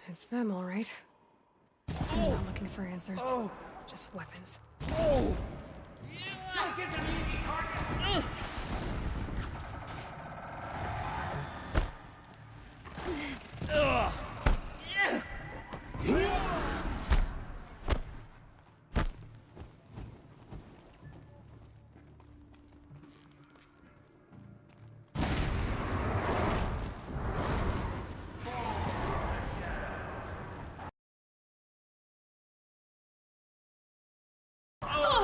It's them, all right. I'm not looking for answers. Just weapons. Don't get them easy targets!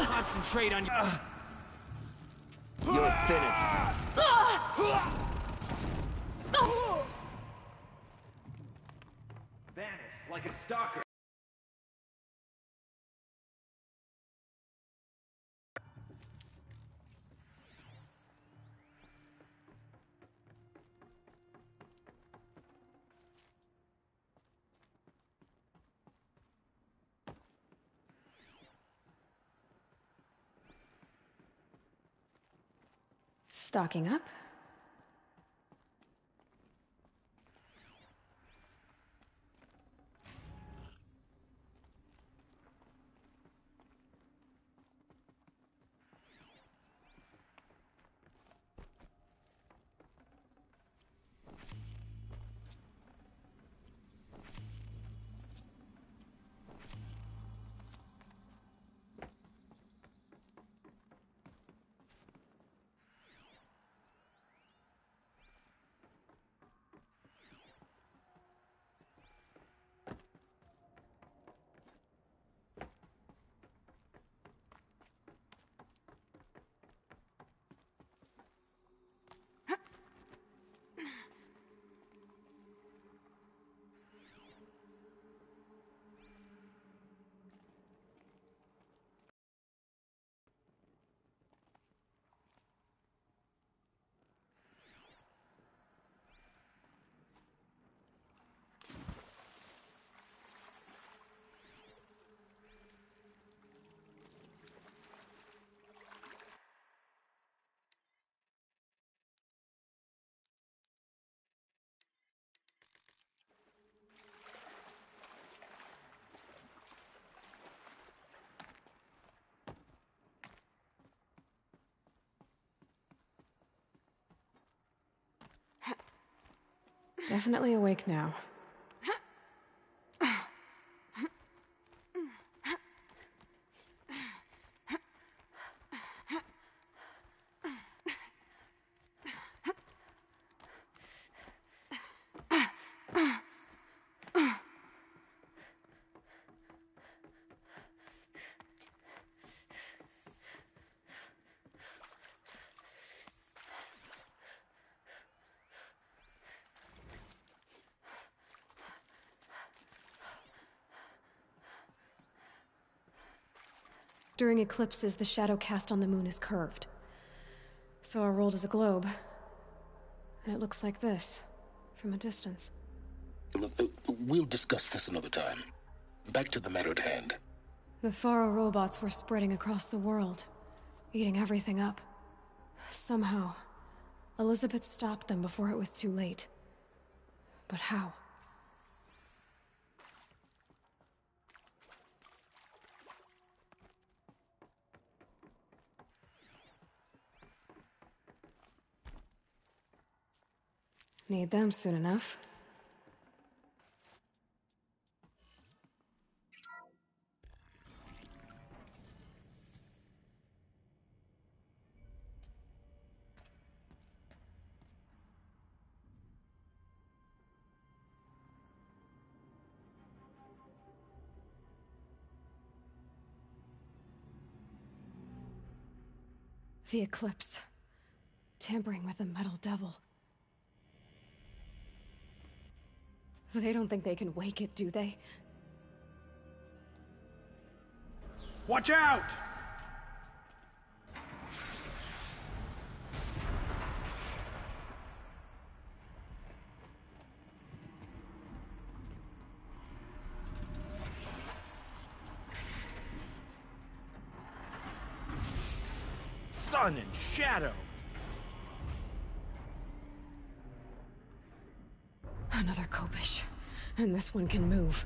Concentrate on your... You're finished. Vanished like a stalker. Stocking up. Definitely awake now. During eclipses, the shadow cast on the moon is curved. So our world is a globe. And it looks like this, from a distance. We'll discuss this another time. Back to the matter at hand. The Faro robots were spreading across the world, eating everything up. Somehow, Elizabeth stopped them before it was too late. But how? Need them soon enough. The eclipse. Tampering with the metal devil. They don't think they can wake it, do they? Watch out! Sun and shadow. Another Kopish. And this one can move.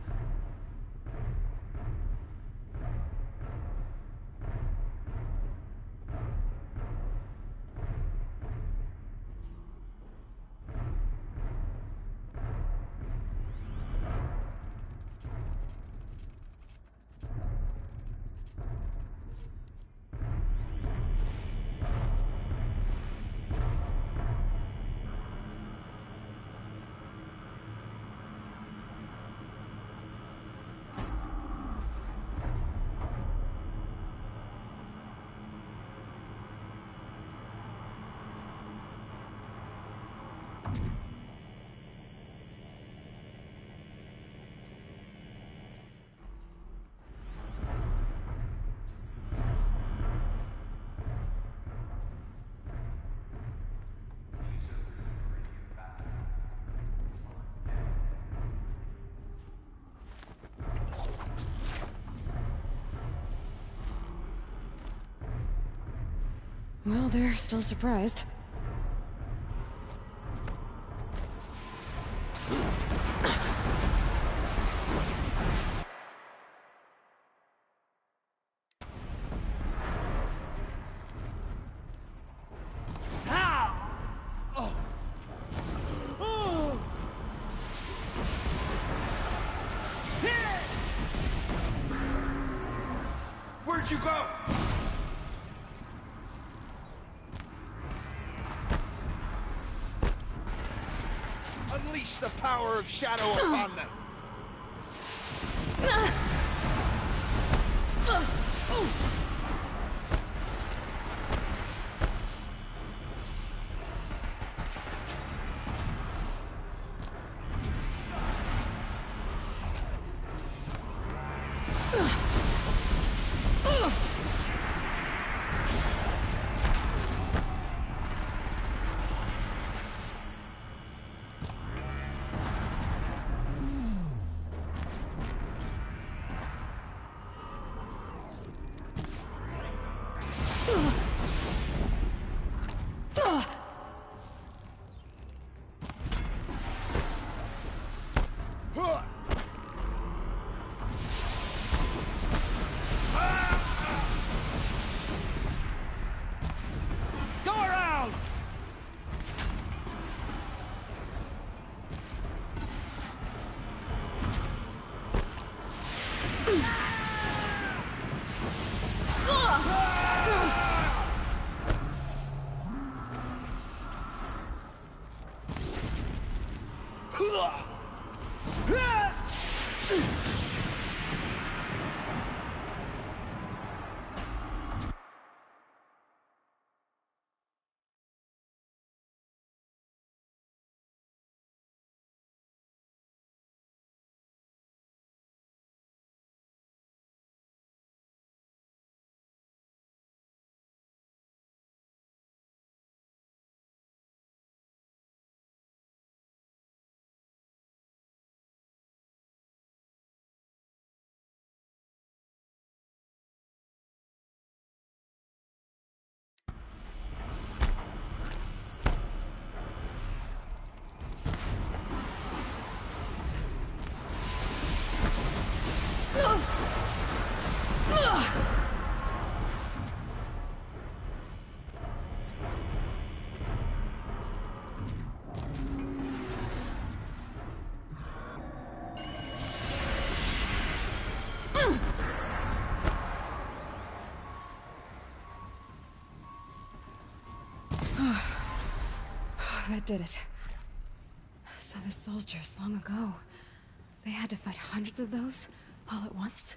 Well, they're still surprised. Where'd you go? Unleash the power of shadow upon them. That did it. So the soldiers long ago, they had to fight hundreds of those all at once?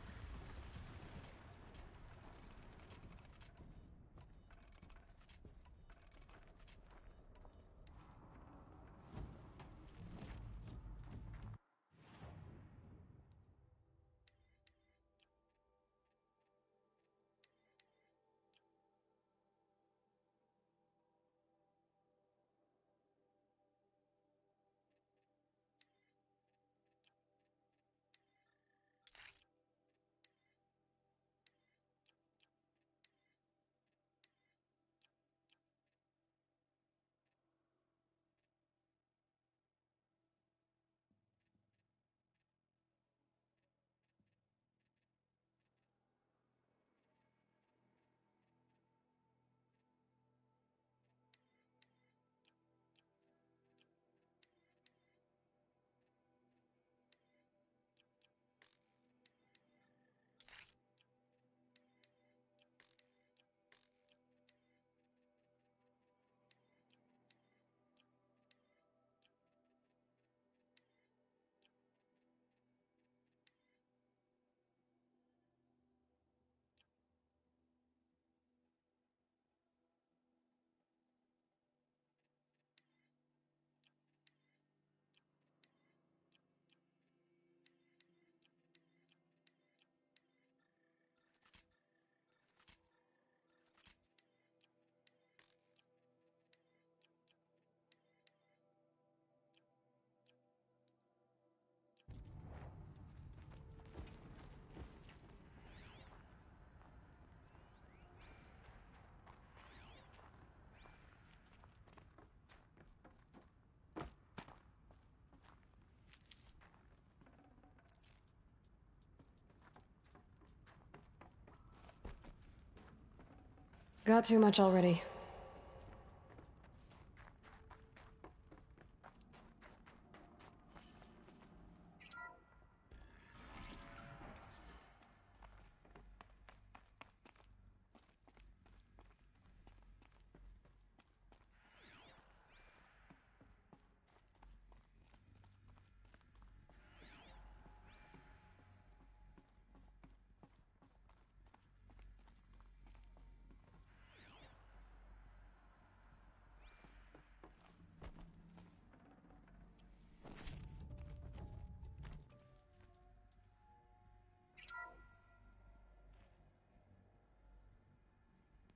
Got too much already.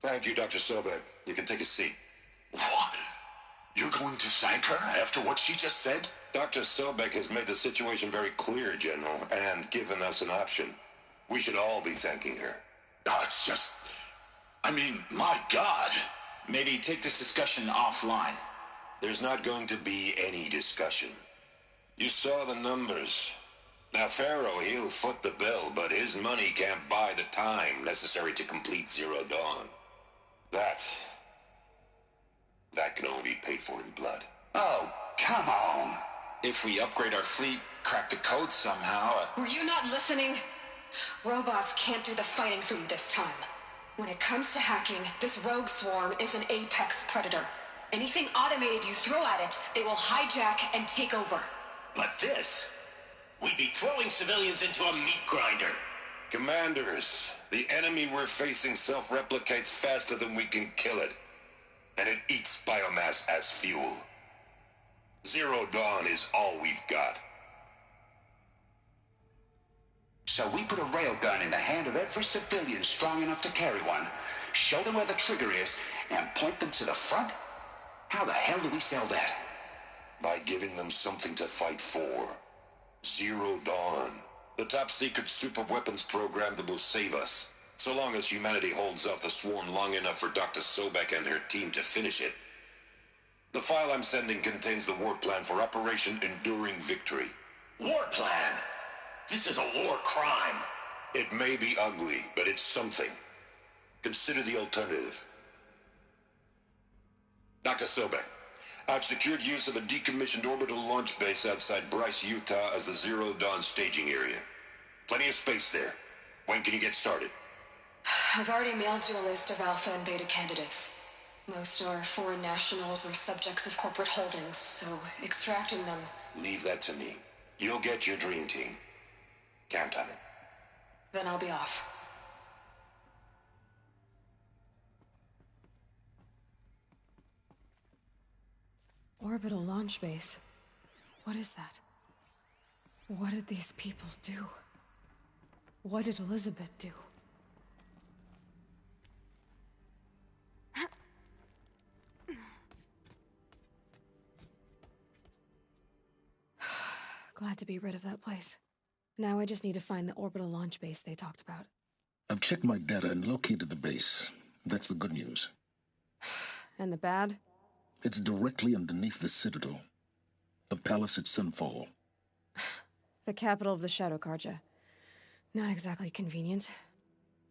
Thank you, Dr. Sobek. You can take a seat. What? You're going to thank her after what she just said? Dr. Sobek has made the situation very clear, General, and given us an option. We should all be thanking her. Oh, it's just... I mean, my God. Maybe take this discussion offline. There's not going to be any discussion. You saw the numbers. Now, Pharaoh, he'll foot the bill, but his money can't buy the time necessary to complete Zero Dawn. That can only be paid for in blood. Oh, come on. If we upgrade our fleet, crack the code somehow... Were you not listening? Robots can't do the fighting for you this time. When it comes to hacking, this rogue swarm is an apex predator. Anything automated you throw at it, they will hijack and take over. But this... we'd be throwing civilians into a meat grinder. Commanders, the enemy we're facing self-replicates faster than we can kill it. And it eats biomass as fuel. Zero Dawn is all we've got. So we put a railgun in the hand of every civilian strong enough to carry one, show them where the trigger is, and point them to the front? How the hell do we sell that? By giving them something to fight for. Zero Dawn. The top-secret super-weapons program that will save us. So long as humanity holds off the swarm long enough for Dr. Sobek and her team to finish it. The file I'm sending contains the war plan for Operation Enduring Victory. War plan? This is a war crime. It may be ugly, but it's something. Consider the alternative. Dr. Sobek, I've secured use of a decommissioned orbital launch base outside Bryce, Utah as the Zero Dawn staging area. Plenty of space there. When can you get started? I've already mailed you a list of alpha and beta candidates. Most are foreign nationals or subjects of corporate holdings, so extracting them... Leave that to me. You'll get your dream team. Count on it. Then I'll be off. Orbital launch base. What is that? What did these people do? What did Elizabeth do? Glad to be rid of that place. Now I just need to find the orbital launch base they talked about. I've checked my data and located the base. That's the good news. And the bad? It's directly underneath the Citadel. The palace at Sunfall. The capital of the Shadow Carja. Not exactly convenient.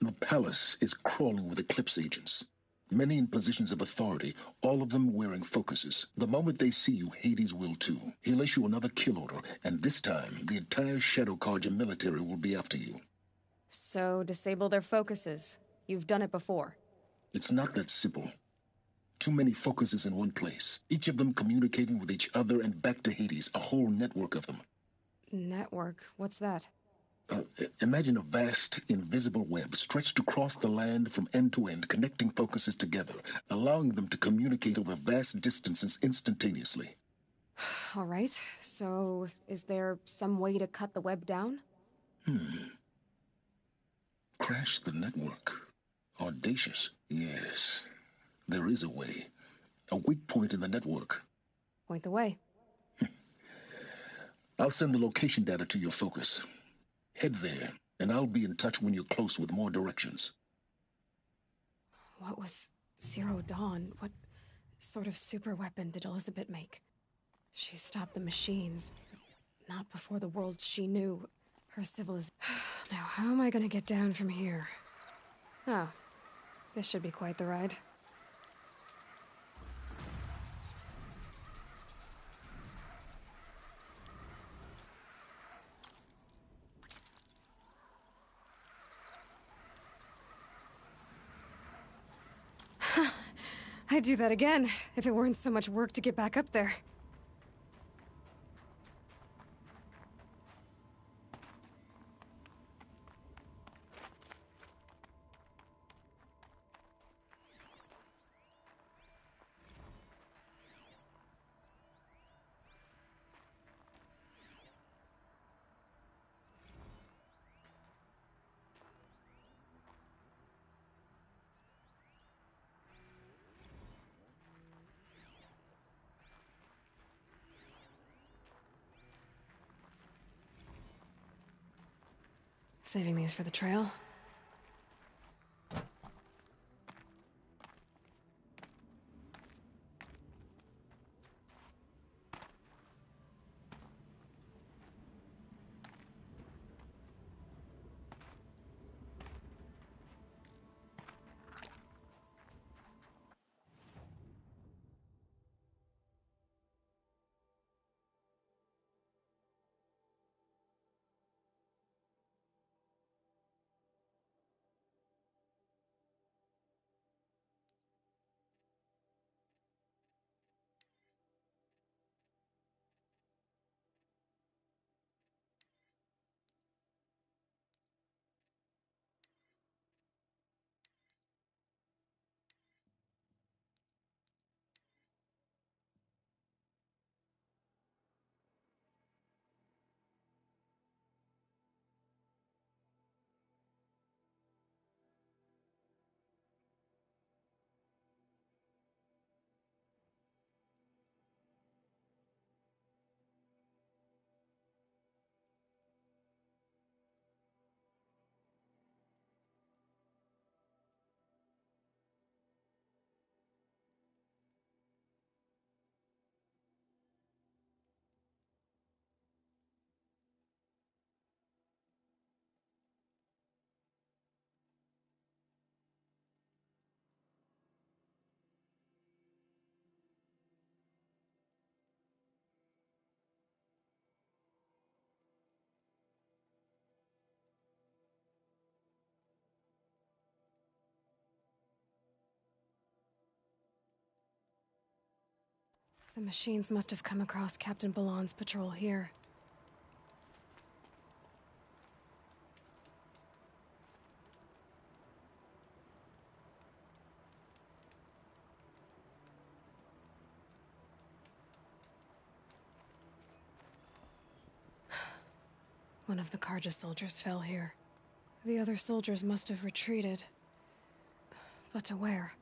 The palace is crawling with Eclipse agents. Many in positions of authority, all of them wearing focuses. The moment they see you, Hades will too. He'll issue another kill order, and this time, the entire Shadow Carja military will be after you. So, disable their focuses. You've done it before. It's not that simple. Too many focuses in one place, each of them communicating with each other and back to Hades, a whole network of them. Network? What's that? Imagine a vast, invisible web stretched across the land from end to end, connecting focuses together, allowing them to communicate over vast distances instantaneously. All right, so is there some way to cut the web down? Crash the network. Audacious. Yes, there is a way. A weak point in the network. Point the way. I'll send the location data to your focus. Head there, and I'll be in touch when you're close with more directions. What was Zero Dawn? What sort of super weapon did Elizabeth make? She stopped the machines, but not before the world she knew, her civilization. Now, how am I gonna get down from here? Oh, This should be quite the ride. I'd do that again, if it weren't so much work to get back up there. Saving these for the trail. The machines must have come across Captain Balan's patrol here. One of the Karja soldiers fell here. The other soldiers must have retreated. But to where?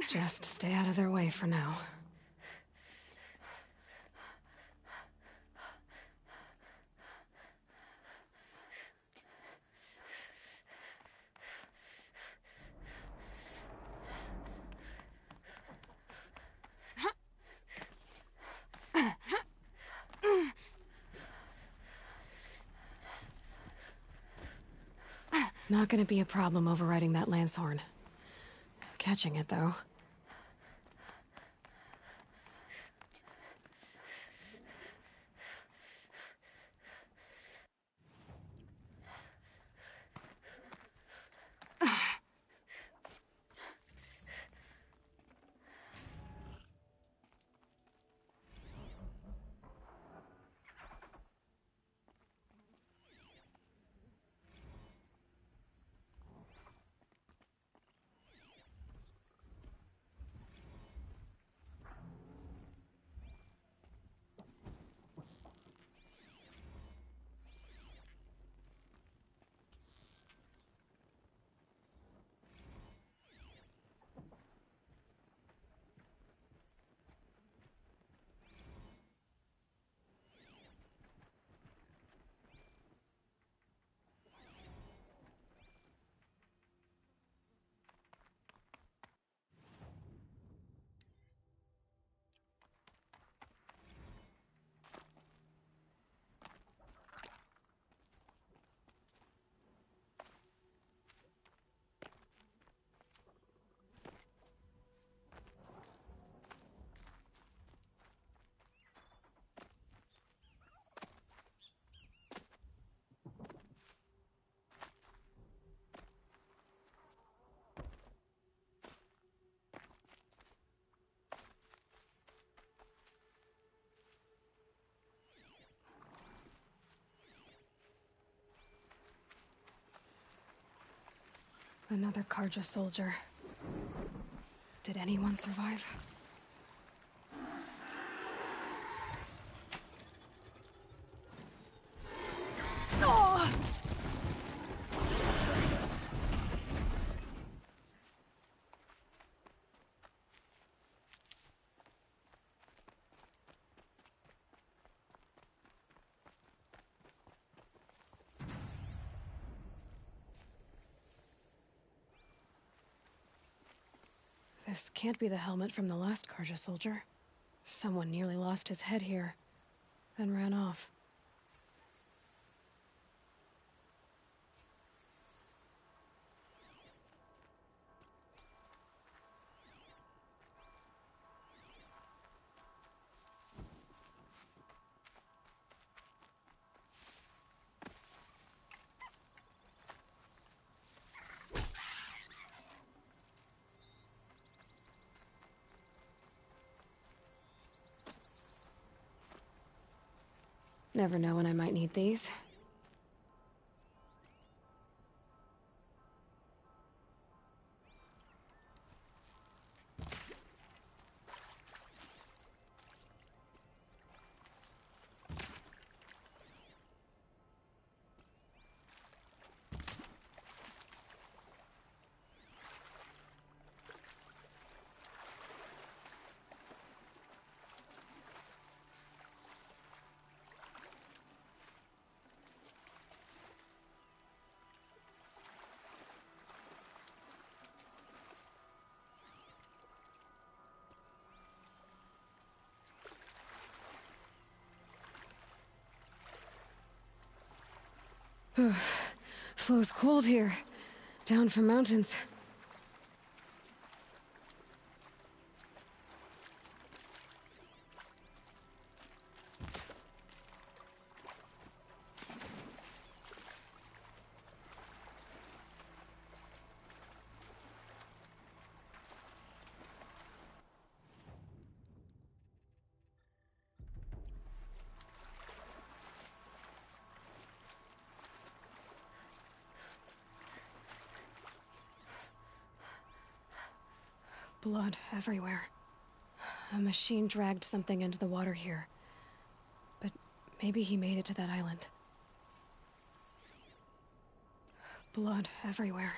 Just stay out of their way for now. Not gonna be a problem overriding that lance horn. Catching it, though. Another Karja soldier. Did anyone survive? Oh! This can't be the helmet from the last Karja soldier. Someone nearly lost his head here, then ran off. Never know when I might need these. Flow's cold here. Down from mountains. Blood everywhere. A machine dragged something into the water here. But maybe he made it to that island. Blood everywhere.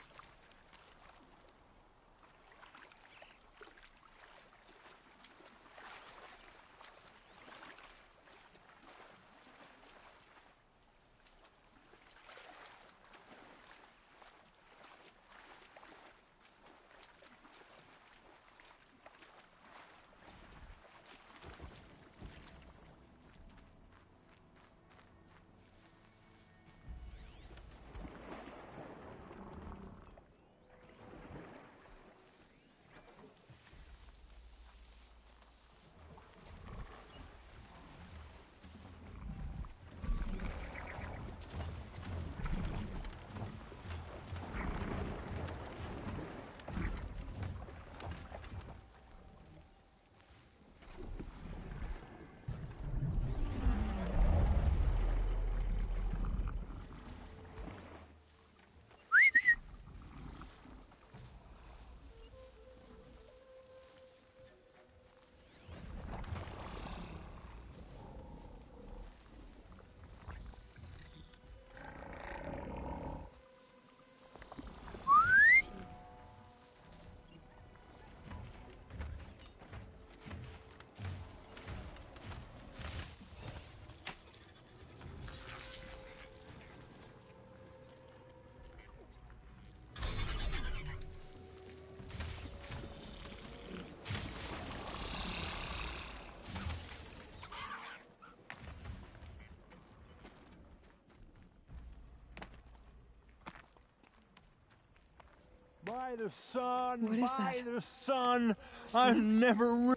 By the sun, What is by that? the sun, Sun? I've never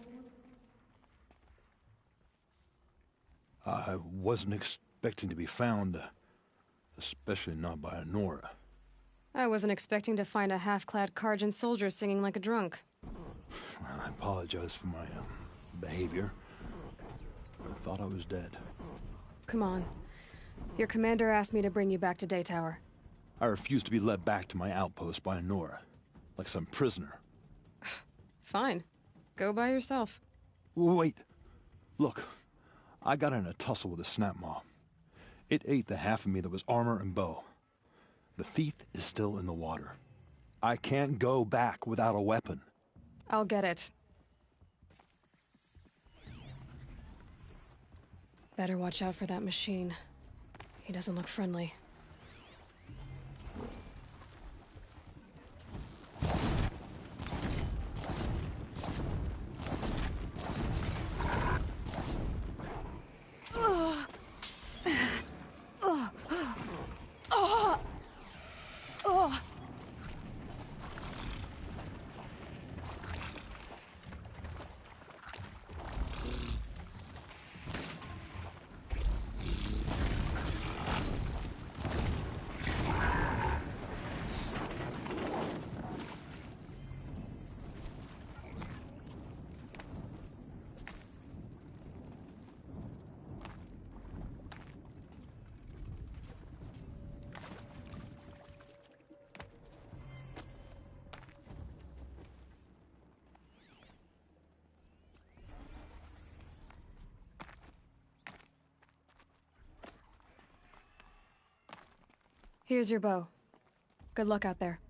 I wasn't expecting to be found, especially not by Nora. I wasn't expecting to find a half-clad Karjan soldier singing like a drunk. I apologize for my behavior. I thought I was dead. Come on. Your commander asked me to bring you back to Daytower. I refuse to be led back to my outpost by Nora, like some prisoner. Fine. Go by yourself. Wait. Look, I got in a tussle with a snapmaw. It ate the half of me that was armor and bow. The thief is still in the water. I can't go back without a weapon. I'll get it. Better watch out for that machine. He doesn't look friendly. Here's your bow. Good luck out there.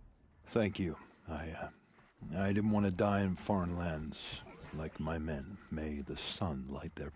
Thank you. I didn't want to die in foreign lands like my men. May the sun light their...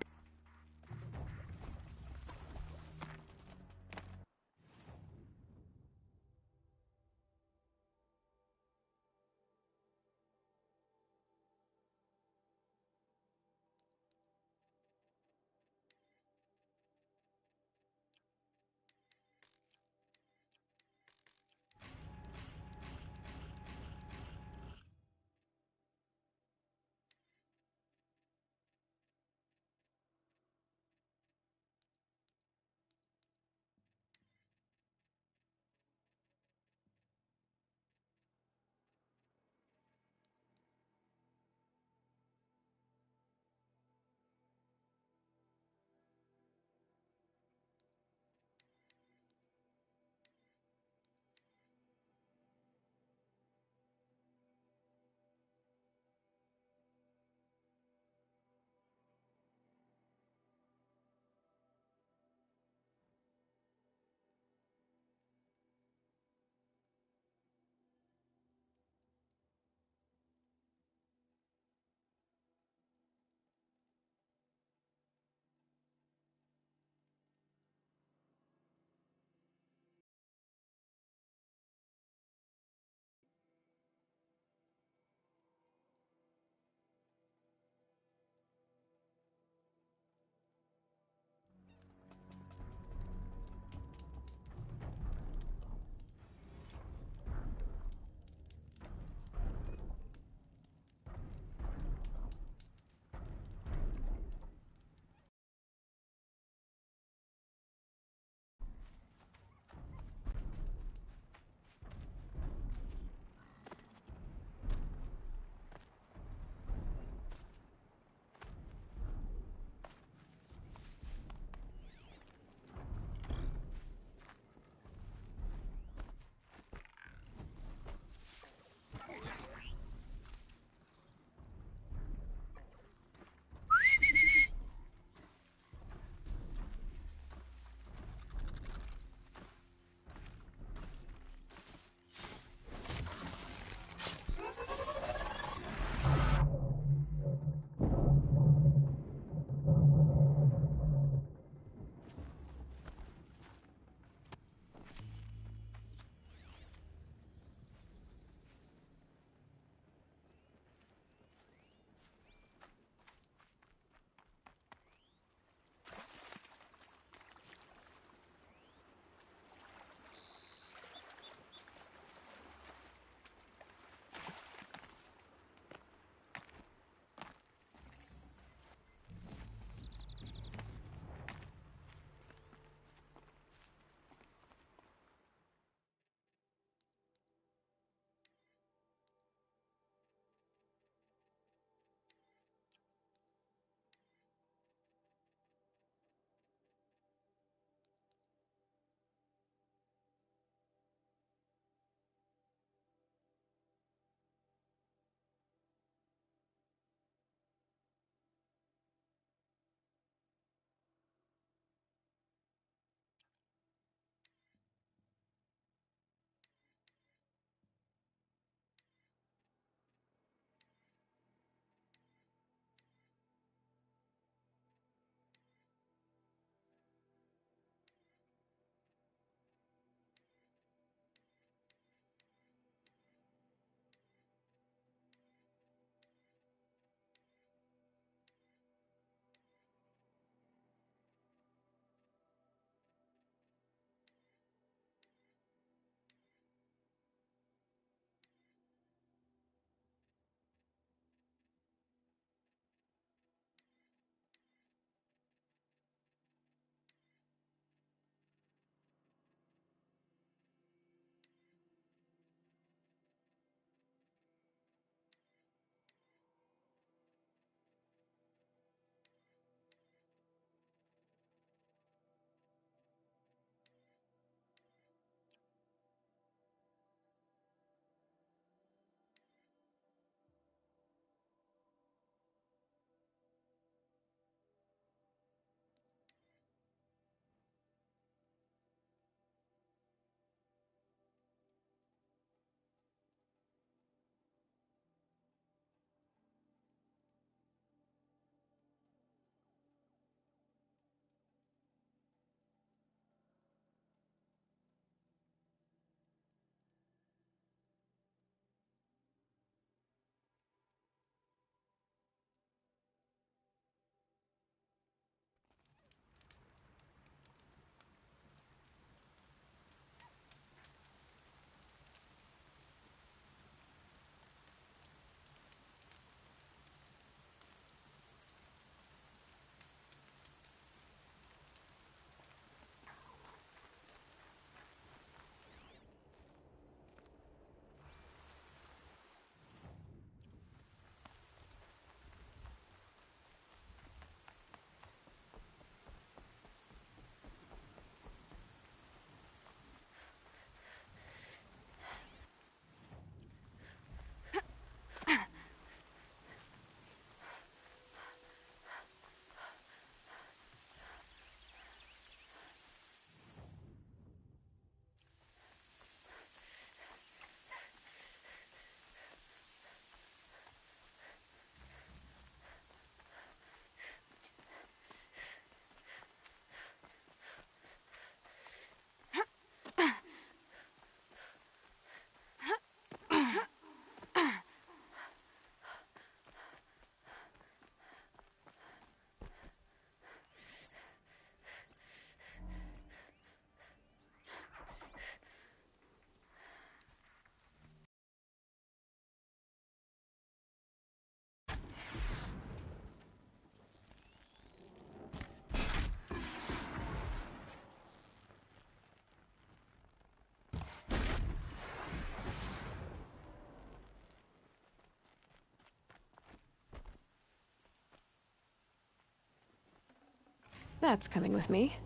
That's coming with me.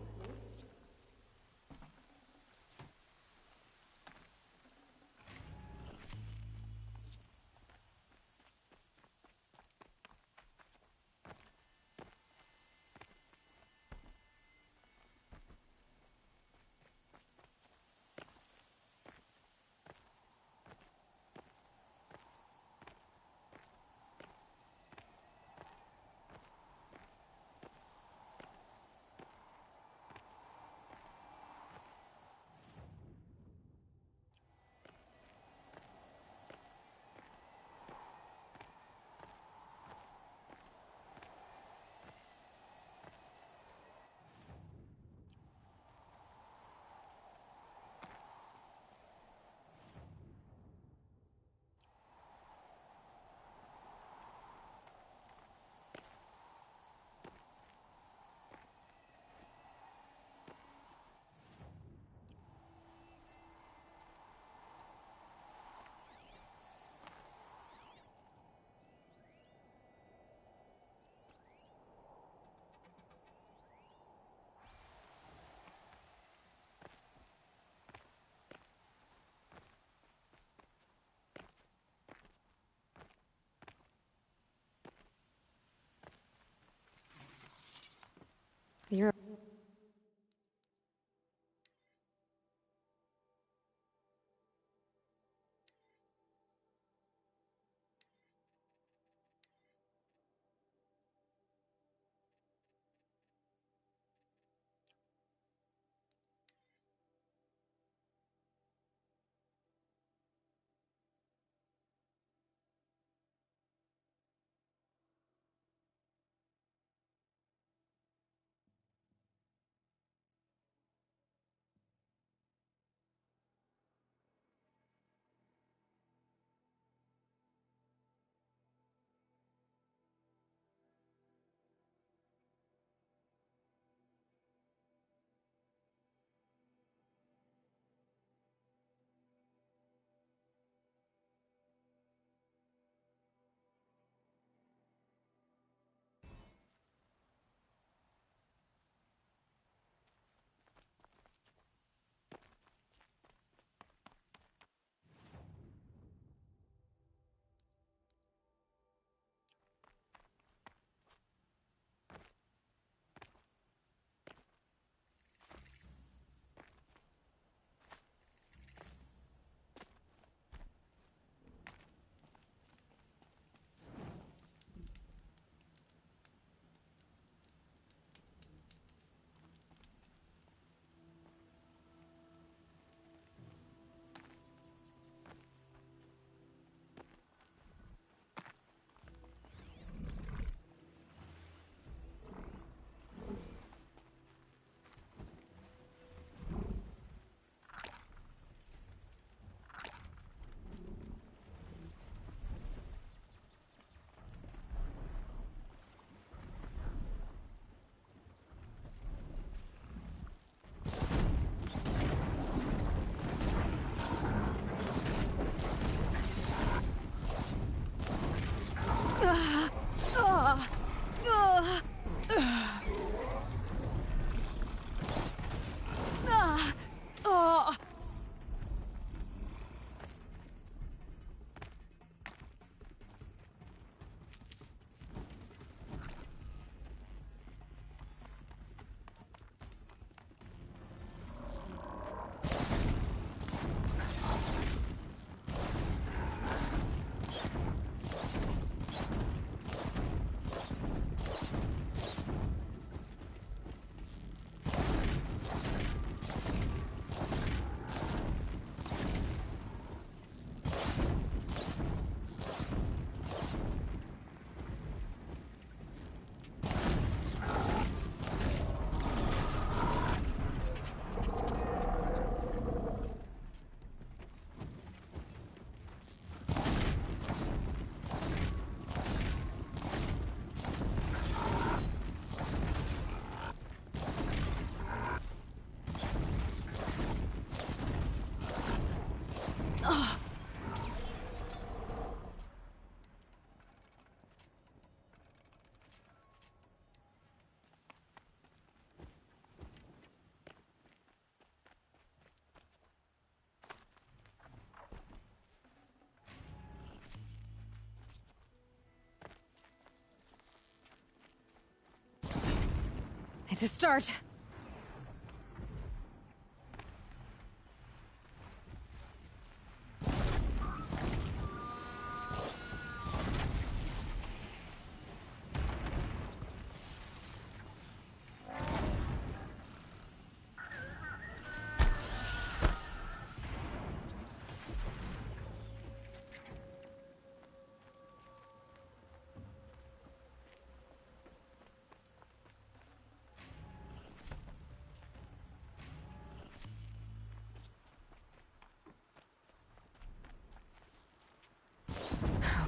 You're... to start.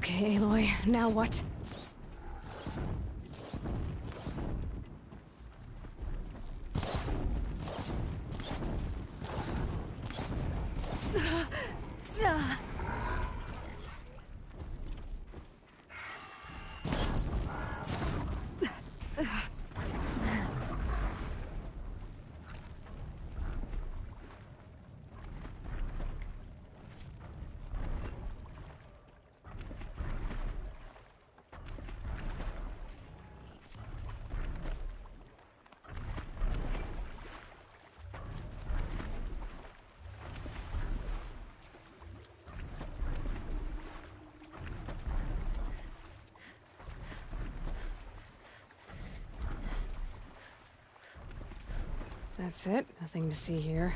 Okay, Aloy, now what? That's it. Nothing to see here.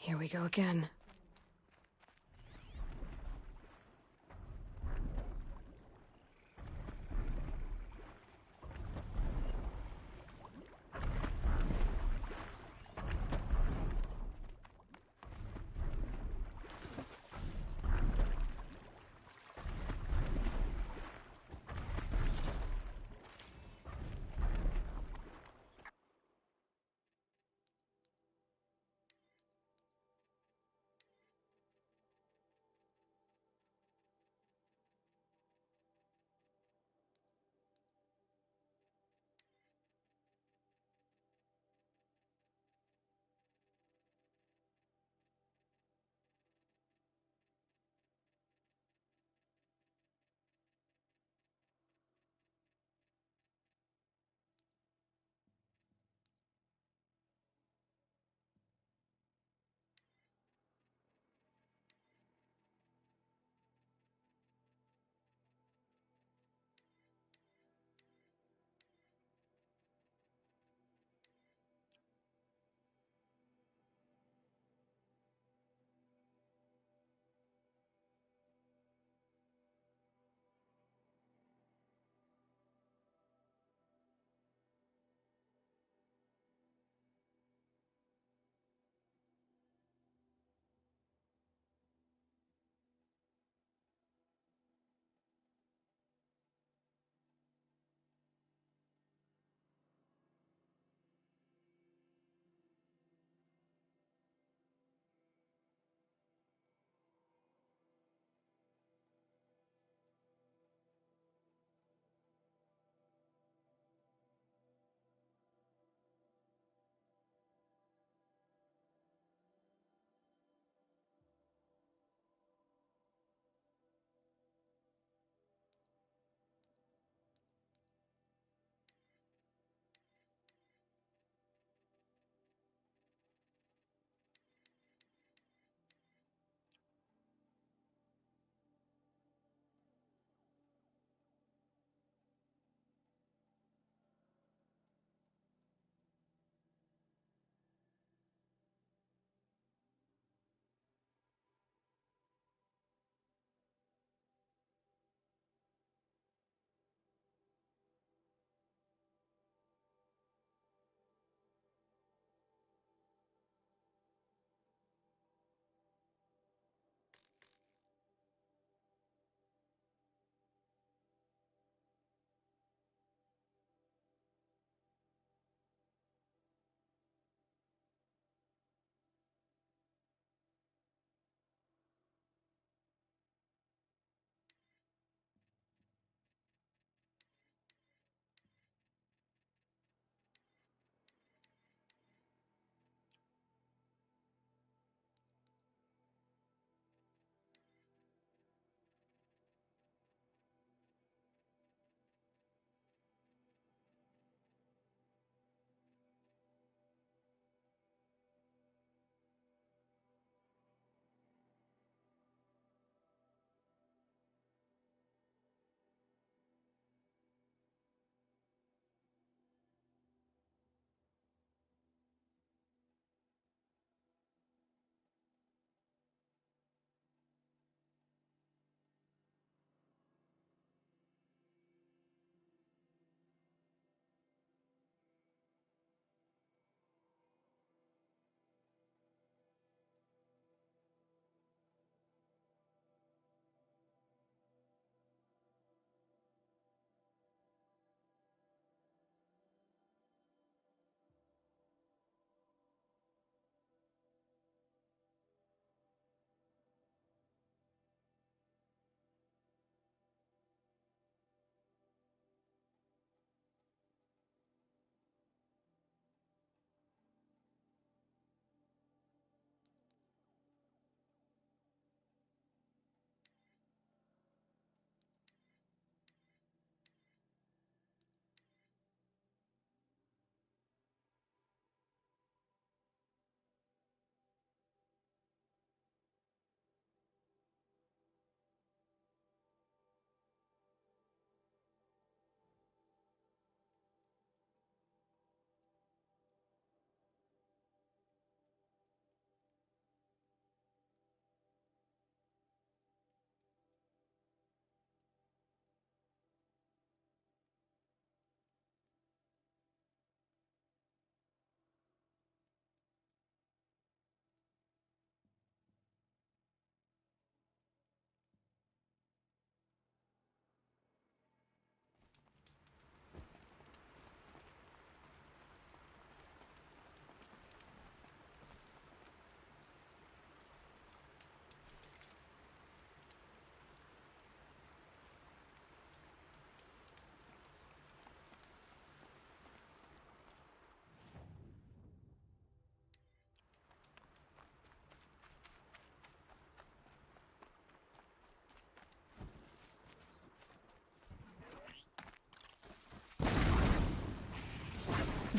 Here we go again.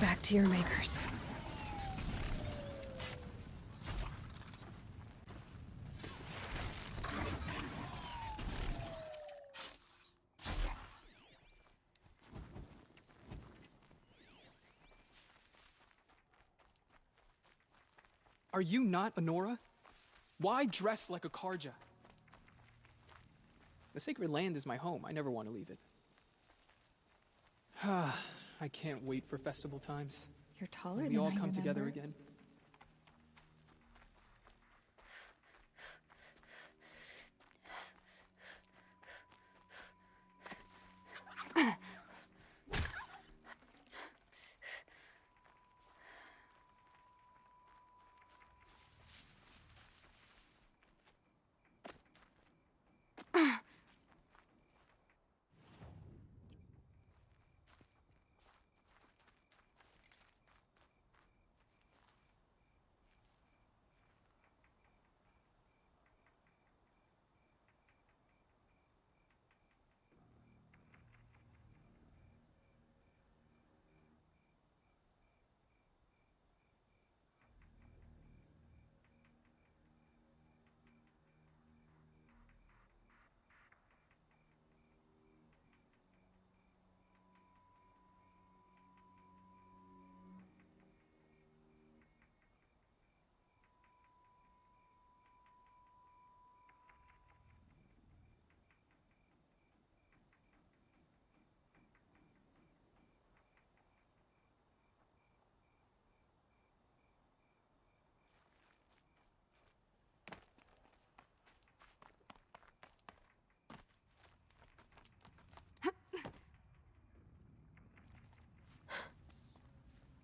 Back to your makers. Are you not Honora? Why dress like a Karja? The sacred land is my home. I never want to leave it. I can't wait for festival times. You're taller When than we all I come together remember. again.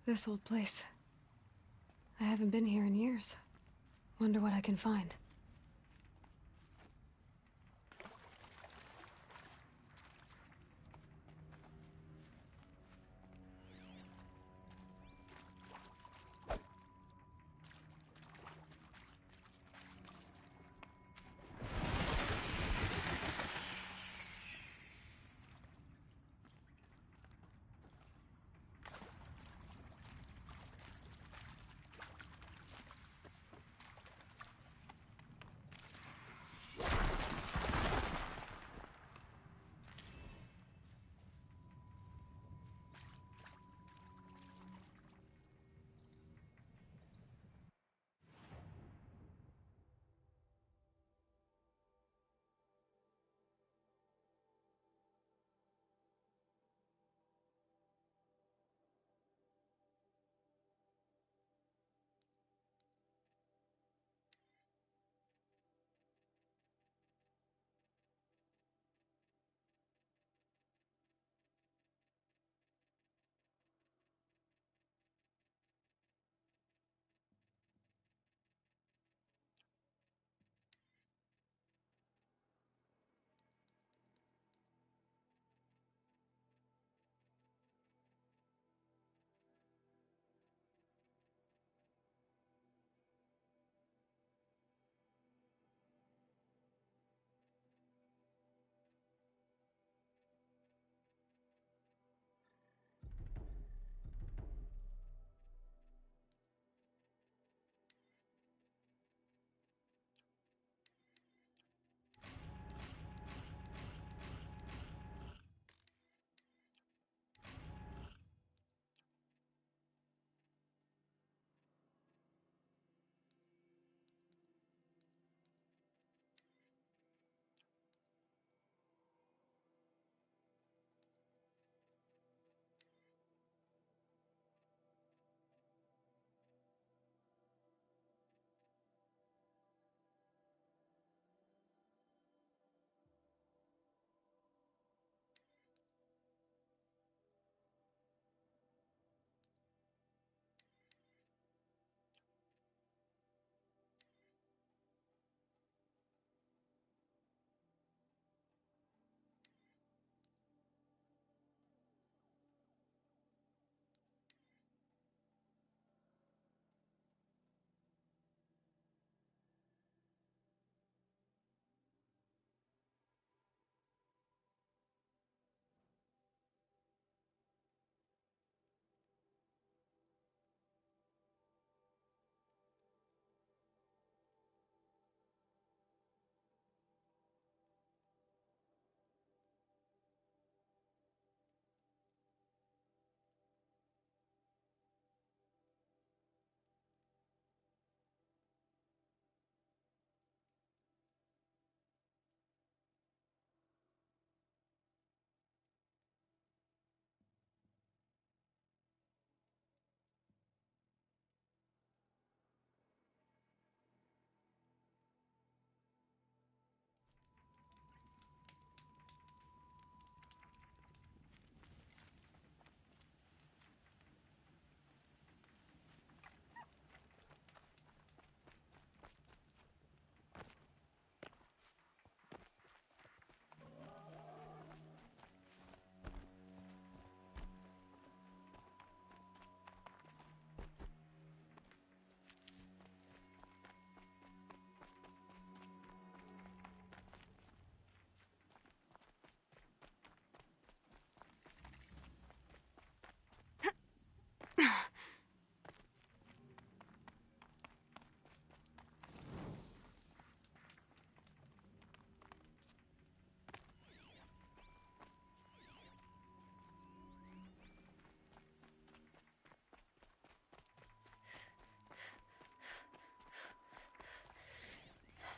This old place. I haven't been here in years. Wonder what I can find.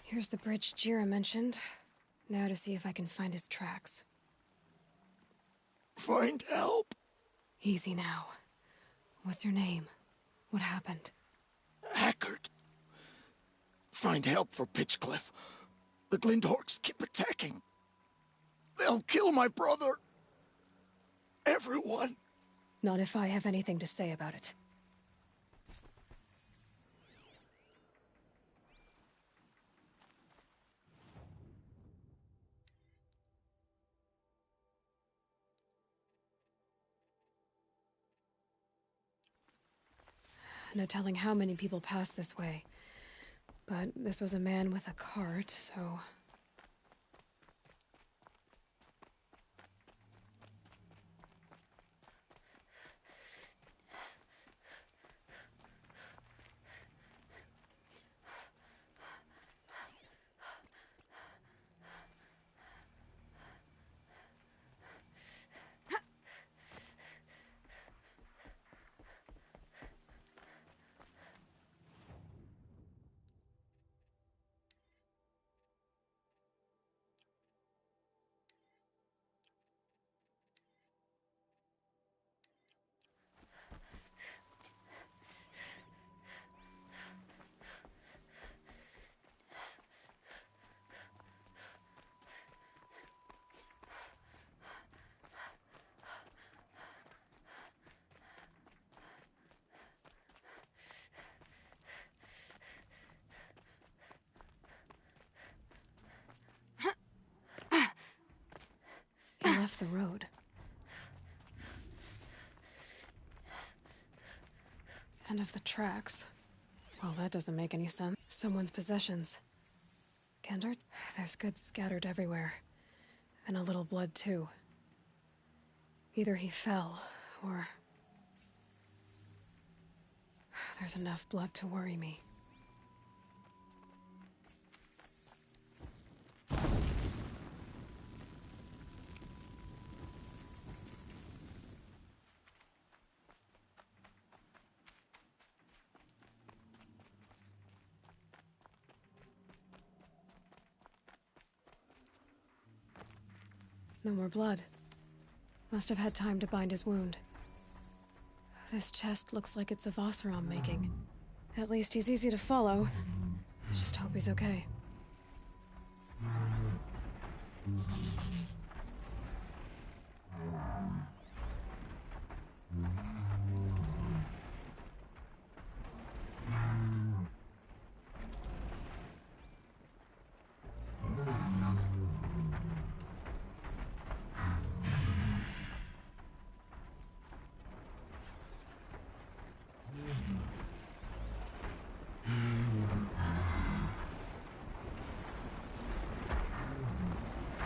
Here's the bridge Jira mentioned. Now to see if I can find his tracks. Find help? Easy now. What's your name? What happened? Hackard. Find help for Pitchcliff. The Glindorks keep attacking. They'll kill my brother. Everyone. Not if I have anything to say about it. No telling how many people pass this way. But this was a man with a cart, so... He left the road. And of the tracks. Well, that doesn't make any sense. Someone's possessions. Kendart? There's goods scattered everywhere. And a little blood, too. Either he fell, or... There's enough blood to worry me. No more blood. Must have had time to bind his wound. This chest looks like it's of Osram making. At least he's easy to follow. I just hope he's okay.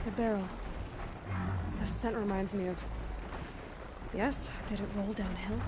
The barrel. The scent reminds me of... Yes? Did it roll downhill?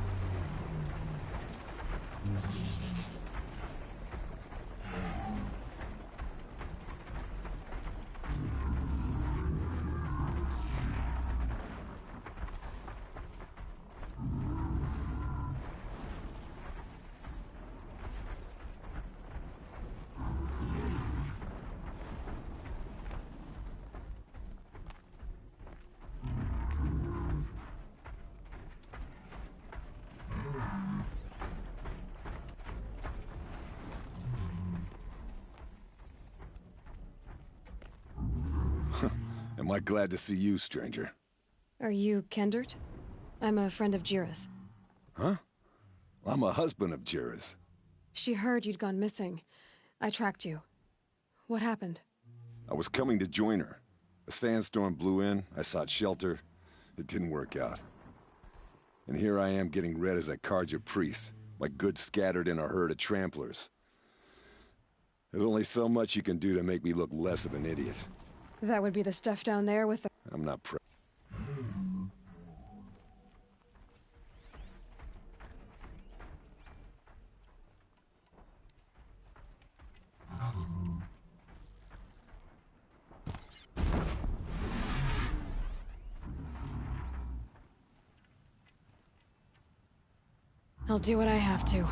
Am I glad to see you, stranger? Are you Kendart? I'm a friend of Jira's. Huh? I'm a husband of Jira's. She heard you'd gone missing. I tracked you. What happened? I was coming to join her. A sandstorm blew in, I sought shelter. It didn't work out. And here I am getting read as a Karja priest, my goods scattered in a herd of tramplers. There's only so much you can do to make me look less of an idiot. That would be the stuff down there with the... I'm not I'll do what I have to.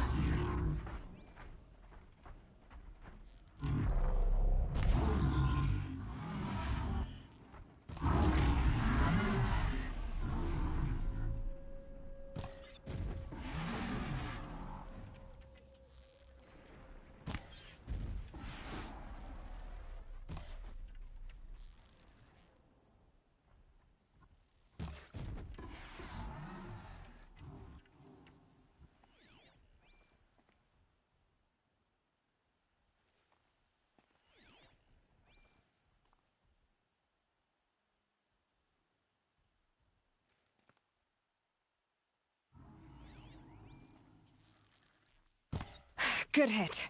Good hit.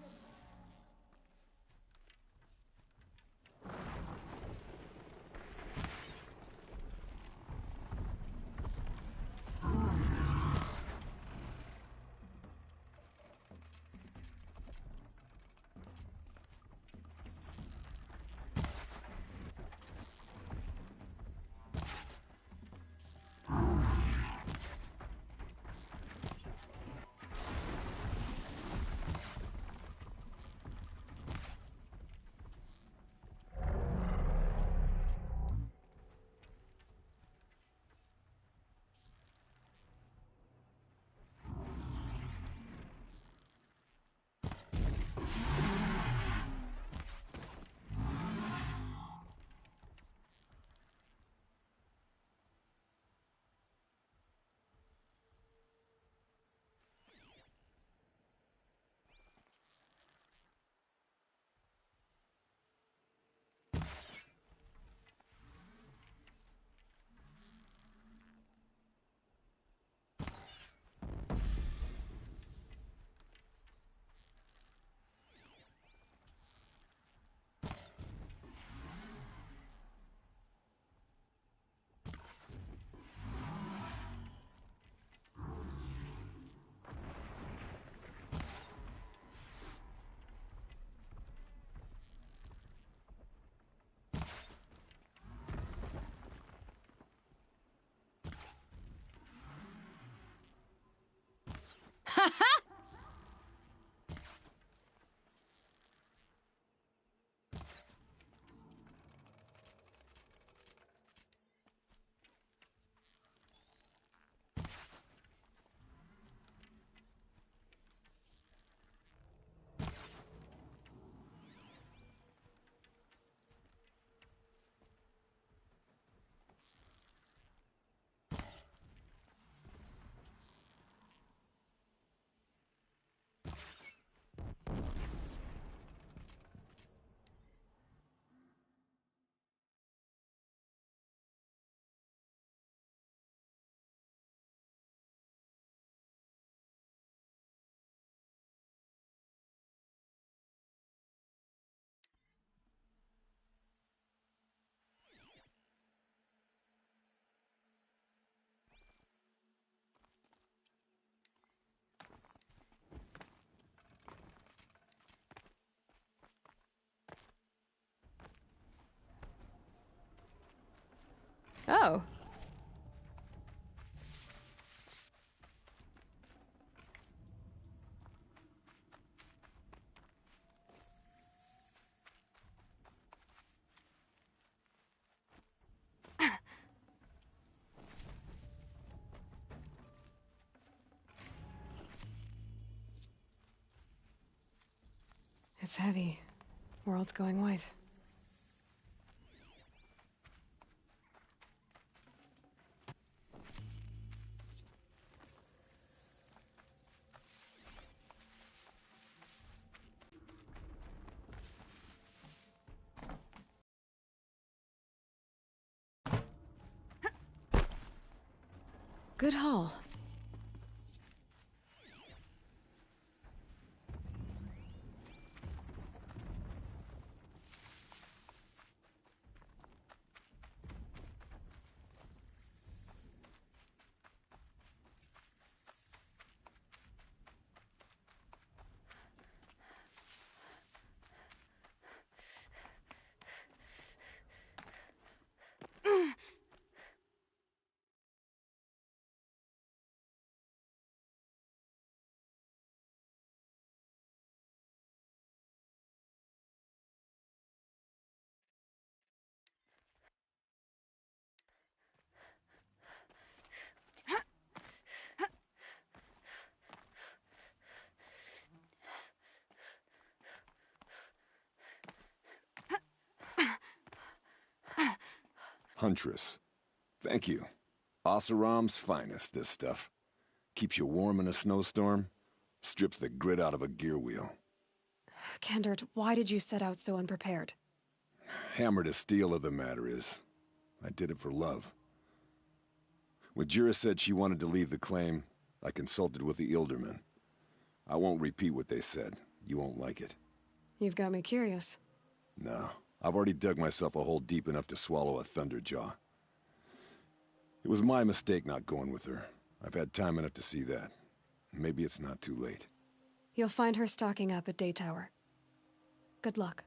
Oh. It's heavy. World's going white. Good haul. Huntress. Thank you. Oseram's finest, this stuff. Keeps you warm in a snowstorm, strips the grit out of a gear wheel. Kendert, why did you set out so unprepared? Hammer to steel of the matter is, I did it for love. When Jura said she wanted to leave the claim, I consulted with the Ildermen. I won't repeat what they said. You won't like it. You've got me curious. No, I've already dug myself a hole deep enough to swallow a thunderjaw. It was my mistake not going with her. I've had time enough to see that. Maybe it's not too late. You'll find her stocking up at Day Tower. Good luck.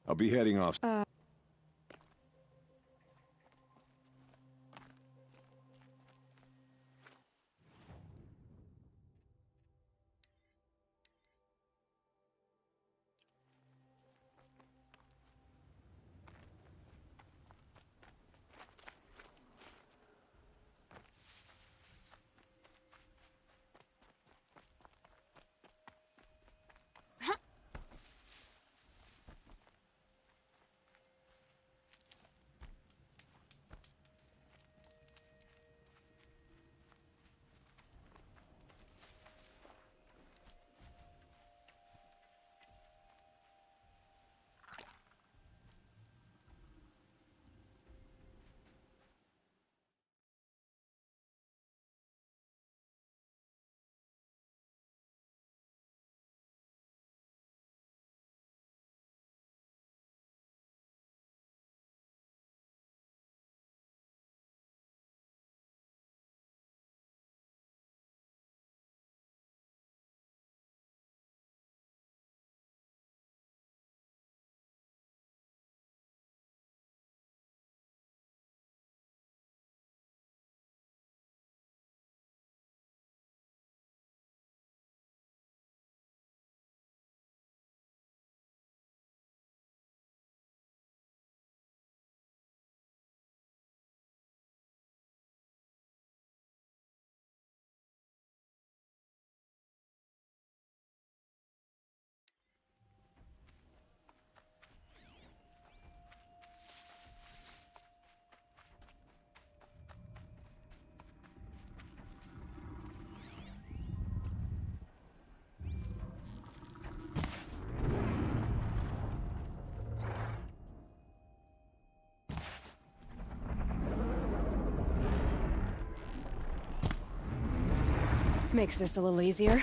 I'll be heading off. Makes this a little easier.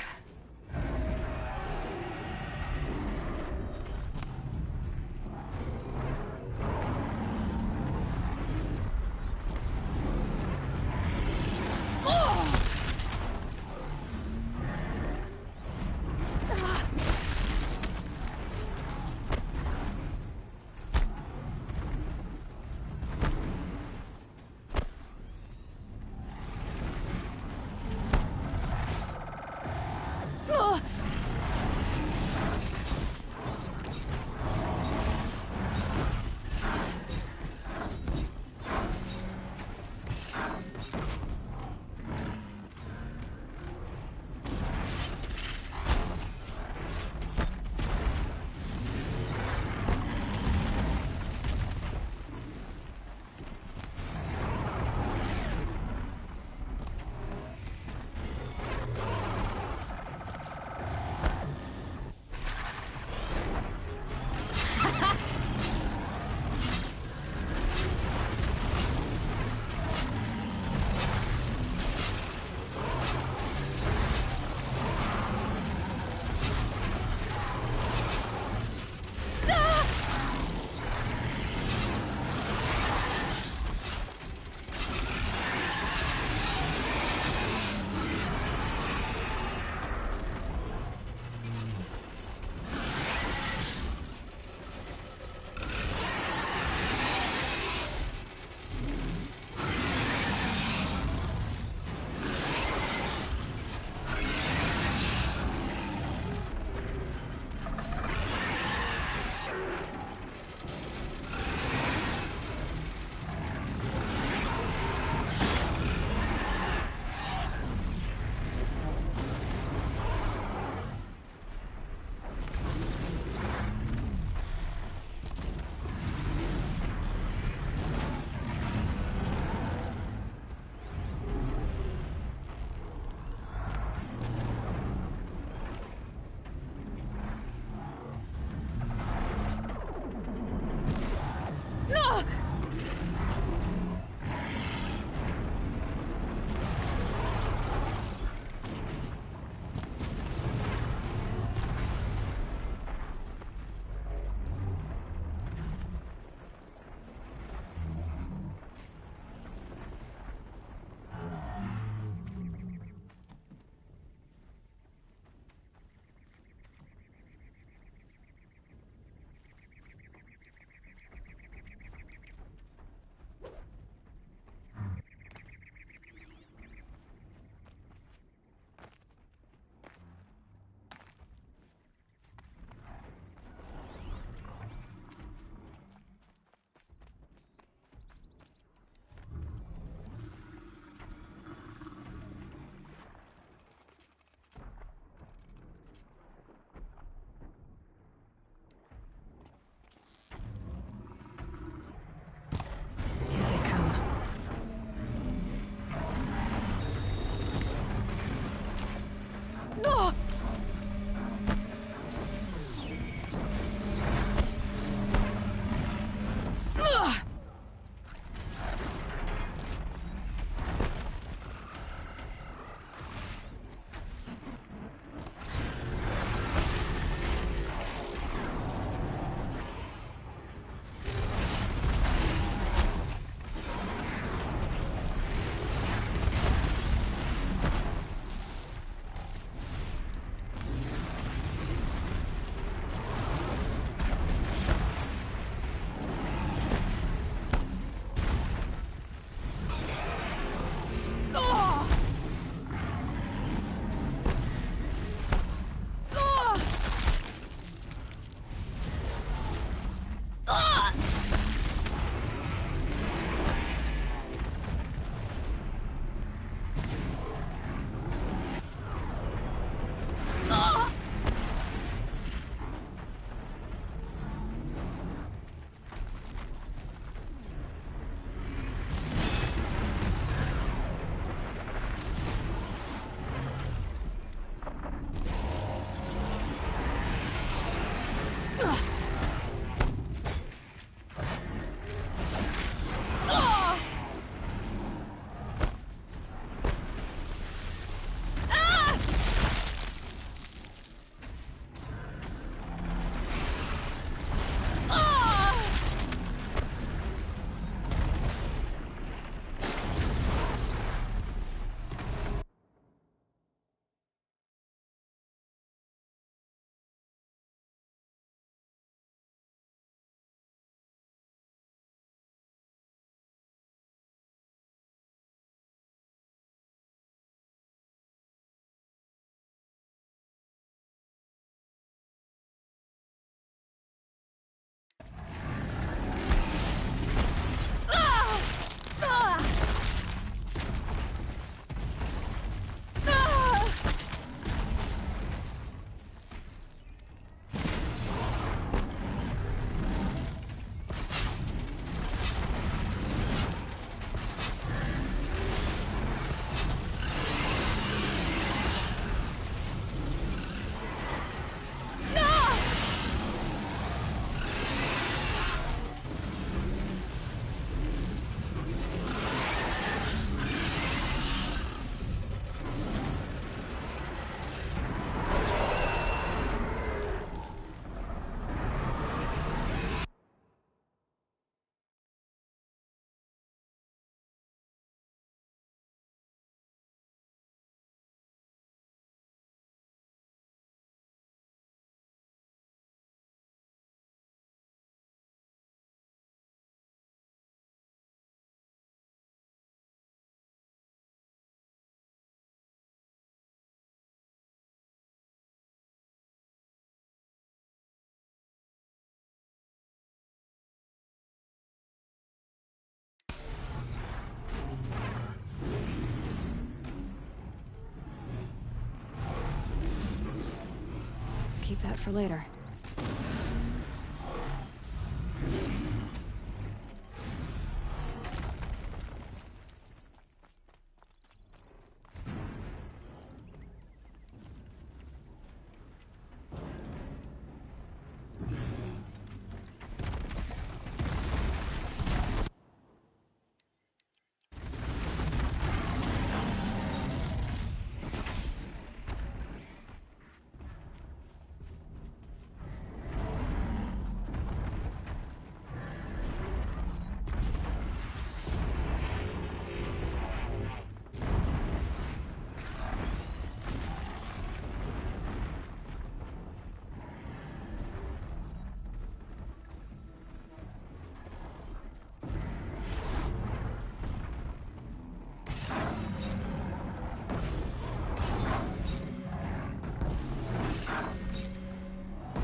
that for later.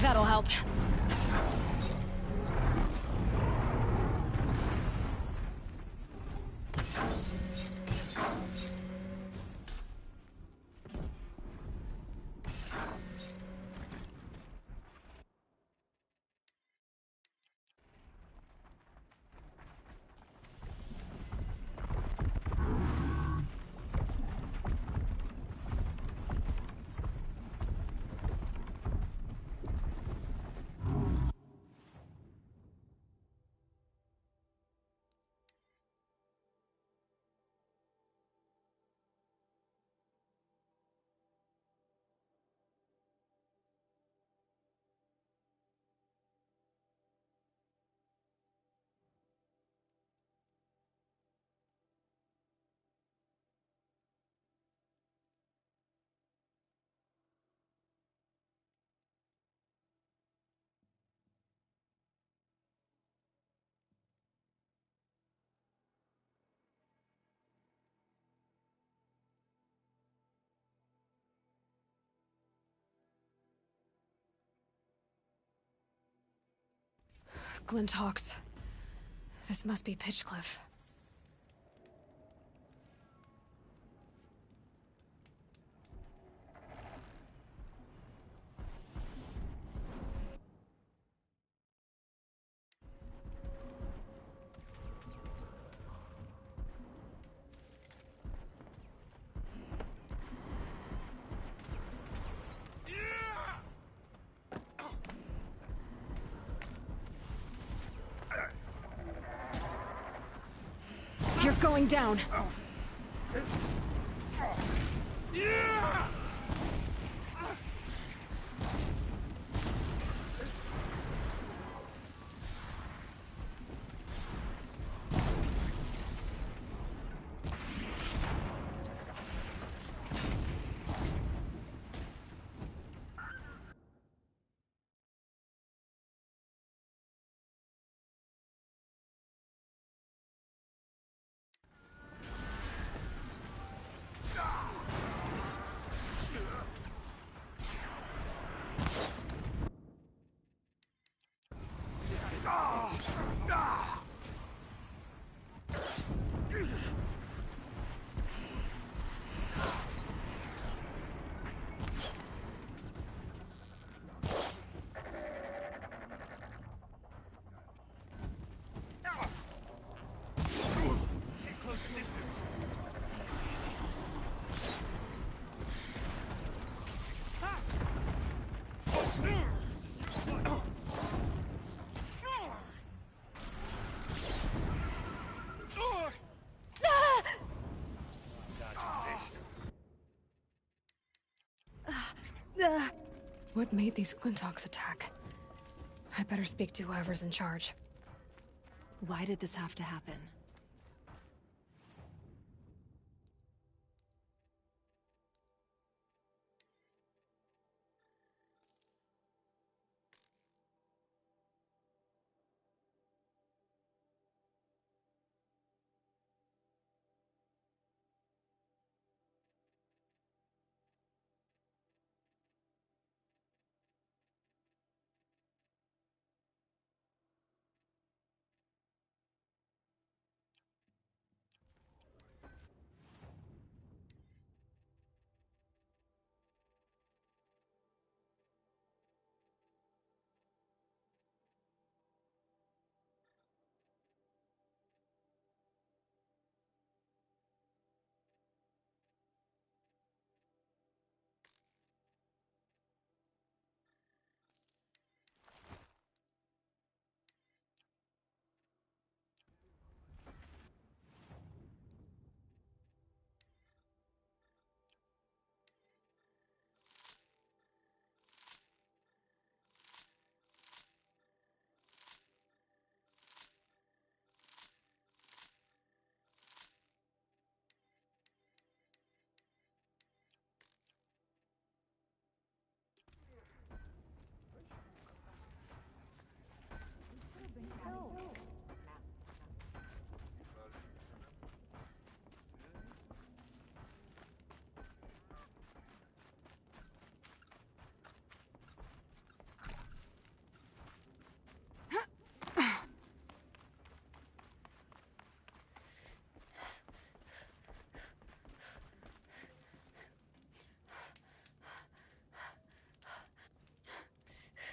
That'll help. Glinthawks. This must be Pitchcliff. You're going down. What made these Glinthawks attack? I better speak to whoever's in charge. Why did this have to happen?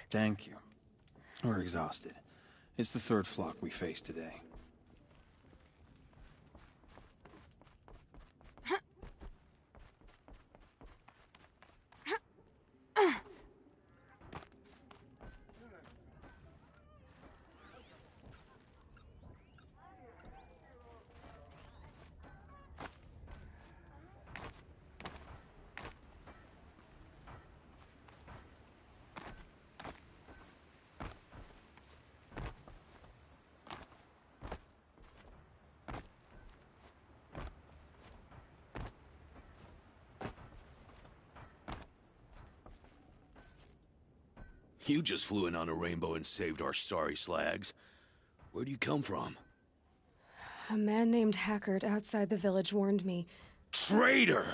Thank you. We're exhausted. It's the third flock we faced today. You just flew in on a rainbow and saved our sorry slags. Where do you come from? A man named Hackard outside the village warned me. Traitor!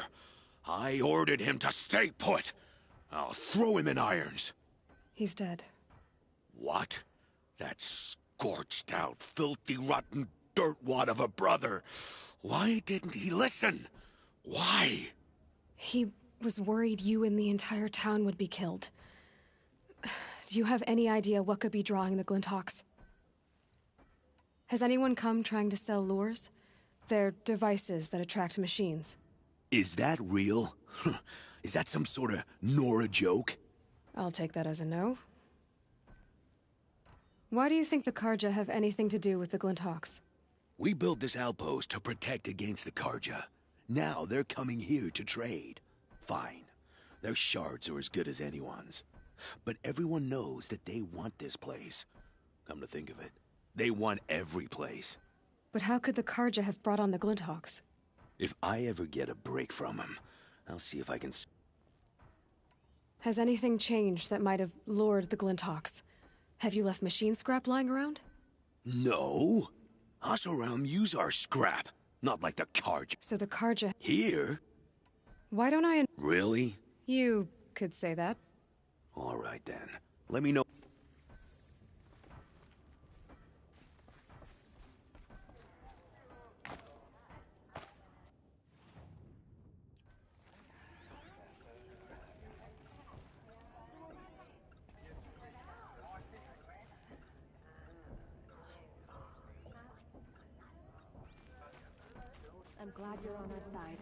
I ordered him to stay put. I'll throw him in irons. He's dead. What? That scorched out, filthy, rotten dirtwad of a brother. Why didn't he listen? Why? He was worried you and the entire town would be killed. Do you have any idea what could be drawing the Glinthawks? Has anyone come trying to sell lures? They're devices that attract machines. Is that real? Is that some sort of Nora joke? I'll take that as a no. Why do you think the Karja have anything to do with the Glinthawks? We built this outpost to protect against the Karja. Now they're coming here to trade. Fine. Their shards are as good as anyone's. But everyone knows that they want this place. Come to think of it, they want every place. But how could the Karja have brought on the Glinthawks? If I ever get a break from them, I'll see if I can... Has anything changed that might have lured the Glinthawks? Have you left machine scrap lying around? No. Us around use our scrap, not like the Karja. So the Karja... Here? Why don't I... Really? You could say that. All right, then. Let me know. I'm glad you're on our side.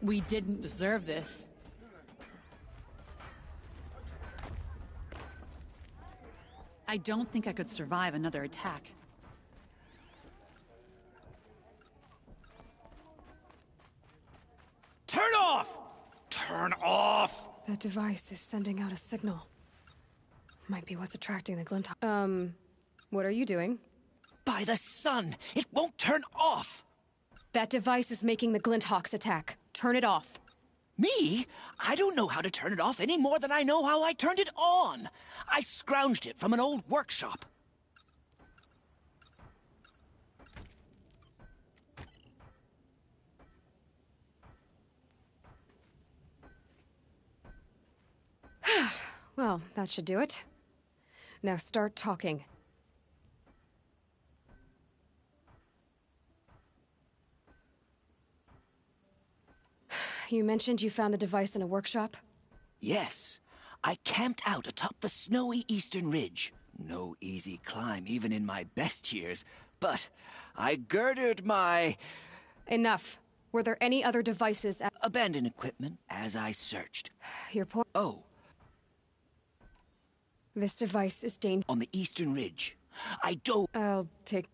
We didn't deserve this. I don't think I could survive another attack. Turn off! Turn off! That device is sending out a signal. Might be what's attracting the Glinthawks. What are you doing? By the sun! It won't turn off! That device is making the Glinthawks attack. Turn it off. Me? I don't know how to turn it off any more than I know how I turned it on. I scrounged it from an old workshop. Well, that should do it. Now start talking. You mentioned you found the device in a workshop? Yes. I camped out atop the snowy eastern ridge. No easy climb, even in my best years. But I girded my... Enough. Were there any other devices at... abandoned equipment as I searched. Your point... Oh. This device is dangerous. On the eastern ridge. I dove... I'll take...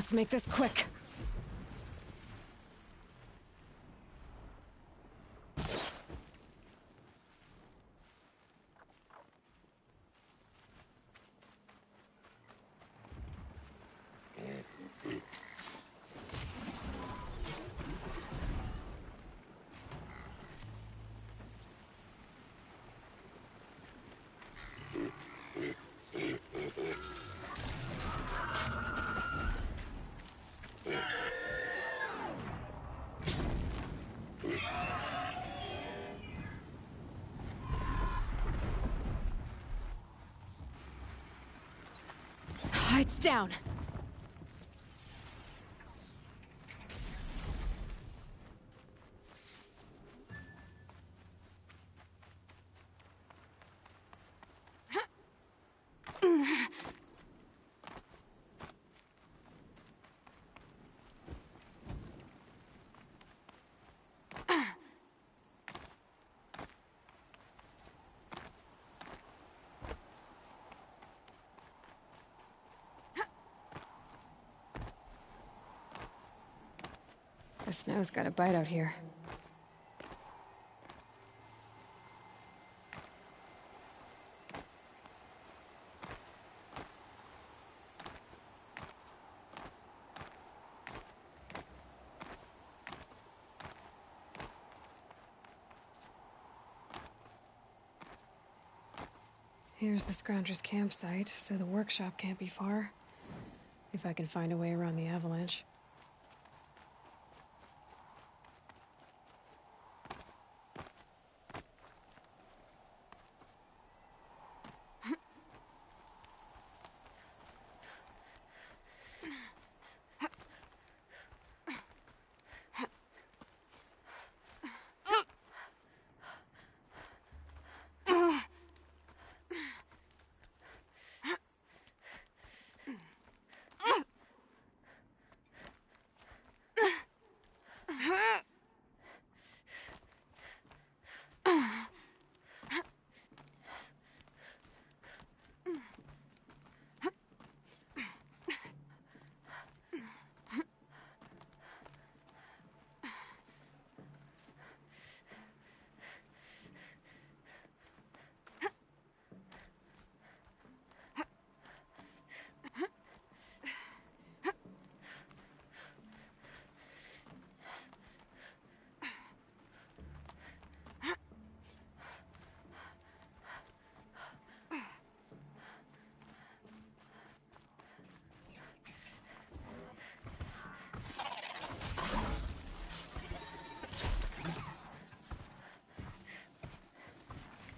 Let's make this quick. It's down. The snow's got a bite out here. Here's the Scrounger's campsite, so the workshop can't be far. If I can find a way around the avalanche.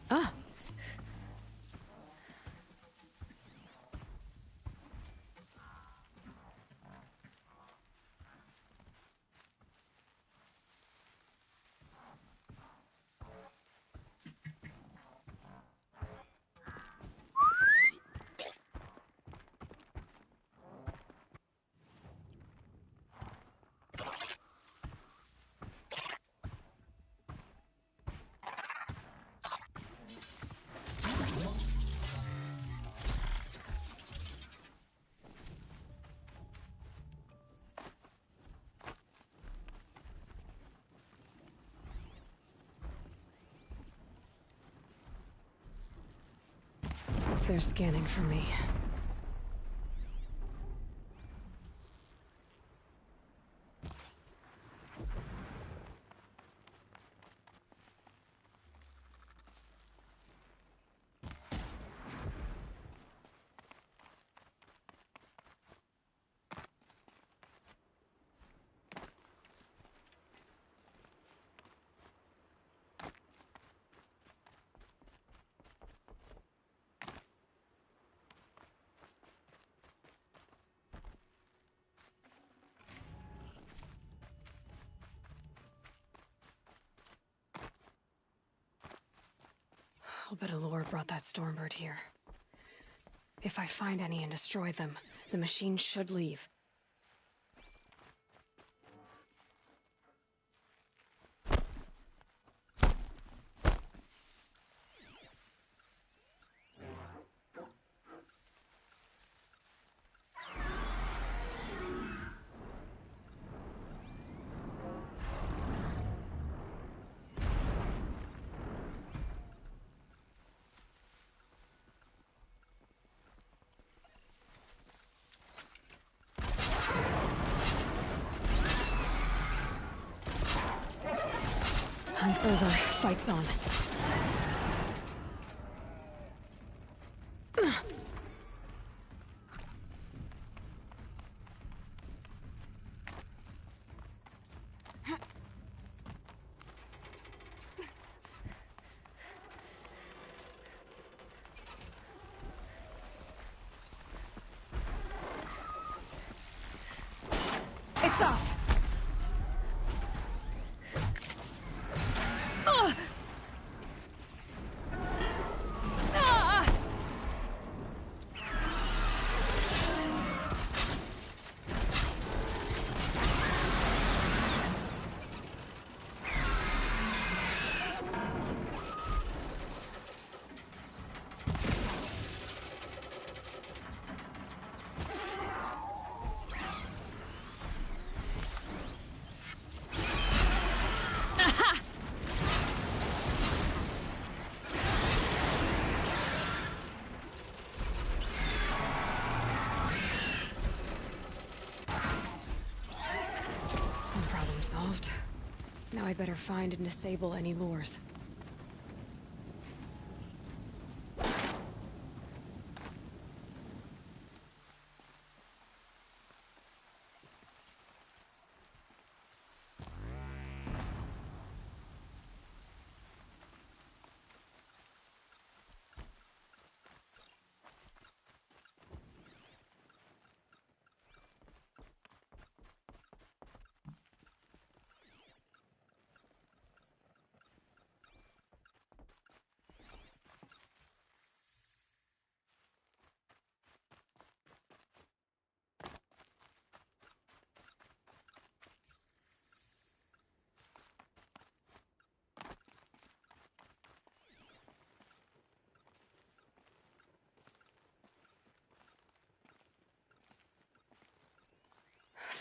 Ah. They're scanning for me. I'll bet Allure brought that Stormbird here. If I find any and destroy them, the machine should leave. Hunt's over. Fight's on. It's off! Now I better find and disable any lures.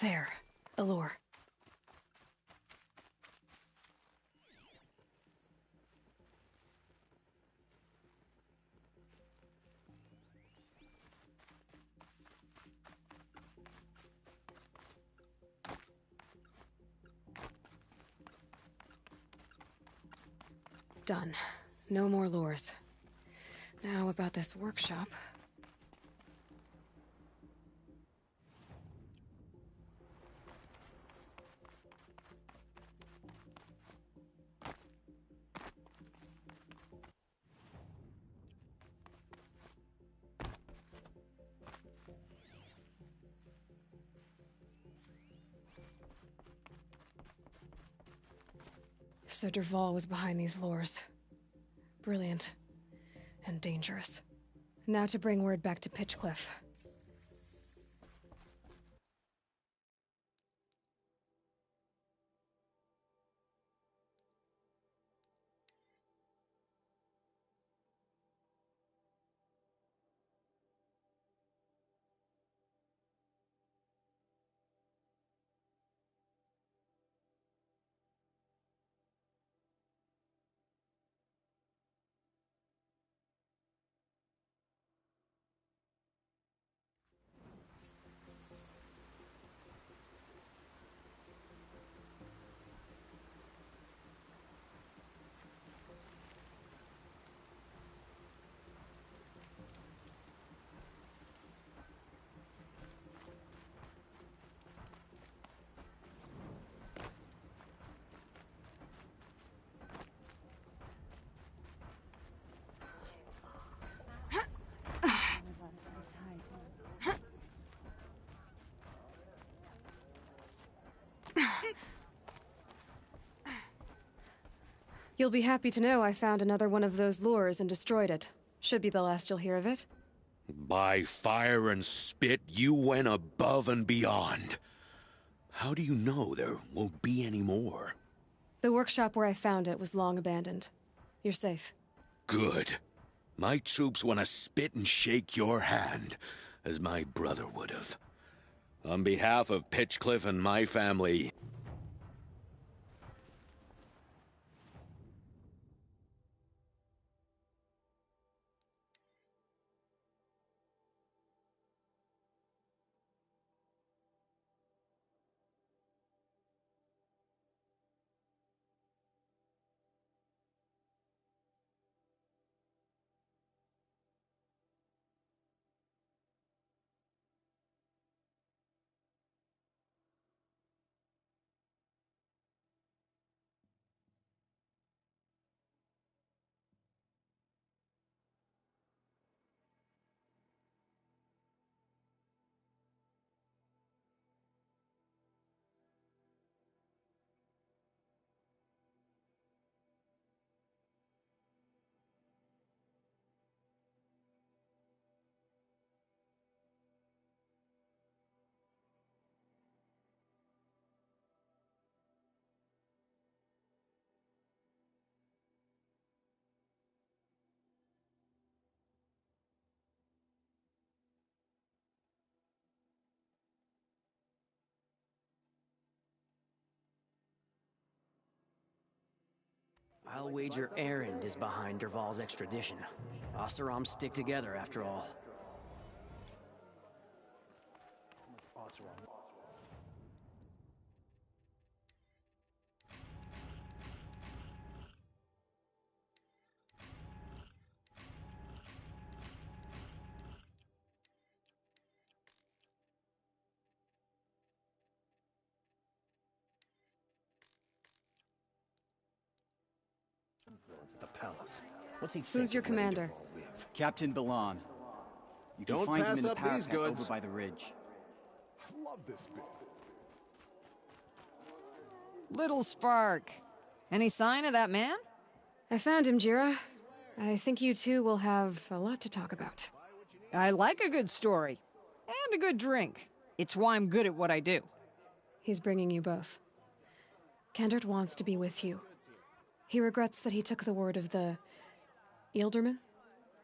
There. A lure. Done. No more lures. Now about this workshop. So Dervahl was behind these lures. Brilliant. And dangerous. Now to bring word back to Pitchcliff. You'll be happy to know I found another one of those lures and destroyed it. Should be the last you'll hear of it. By fire and spit, you went above and beyond. How do you know there won't be any more? The workshop where I found it was long abandoned. You're safe. Good. My troops want to spit and shake your hand, as my brother would have. On behalf of Pitchcliff and my family... I'll wager Erend is behind Derval's extradition. Osirams stick together, after all. At the palace. What's he Who's your commander? Captain Balan. You can Don't find him pass in the up these parapet goods. over by the ridge. I love this bit. Little Spark. Any sign of that man? I found him, Jira. I think you two will have a lot to talk about. I like a good story. And a good drink. It's why I'm good at what I do. He's bringing you both. Kendart wants to be with you. He regrets that he took the word of the Ealdorman.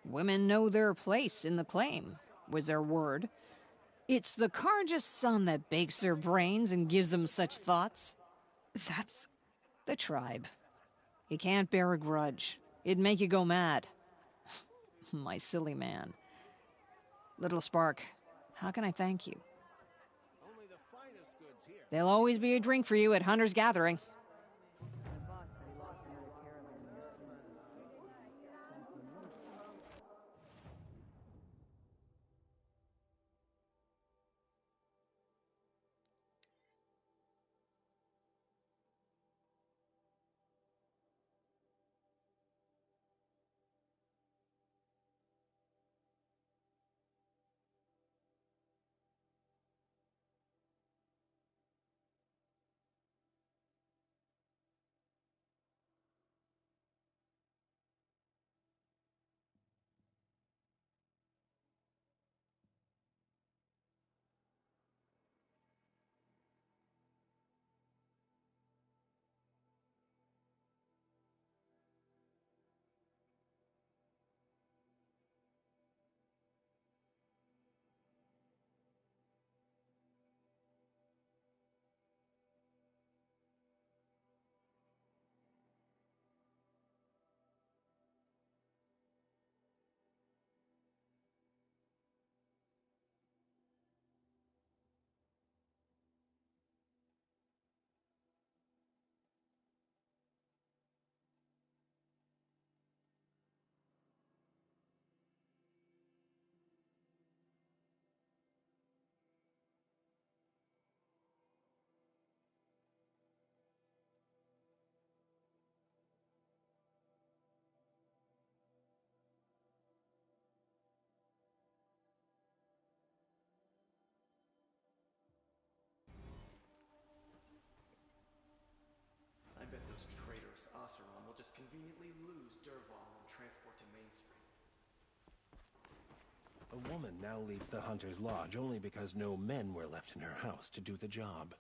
Women know their place in the claim, was their word. It's the Karja's son that bakes their brains and gives them such thoughts. That's... the tribe. You can't bear a grudge. It'd make you go mad. My silly man. Little Spark, how can I thank you? There'll always be a drink for you at Hunter's Gathering. I bet those traitors Oseram will just conveniently lose Derval and transport to Main Street. A woman now leads the Hunter's Lodge only because no men were left in her house to do the job.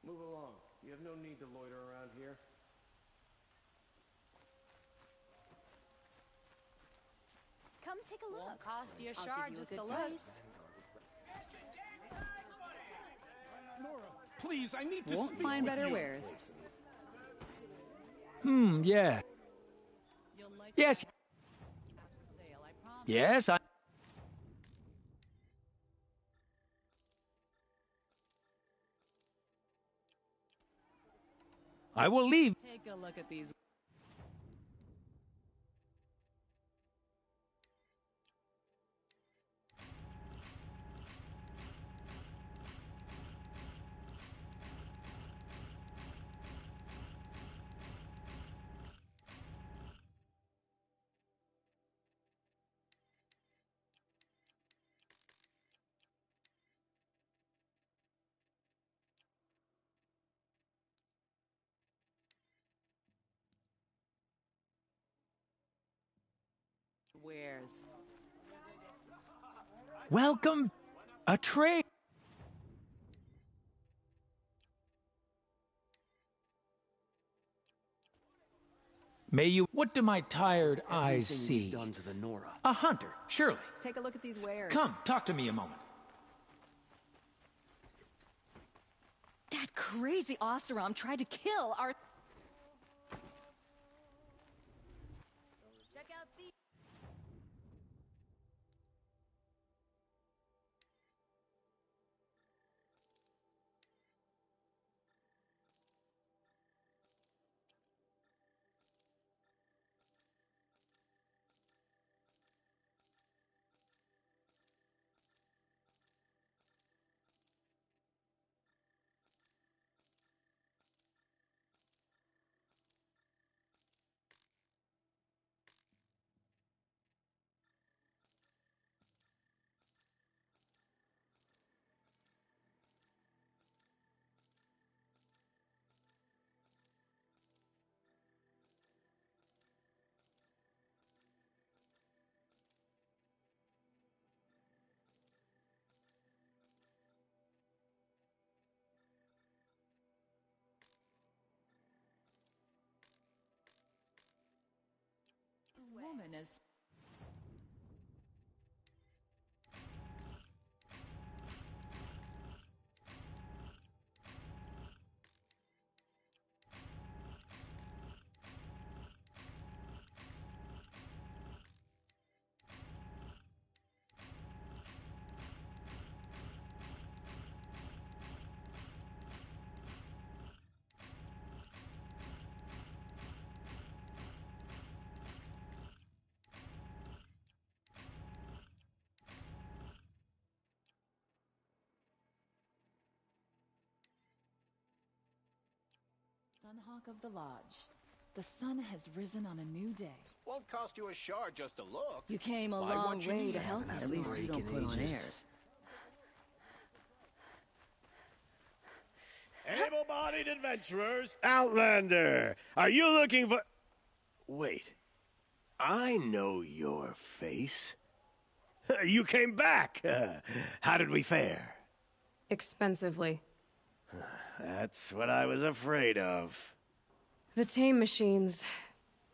Move along. You have no need to loiter around here. Come take a look. Won't cost you a I'll shard give you just a to good look. price. Please, I need to Won't speak find with better you. wares. Yeah. Yes. Yes, I will leave. Take a look at these. Wares. Welcome. A trade. May you... What do my tired eyes Everything see? we've done to the Nora. A hunter, surely. Take a look at these wares. Come, talk to me a moment. That crazy Oseram tried to kill our... Check out the... Woman is... Sunhawk of the Lodge. The sun has risen on a new day. Won't cost you a shard just to look. You came a Buy long what you way need. to help us. At least you don't put on airs. Able-bodied adventurers, Outlander, are you looking for... Wait, I know your face. You came back. How did we fare? Expensively. That's what I was afraid of. The tame machines...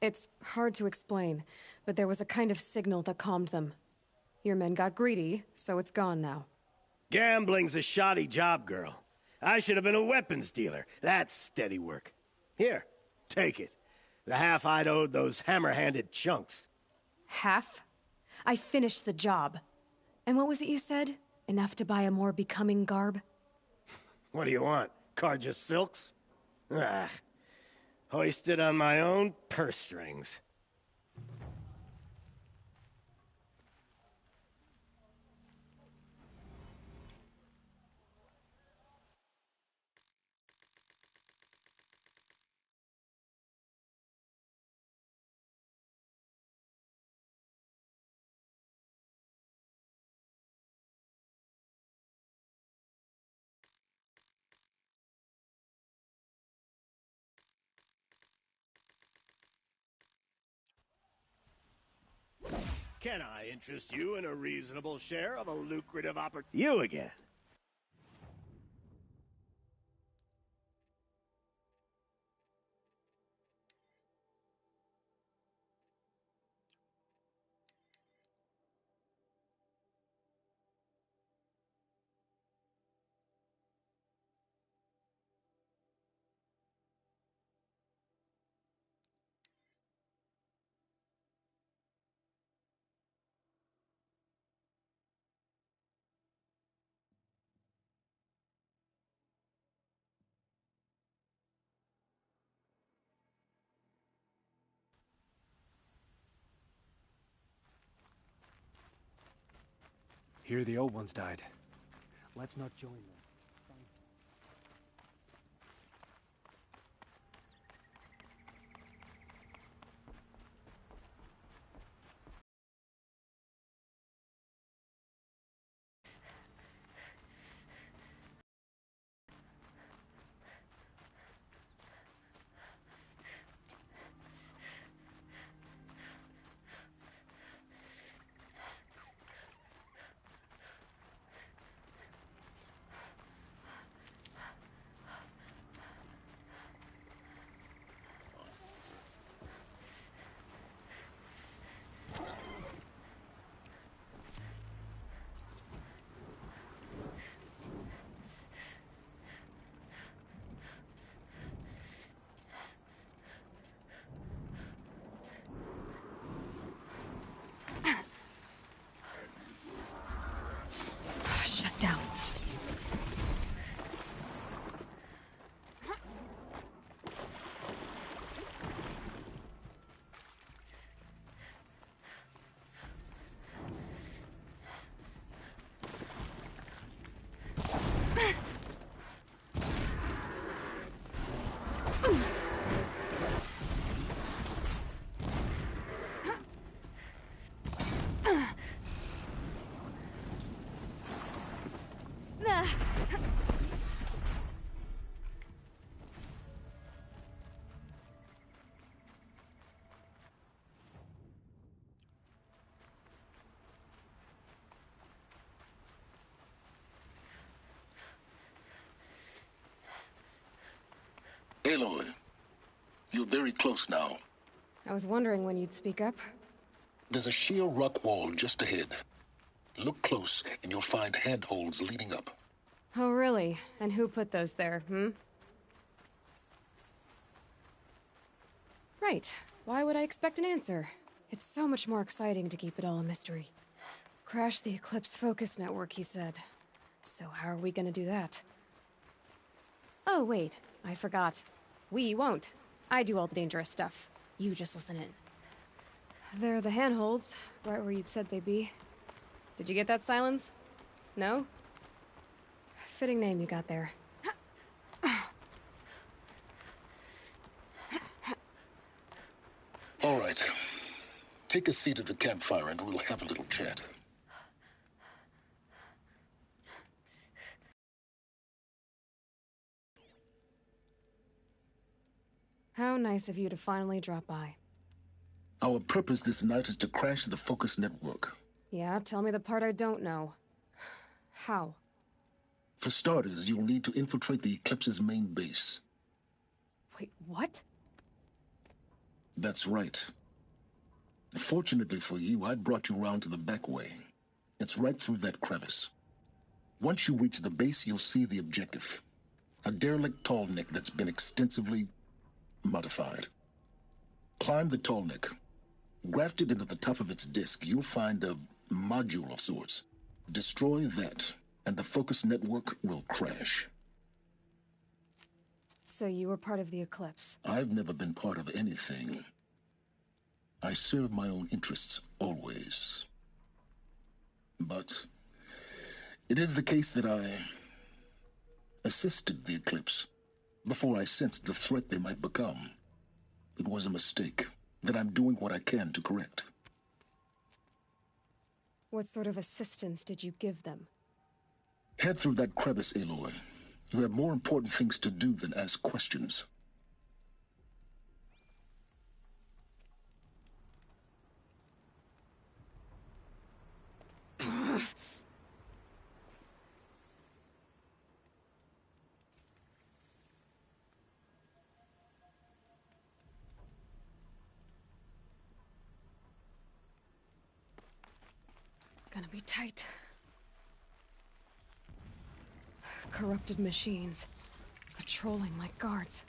It's hard to explain, but there was a kind of signal that calmed them. Your men got greedy, so it's gone now. Gambling's a shoddy job, girl. I should have been a weapons dealer. That's steady work. Here, take it. The half I'd owed those hammer-handed chunks. Half? I finished the job. And what was it you said? Enough to buy a more becoming garb? What do you want? Carja silks? Ah, hoisted on my own purse strings. Can I interest you in a reasonable share of a lucrative opportunity? You again. Here the old ones died. Let's not join them. Aloy, you're very close now. I was wondering when you'd speak up. There's a sheer rock wall just ahead. Look close, and you'll find handholds leading up. Oh, really? And who put those there, hmm? Right. Why would I expect an answer? It's so much more exciting to keep it all a mystery. Crash the Eclipse Focus Network, he said. So how are we gonna do that? Oh, wait. I forgot. We won't. I do all the dangerous stuff. You just listen in. They're the handholds, right where you'd said they'd be. Did you get that, Silence? No? Fitting name you got there. All right. Take a seat at the campfire and we'll have a little chat. How nice of you to finally drop by. Our purpose this night is to crash the Focus Network. Yeah, tell me the part I don't know. How? For starters, you'll need to infiltrate the Eclipse's main base. Wait, what? That's right. Fortunately for you, I brought you round to the back way. It's right through that crevice. Once you reach the base, you'll see the objective. A derelict tall neck that's been extensively modified. Climb the tall neck. Grafted into the top of its disk, you'll find a module of sorts. Destroy that, and the Focus Network will crash. So you were part of the Eclipse? I've never been part of anything. I serve my own interests, always. But it is the case that I assisted the Eclipse before I sensed the threat they might become. It was a mistake that I'm doing what I can to correct. What sort of assistance did you give them? Head through that crevice, Aloy. You have more important things to do than ask questions. Gonna be tight. Corrupted machines. Patrolling like guards.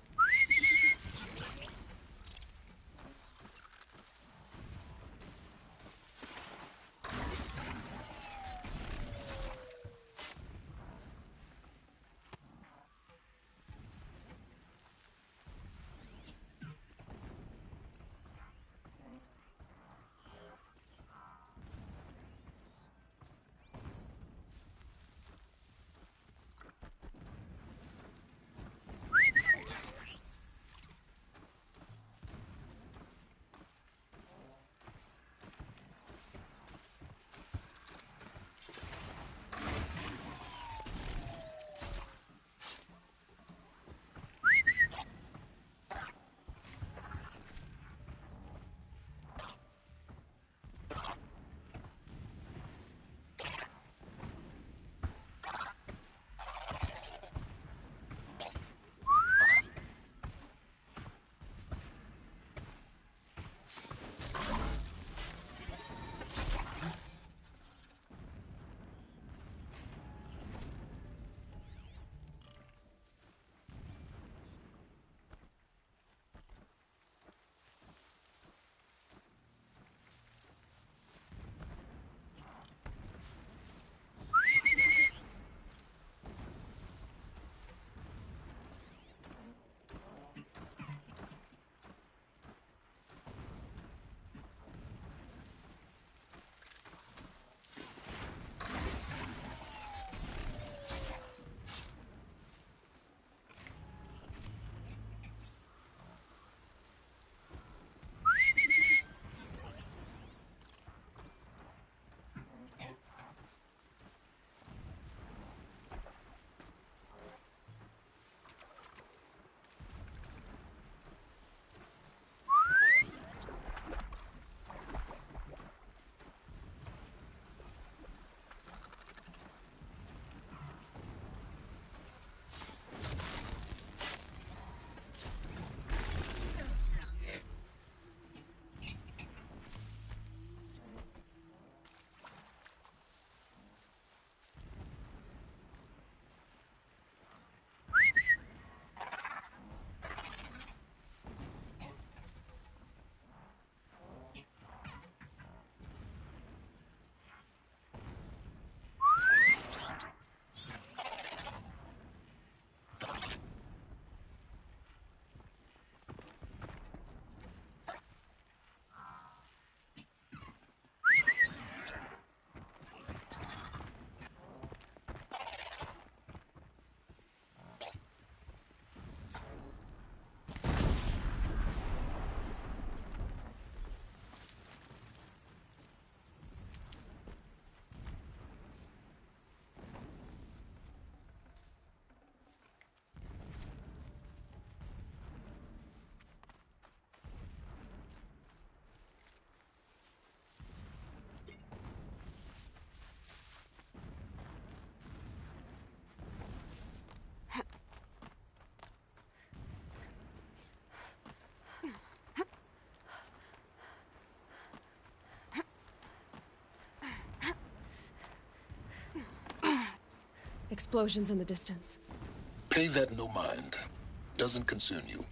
explosions in the distance. Pay that no mind. Doesn't concern you.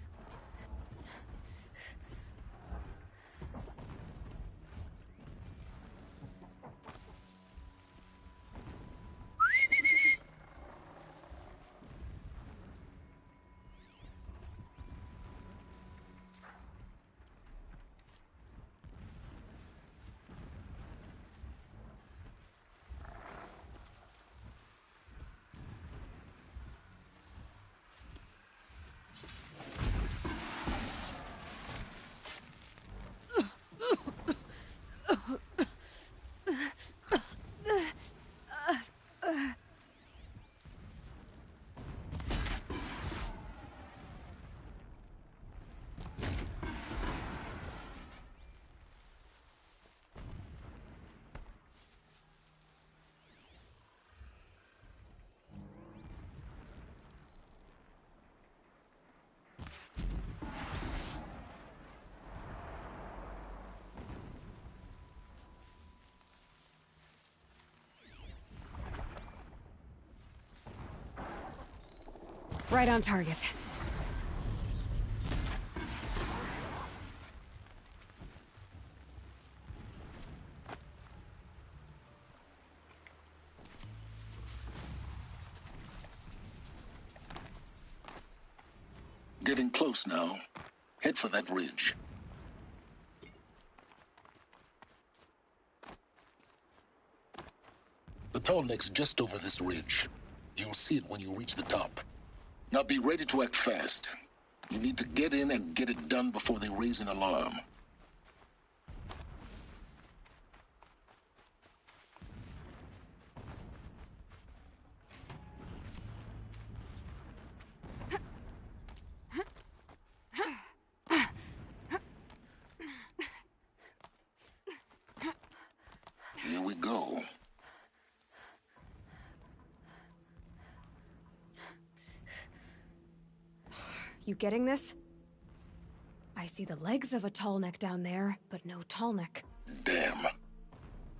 Right on target. Getting close now. Head for that ridge. The tall neck's just over this ridge. You'll see it when you reach the top. Now be ready to act fast. You need to get in and get it done before they raise an alarm. Here we go. You getting this? I see the legs of a tall neck down there, but no tall neck. Damn.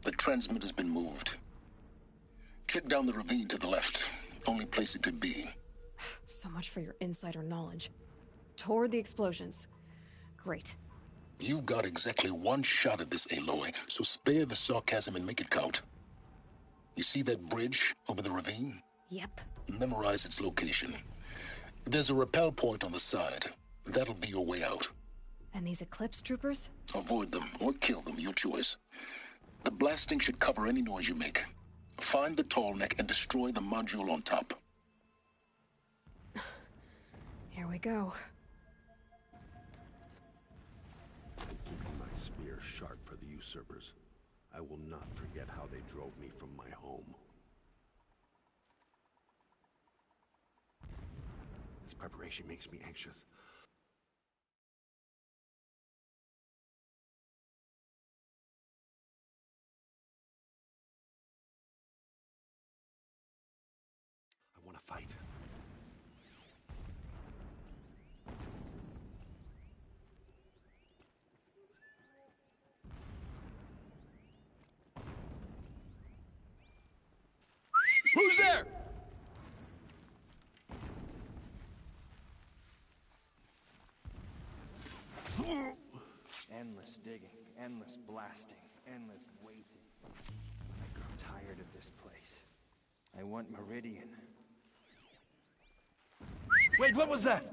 The transmitter's been moved. Check down the ravine to the left. Only place it could be. So much for your insider knowledge. Toward the explosions. Great. You've got exactly one shot at this, Aloy, so spare the sarcasm and make it count. You see that bridge over the ravine? Yep. Memorize its location. There's a rappel point on the side. That'll be your way out. And these Eclipse troopers? Avoid them or kill them, your choice. The blasting should cover any noise you make. Find the tall neck and destroy the module on top. Here we go. I'm keeping my spear sharp for the usurpers. I will not forget how they drove me from my home. This preparation makes me anxious. I want to fight. Who's there? Endless digging, endless blasting, endless waiting. I grow tired of this place. I want Meridian. Wait, what was that?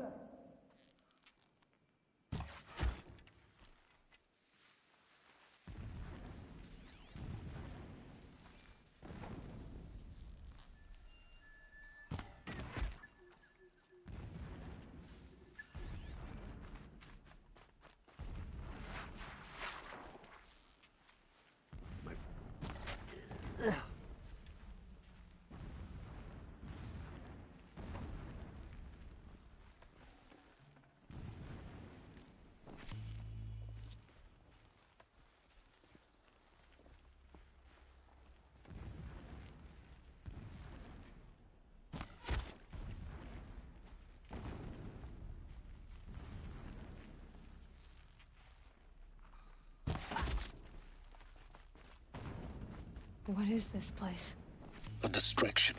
What is this place? A distraction.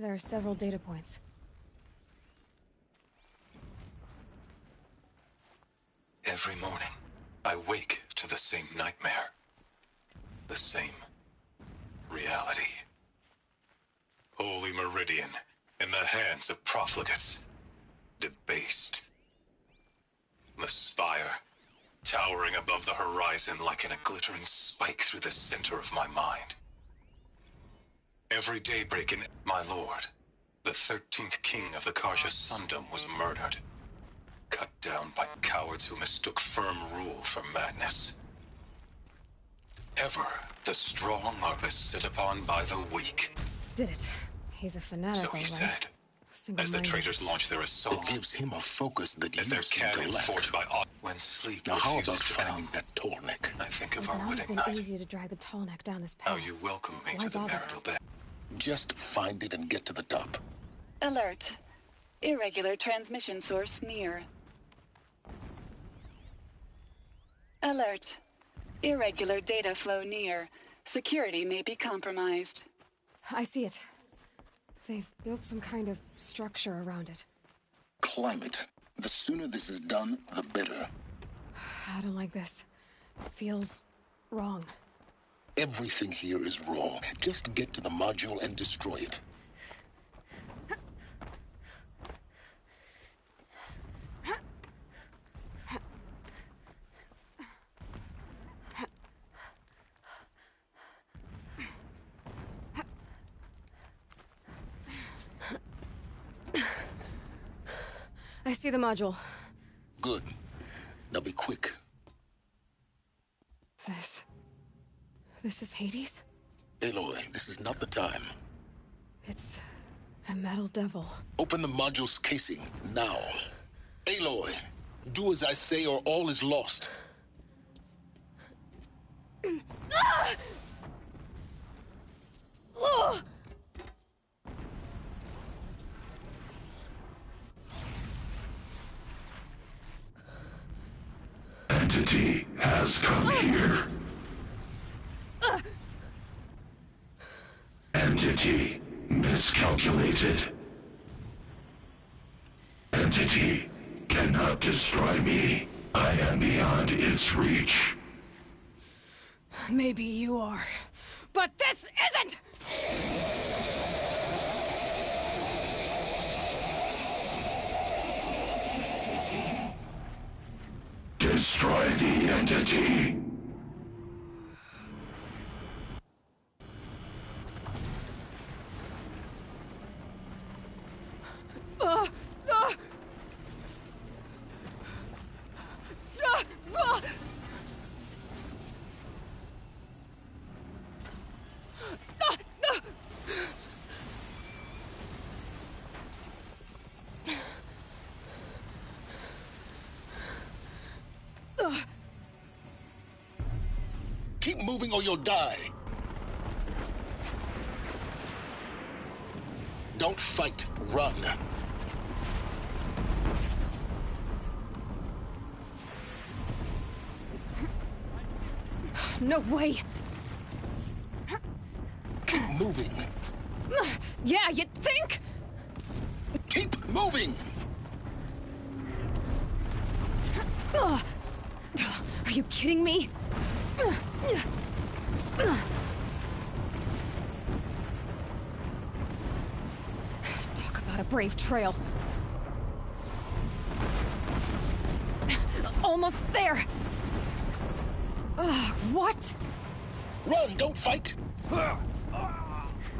There are several data points. Every morning, I wake to the same nightmare. The same reality. Holy Meridian, in the hands of profligates. Debased. The spire, towering above the horizon like a glittering spike through the center of my mind. Every daybreak in my lord, the 13th king of the Karja Sundom was murdered. Cut down by cowards who mistook firm rule for madness. Ever the strong are beset upon by the weak. Did it. He's a fanatic, So he all right. said. As the traitors launch their assault, It gives him a focus that as their you seem to cannons lack. forged by when sleep Now how refuses about to finding come, that Tallneck? I think of It our would not have wedding been night. easy to drag the Tallneck down this How path. you welcome me Why to the bother? marital bed. Just find it and get to the top. Alert. Irregular transmission source near. Alert. Irregular data flow near. Security may be compromised. I see it. They've built some kind of structure around it. Climate. The sooner this is done, the better. I don't like this. It feels wrong. Everything here is wrong. Just get to the module and destroy it. I see the module. Good. Now be quick. This is Hades? Aloy, this is not the time. It's a metal devil. Open the module's casing, now. Aloy, do as I say or all is lost. Entity has come here. Entity miscalculated. Entity cannot destroy me. I am beyond its reach. Maybe you are. But this isn't! Destroy the entity. Keep moving or you'll die. Don't fight, run. No way! Keep moving. Yeah, you think? Keep moving! Are you kidding me? Talk about a brave trail. Almost there! What? Run, don't fight!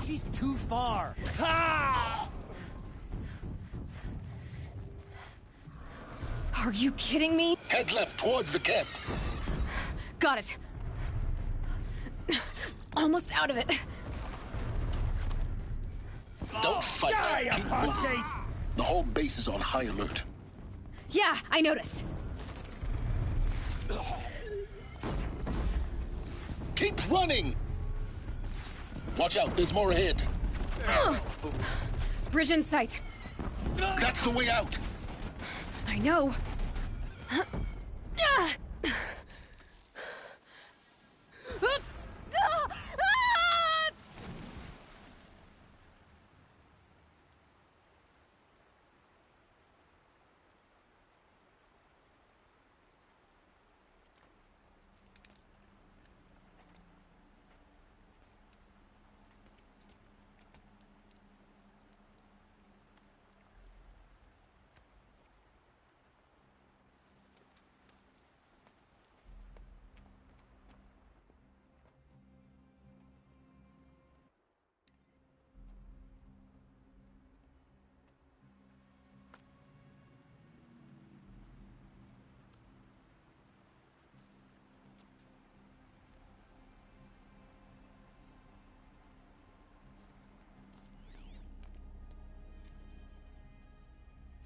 She's too far. Are you kidding me? Head left towards the camp. Got it. Almost out of it. Don't fight. Die, Keep apostate! moving. The whole base is on high alert. Yeah, I noticed. Keep running! Watch out, there's more ahead. Bridge in sight. That's the way out. I know.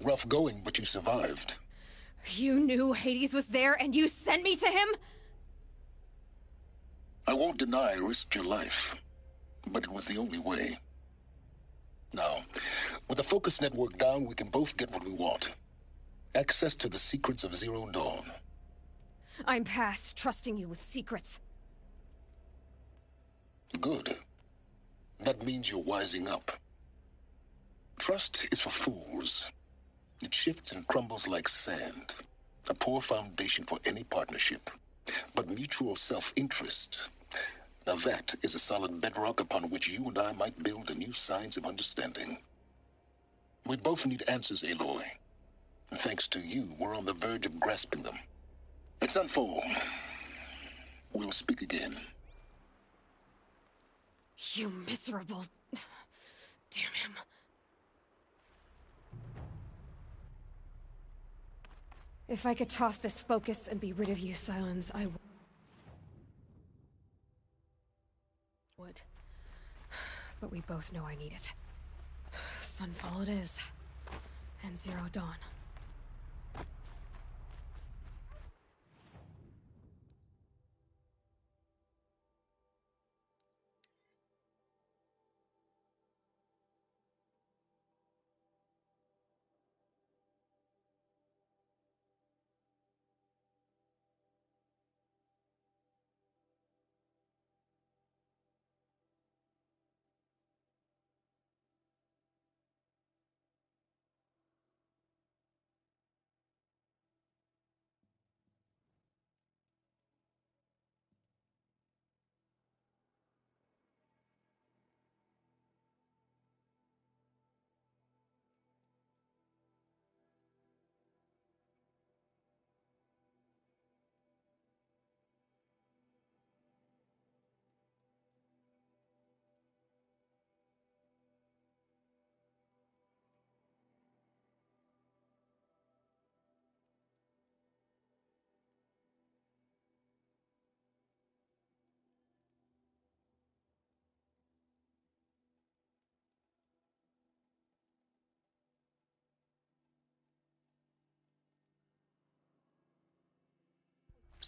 Rough going, but you survived. You knew Hades was there and you sent me to him? I won't deny I risked your life, but it was the only way. Now, with the focus network down, we can both get what we want. Access to the secrets of Zero Dawn. I'm past trusting you with secrets. Good. That means you're wising up. Trust is for fools. It shifts and crumbles like sand. A poor foundation for any partnership. But mutual self-interest, now that is a solid bedrock upon which you and I might build a new science of understanding. We both need answers, Aloy. And thanks to you, we're on the verge of grasping them. It's unfold. We'll speak again. You miserable... Damn him. If I could toss this focus and be rid of you, Silence, I would. But we both know I need it. Sunfall it is. And Zero Dawn.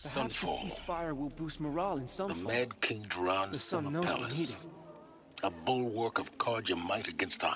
Perhaps the ceasefire will boost morale in some The form. Mad King Kurhan's The sun summer knows we need palace. it. A bulwark of Karja might against the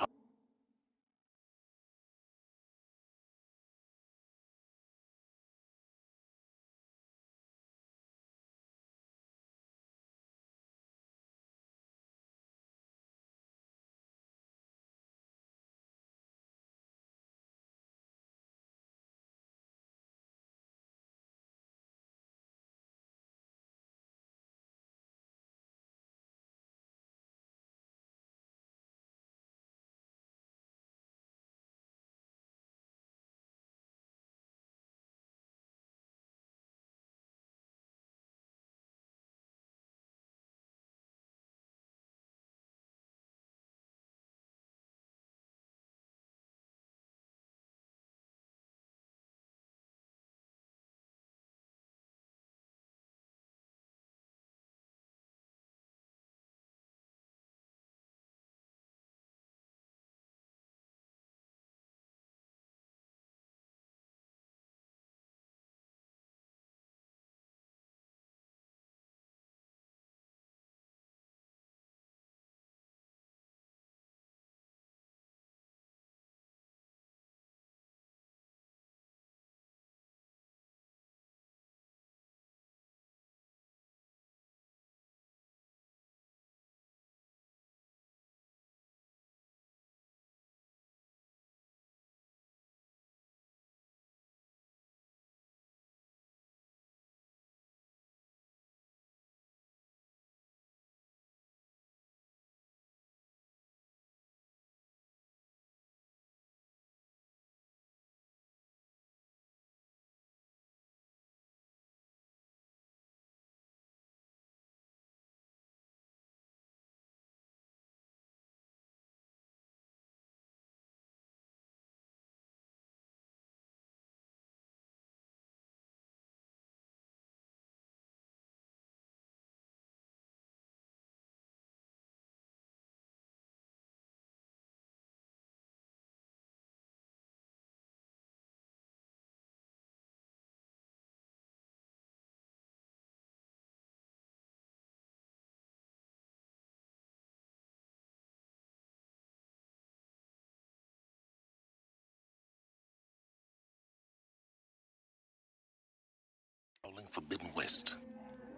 Forbidden West.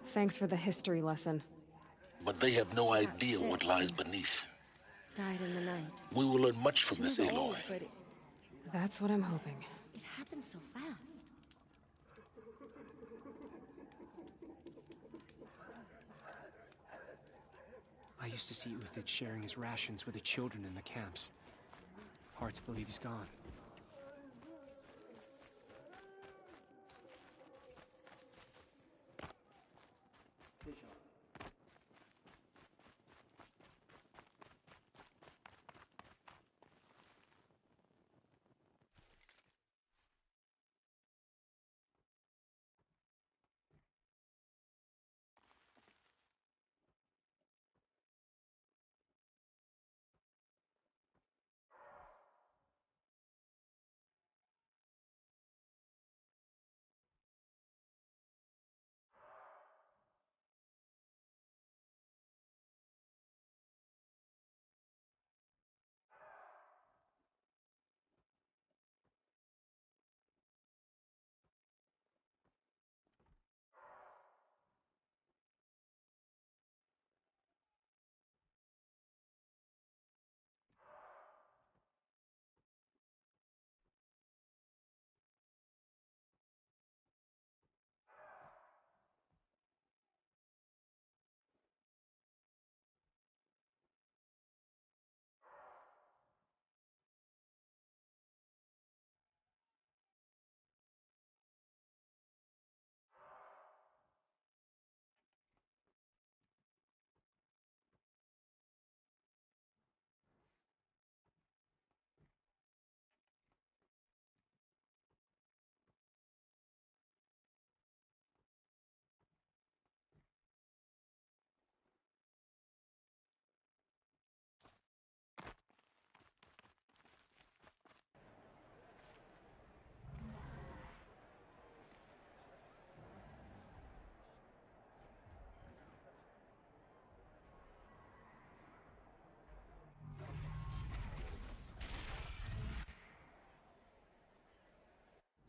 Thanks for the history lesson. But they have no idea what lies beneath. Died in the night. We will learn much from this, Aloy. That's what I'm hoping. It happened so fast. I used to see Uthid sharing his rations with the children in the camps. Hard to believe he's gone.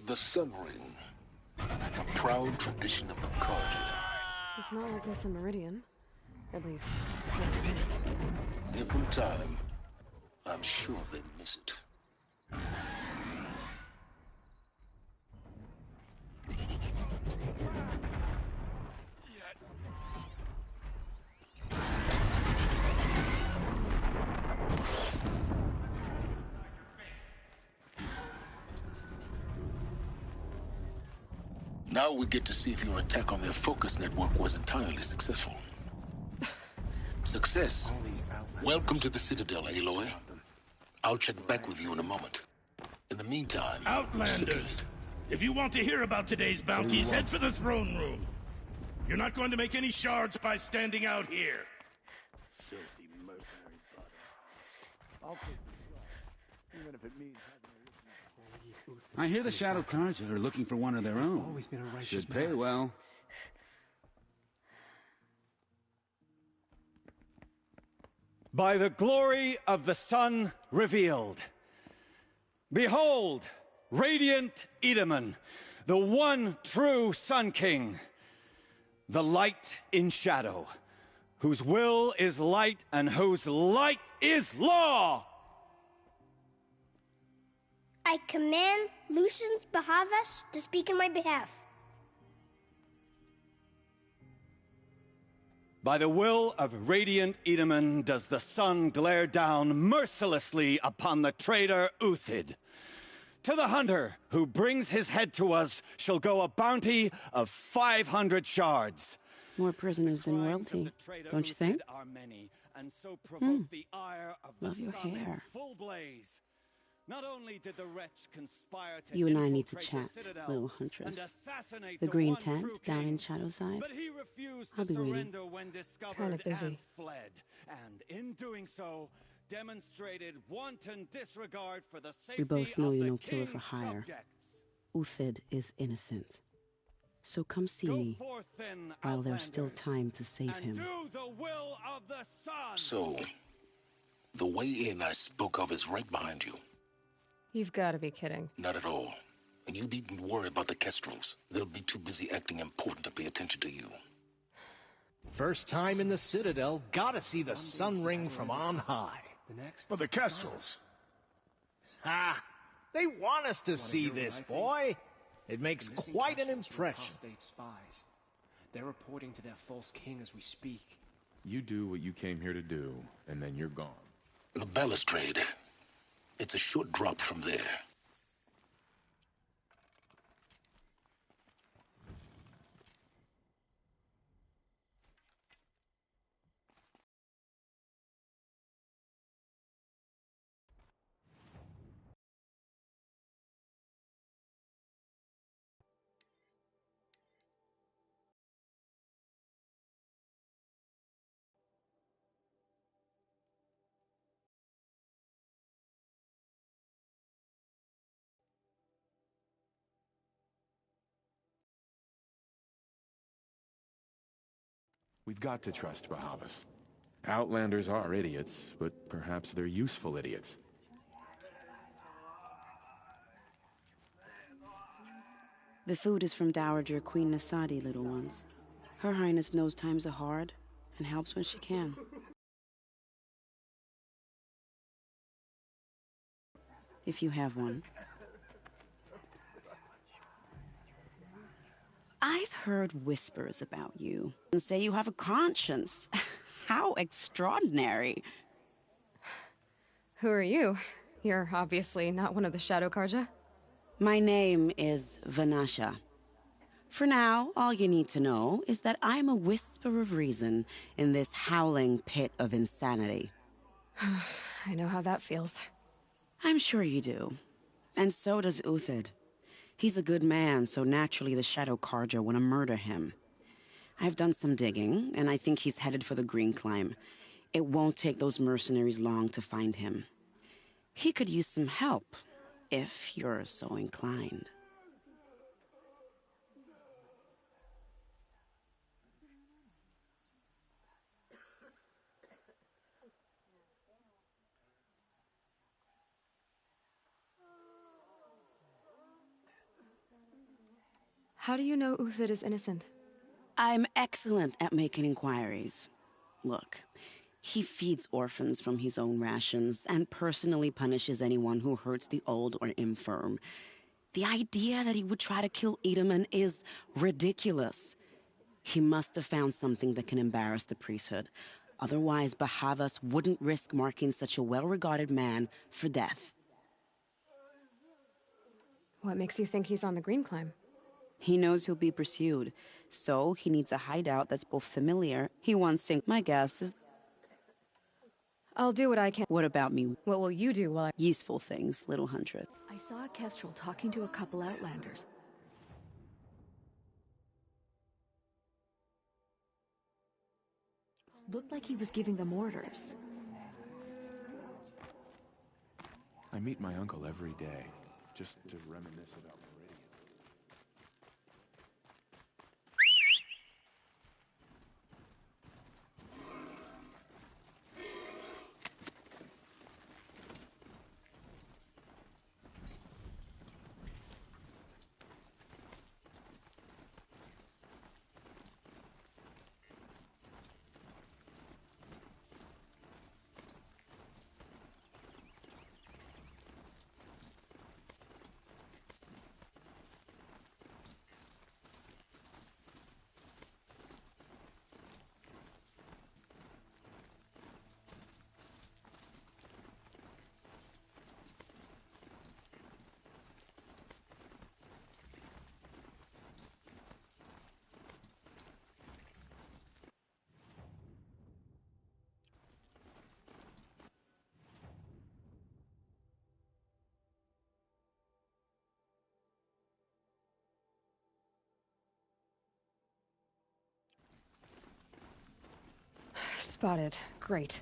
The Sun Ring, a proud tradition of the Carja. It's not like this in Meridian. At least, Give them time. I'm sure they'd miss it. Now we get to see if your attack on their focus network was entirely successful. Success. Welcome to the Citadel, Aloy. I'll check back with you in a moment. In the meantime, Outlanders, if you want to hear about today's bounties, head for the throne room. You're not going to make any shards by standing out here. Filthy mercenary brother. I'll take the shot, even if it means having to listen. I hear the Shadow Carja are looking for one of their own. Always been a righteous Should pay man. well. By the glory of the sun revealed. Behold, radiant Edaman, the one true Sun King, the light in shadow, whose will is light and whose light is law. I command Lucius Bahavas to speak in my behalf. By the will of radiant Edaman does the sun glare down mercilessly upon the traitor Uthid. To the hunter who brings his head to us shall go a bounty of 500 shards. More prisoners than royalty, don't you think? Love your hair. Not only did the wretch conspire to You and I need to chat, little huntress. The green tent down in Shadowside. I'll be waiting. Kind of busy. Fled, and in doing so, demonstrated wanton disregard for the safety We both know of you're the no killer king's for hire. subjects. Uthid is innocent. So come see me while there's still time to save him. Do the will of the sun. So, the way in I spoke of is right behind you. You've got to be kidding. Not at all. And you needn't worry about the Kestrels. They'll be too busy acting important to pay attention to you. First time in the Citadel, gotta see the sun ring from on high. But the Kestrels. Ha! They want us to see this, boy. It makes quite an impression. State spies. They're reporting to their false king as we speak. You do what you came here to do, and then you're gone. The balustrade. It's a short drop from there. We've got to trust Bahavas. Outlanders are idiots, but perhaps they're useful idiots. The food is from Dowager Queen Nasadi, little ones. Her Highness knows times are hard and helps when she can. If you have one. I've heard whispers about you and say you have a conscience. How extraordinary. Who are you? You're obviously not one of the Shadow Karja. My name is Vanasha. For now, all you need to know is that I'm a whisper of reason in this howling pit of insanity. I know how that feels. I'm sure you do. And so does Uthid. He's a good man, so naturally the Shadow Karja want to murder him. I've done some digging, and I think he's headed for the Green Climb. It won't take those mercenaries long to find him. He could use some help, if you're so inclined. How do you know Uthid is innocent? I'm excellent at making inquiries. Look, he feeds orphans from his own rations and personally punishes anyone who hurts the old or infirm. The idea that he would try to kill Edelman is ridiculous. He must have found something that can embarrass the priesthood. Otherwise, Bahavas wouldn't risk marking such a well-regarded man for death. What makes you think he's on the Green Climb? He knows he'll be pursued, so he needs a hideout that's both familiar. He wants sync. My guess is... I'll do what I can. What about me? What will you do while I... Useful things, little huntress. I saw a Kestrel talking to a couple Outlanders. Looked like he was giving them orders. I meet my uncle every day, just to reminisce about Meridian. Spotted. Great.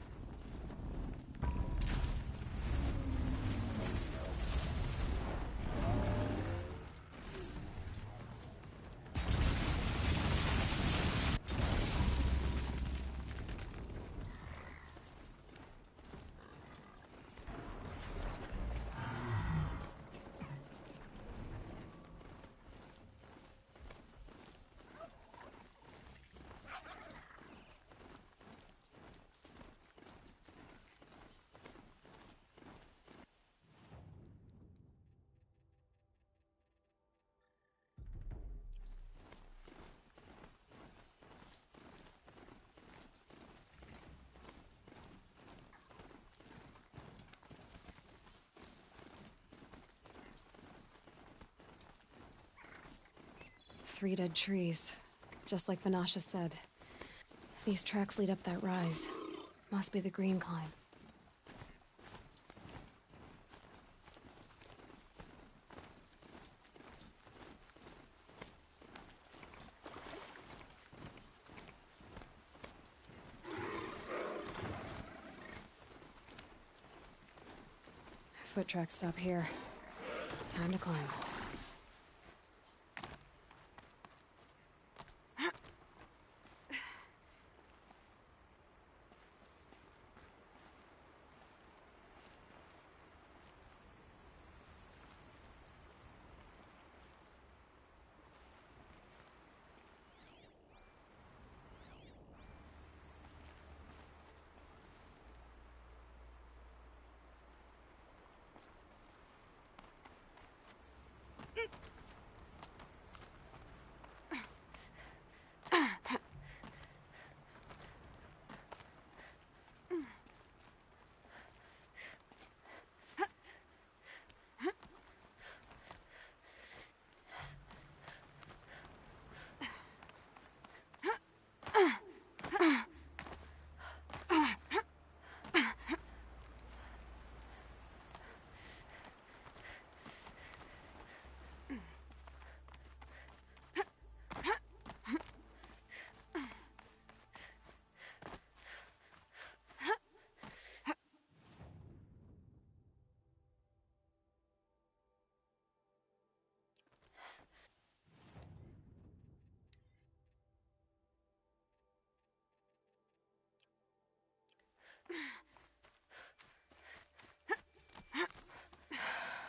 3 dead trees, just like Vanasha said. These tracks lead up that rise. Must be the green climb. Foot tracks stop here. Time to climb.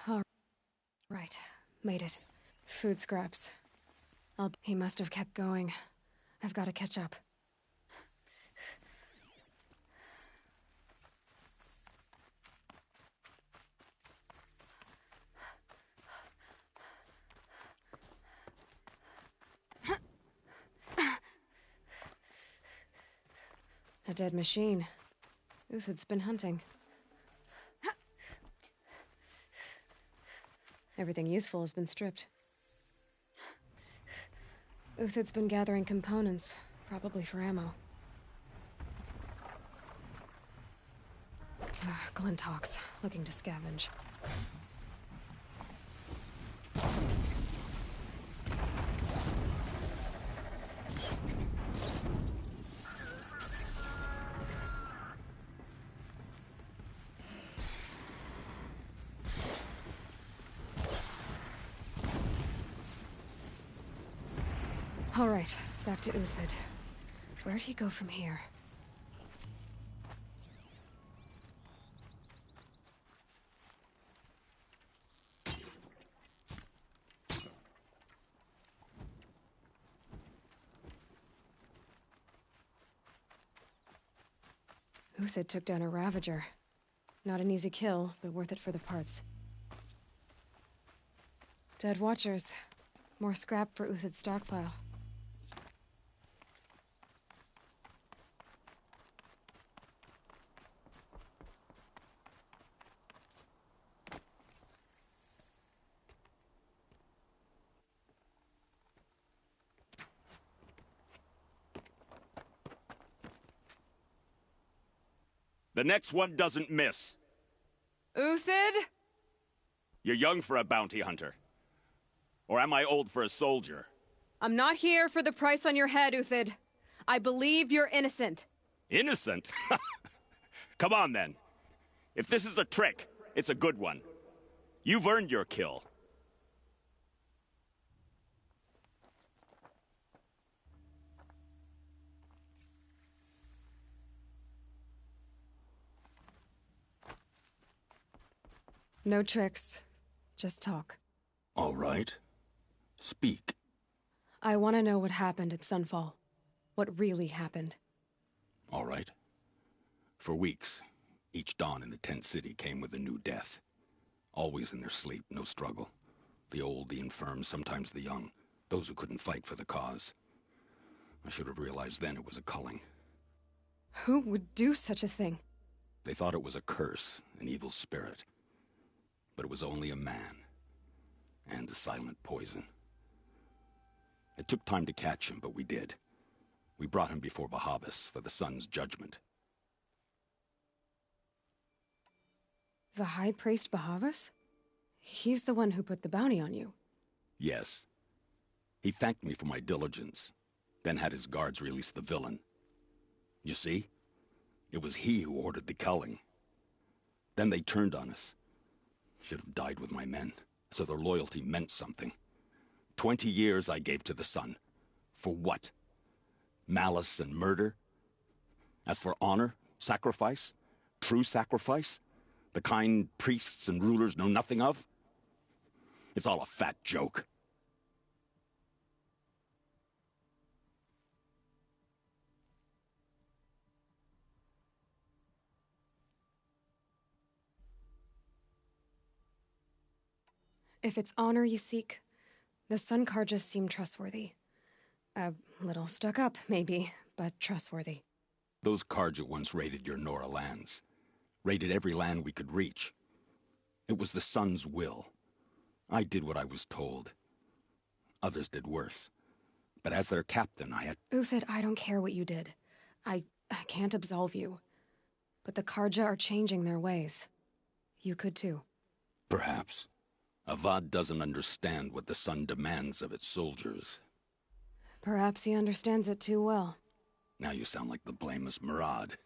All right, made it. Food scraps. He must have kept going. I've got to catch up. A dead machine. Uthid's been hunting. Everything useful has been stripped. Uthid's been gathering components, probably for ammo. Glintox, looking to scavenge. All right, back to Uthid. Where'd he go from here? Uthid took down a Ravager. Not an easy kill, but worth it for the parts. Dead Watchers. More scrap for Uthid's stockpile. The next one doesn't miss. Uthid? You're young for a bounty hunter. Or am I old for a soldier? I'm not here for the price on your head, Uthid. I believe you're innocent. Innocent? Come on, then. If this is a trick, it's a good one. You've earned your kill. No tricks. Just talk. All right. Speak. I want to know what happened at Sunfall. What really happened. All right. For weeks, each dawn in the tent city came with a new death. Always in their sleep, no struggle. The old, the infirm, sometimes the young. Those who couldn't fight for the cause. I should have realized then it was a culling. Who would do such a thing? They thought it was a curse, an evil spirit. But it was only a man. And a silent poison. It took time to catch him, but we did. We brought him before Bahavas for the Sun's judgment. The High Priest Bahavas? He's the one who put the bounty on you. Yes. He thanked me for my diligence, then had his guards release the villain. You see? It was he who ordered the culling. Then they turned on us. Should have died with my men, so their loyalty meant something. 20 years I gave to the Sun. For what? Malice and murder? As for honor, sacrifice, true sacrifice, the kind priests and rulers know nothing of? It's all a fat joke. If it's honor you seek, the Sun Karjas seem trustworthy. A little stuck up, maybe, but trustworthy. Those Karja once raided your Nora lands. Raided every land we could reach. It was the Sun's will. I did what I was told. Others did worse. But as their captain, I had... Uthid, I don't care what you did. I can't absolve you. But the Karja are changing their ways. You could too. Perhaps. Avad doesn't understand what the Sun demands of its soldiers. Perhaps he understands it too well. Now you sound like the blameless Murad.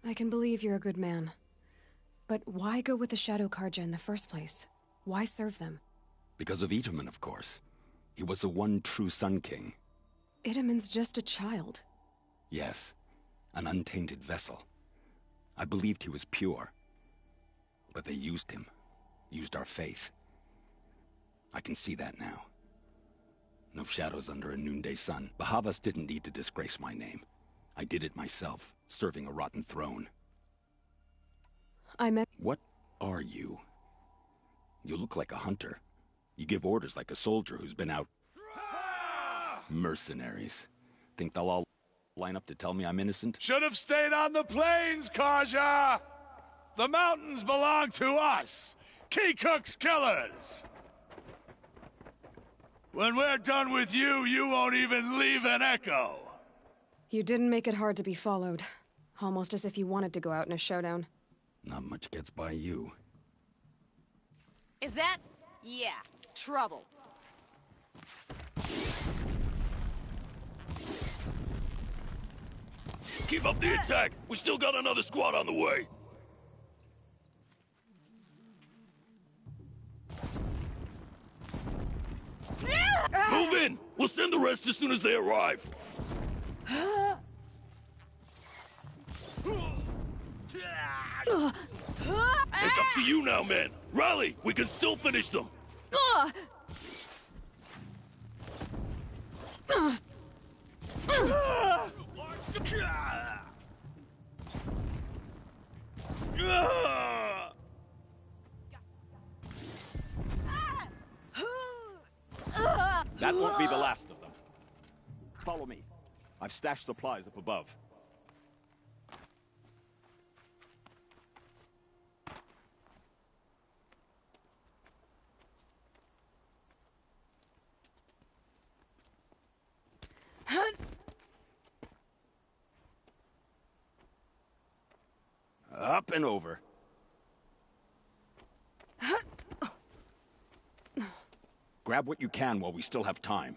I can believe you're a good man. But why go with the Shadow Karja in the first place? Why serve them? Because of Itaman, of course. He was the one true Sun King. Itaman's just a child. Yes, an untainted vessel. I believed he was pure. But they used him. Used our faith. I can see that now. No shadows under a noonday sun. Bahavas didn't need to disgrace my name. I did it myself, serving a rotten throne. I met... What are you? You look like a hunter. You give orders like a soldier who's been out... Mercenaries. Think they'll all line up to tell me I'm innocent? Should have stayed on the plains, Karja! The mountains belong to us! Keycook's killers! When we're done with you, you won't even leave an echo! You didn't make it hard to be followed. Almost as if you wanted to go out in a showdown. Not much gets by you. Is that... yeah, trouble. Keep up the attack! We still got another squad on the way! Move in! We'll send the rest as soon as they arrive! It's up to you now, man! Rally! We can still finish them! That won't be the last of them. Follow me. I've stashed supplies up above. Up and over. Grab what you can while we still have time.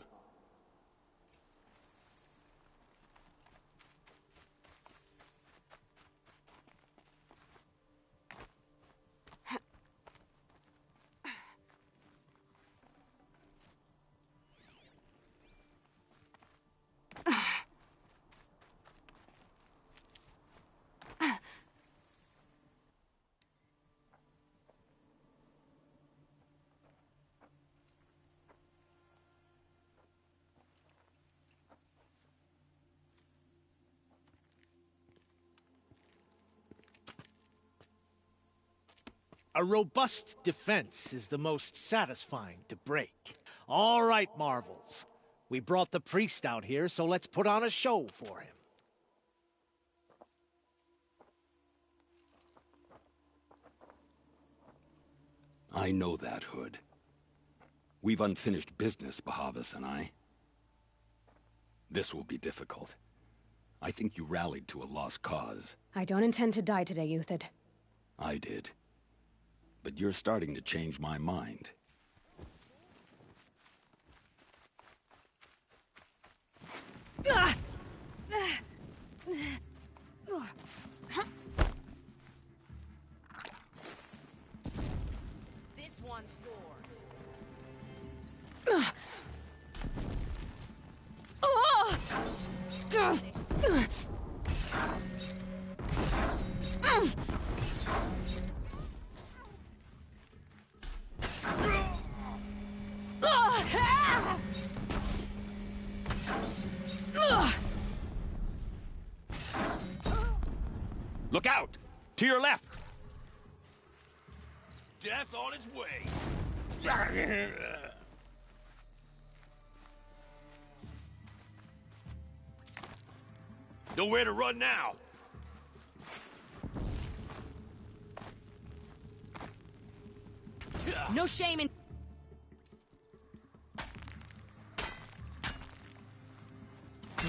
A robust defense is the most satisfying to break. All right, Marvels. We brought the priest out here, so let's put on a show for him. I know that, Hood. We've unfinished business, Bahavas and I. This will be difficult. I think you rallied to a lost cause. I don't intend to die today, Uthid. I did. But you're starting to change my mind. This one's yours. Look out! To your left! Death on its way. Nowhere to run now. No shame in...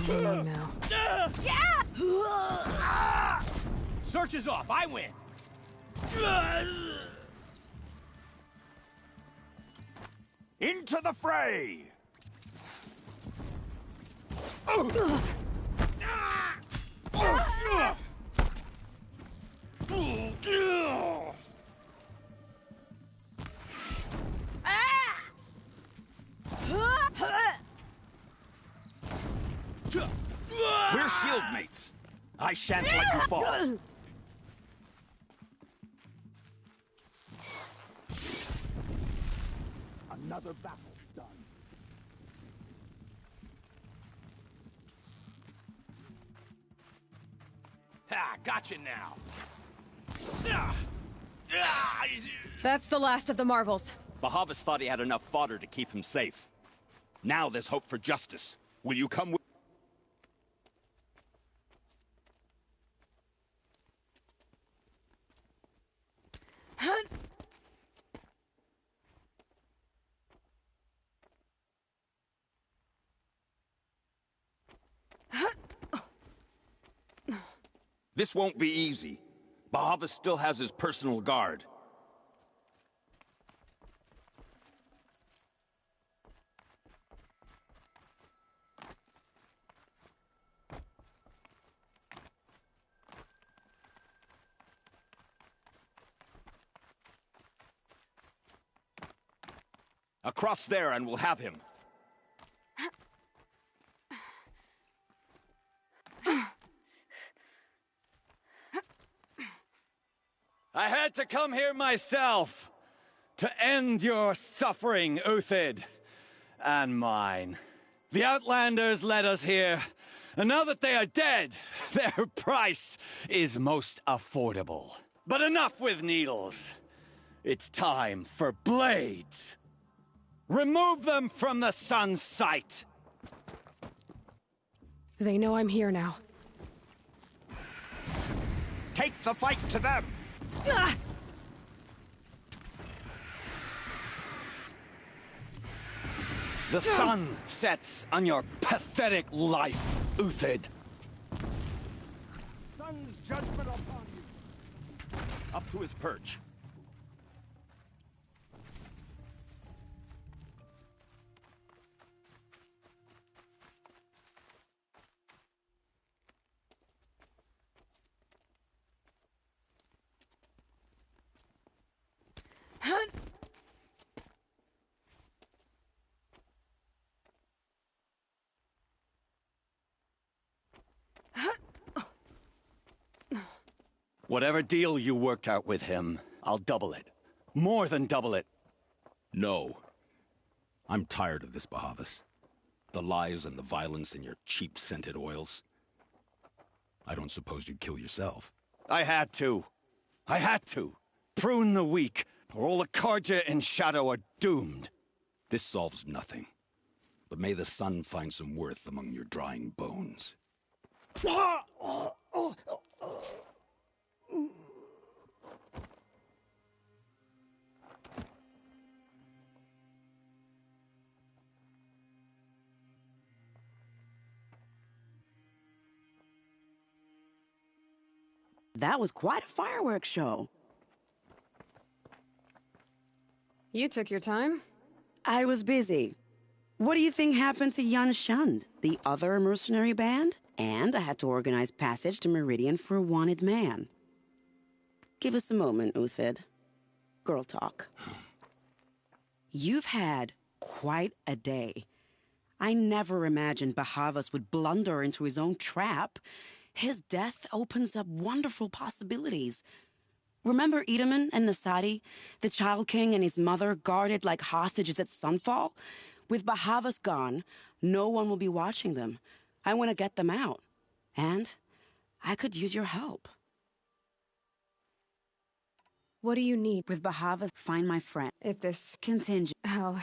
now. Yeah! Search is off. I win. Into the fray! We're shield mates. I shan't let you fall. Another battle done. Ha! Gotcha now. That's the last of the Marvels. Bahavas thought he had enough fodder to keep him safe. Now there's hope for justice. Will you come with... This won't be easy. Bahavas still has his personal guard. Across there and we'll have him. I had to come here myself to end your suffering, Uthid, and mine. The Outlanders led us here, and now that they are dead, their price is most affordable. But enough with needles. It's time for blades. Remove them from the sun's sight. They know I'm here now. Take the fight to them! The sun sets on your pathetic life, Uthid. Sun's judgment upon you. Up to his perch. Whatever deal you worked out with him, I'll double it. More than double it. No. I'm tired of this, Bahavas. The lies and the violence and your cheap-scented oils. I don't suppose you'd kill yourself. I had to. I had to. Prune the weak, or all the Karja in Shadow are doomed. This solves nothing. But may the sun find some worth among your drying bones. That was quite a fireworks show. You took your time? I was busy. What do you think happened to Yan Shund, the other mercenary band? And I had to organize passage to Meridian for a wanted man. Give us a moment, Uthid. Girl talk. You've had quite a day. I never imagined Bahavas would blunder into his own trap. His death opens up wonderful possibilities. Remember Edaman and Nasadi, the Child King and his mother guarded like hostages at sunfall? With Bahavas gone, no one will be watching them. I want to get them out. And I could use your help. What do you need? With Bahavas, find my friend. If this... Contingent. Hell...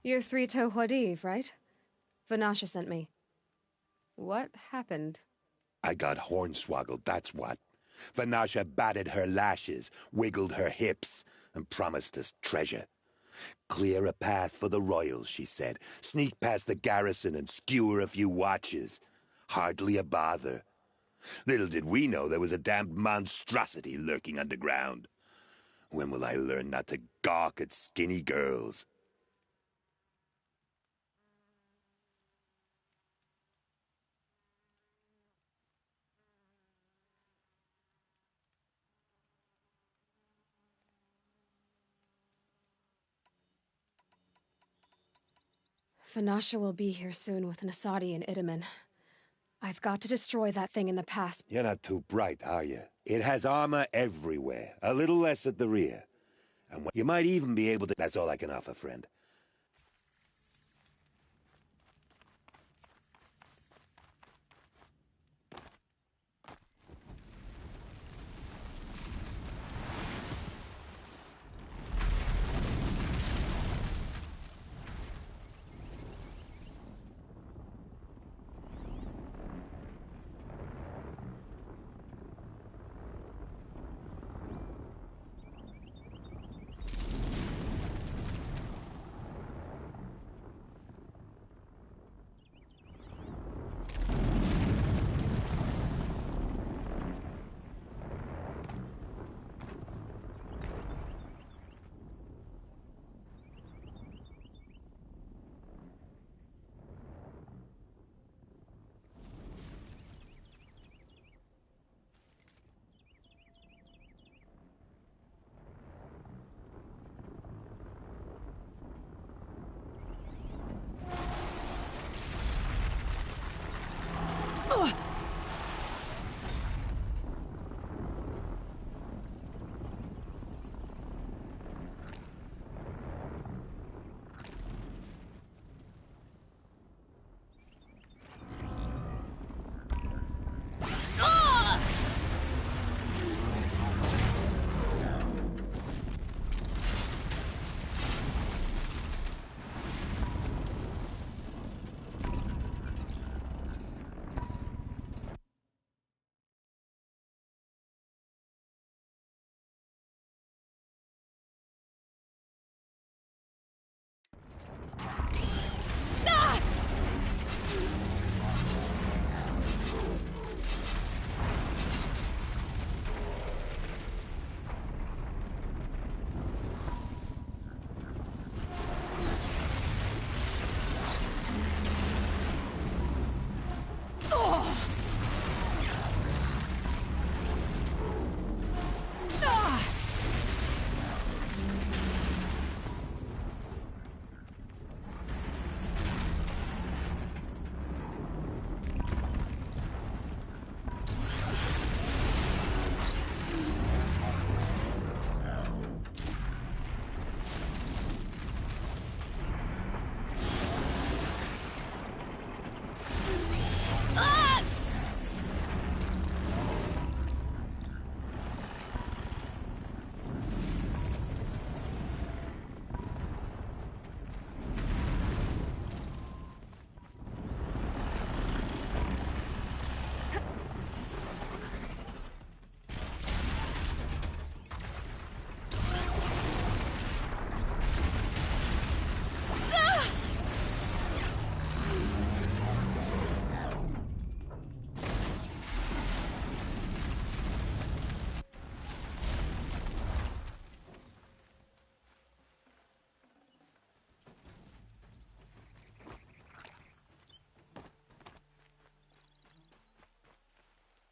You're Three-Toe Huadiv, right? Vanasha sent me. What happened? I got hornswoggled, that's what. Vanasha batted her lashes, wiggled her hips, and promised us treasure. Clear a path for the royals, she said. Sneak past the garrison and skewer a few watches. Hardly a bother. Little did we know there was a damned monstrosity lurking underground. When will I learn not to gawk at skinny girls? Vanasha will be here soon with Nasadi and Idaman. I've got to destroy that thing in the pass. You're not too bright, are you? It has armor everywhere, a little less at the rear. And you might even be able to... That's all I can offer, friend.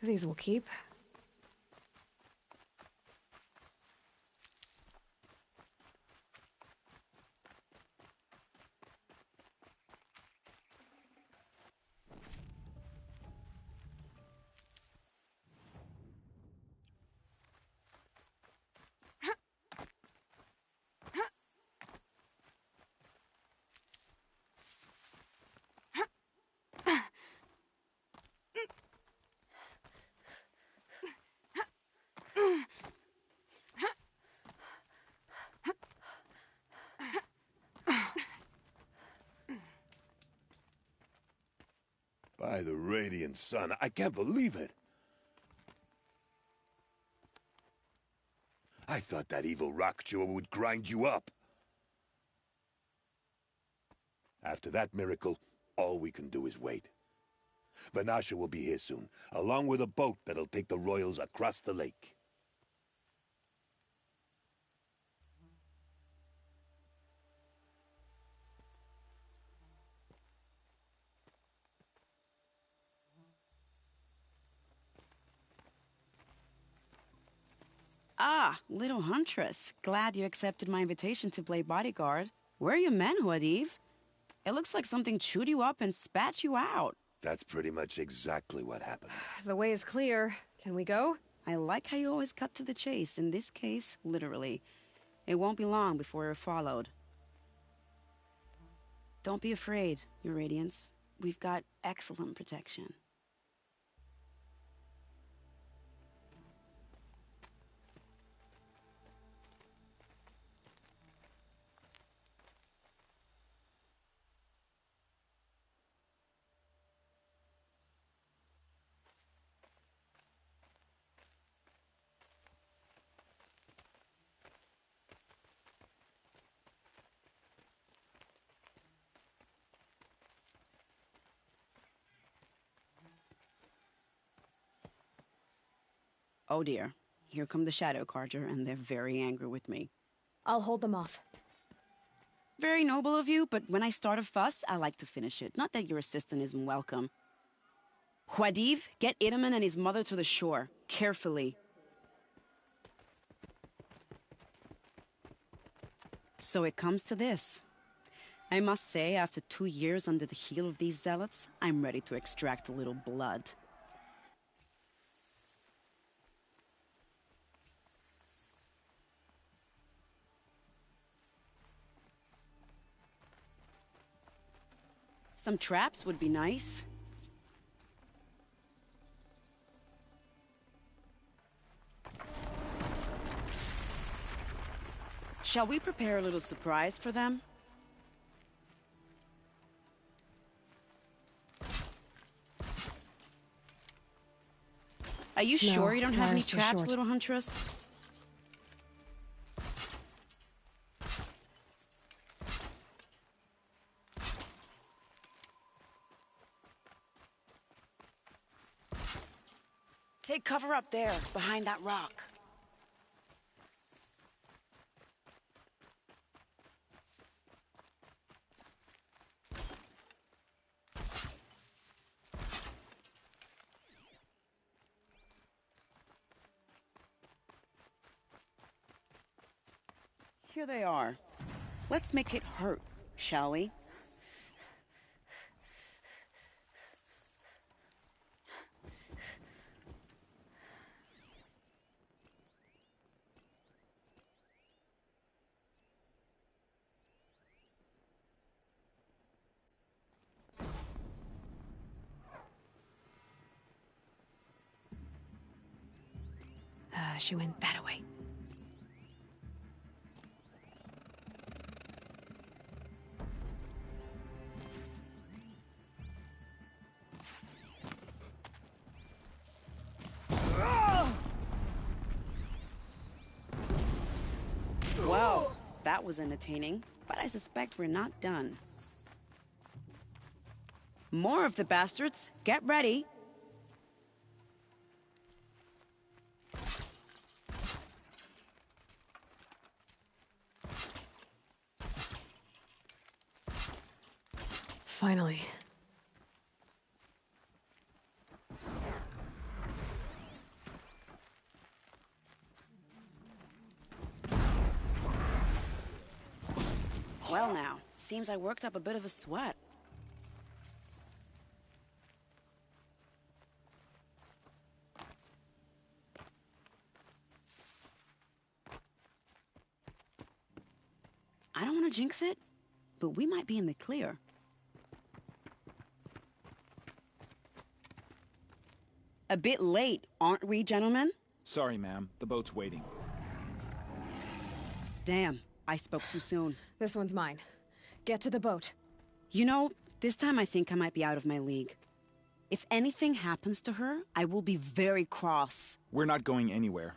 These will keep. By the radiant sun, I can't believe it. I thought that evil rock chewer would grind you up. After that miracle, all we can do is wait. Vanasha will be here soon, along with a boat that'll take the royals across the lake. Ah, little huntress. Glad you accepted my invitation to play bodyguard. Where are your men, Huadiv? It looks like something chewed you up and spat you out. That's pretty much exactly what happened. The way is clear. Can we go? I like how you always cut to the chase. In this case, literally. It won't be long before we're followed. Don't be afraid, Your Radiance. We've got excellent protection. Oh dear, here come the Shadow Carter, and they're very angry with me. I'll hold them off. Very noble of you, but when I start a fuss, I like to finish it. Not that your assistant isn't welcome. Huadiv, get Idaman and his mother to the shore. Carefully. So it comes to this. I must say, after 2 years under the heel of these zealots, I'm ready to extract a little blood. Some traps would be nice. Shall we prepare a little surprise for them? Are you sure you don't have any traps, little huntress? Take cover up there, behind that rock. Here they are. Let's make it hurt, shall we? She went that way. Well, that was entertaining, but I suspect we're not done. More of the bastards. Get ready. Finally. seems I worked up a bit of a sweat. I don't want to jinx it, but we might be in the clear. A bit late, aren't we, gentlemen? Sorry, ma'am. The boat's waiting. Damn, I spoke too soon. This one's mine. Get to the boat. You know, this time I think I might be out of my league. If anything happens to her, I will be very cross. We're not going anywhere.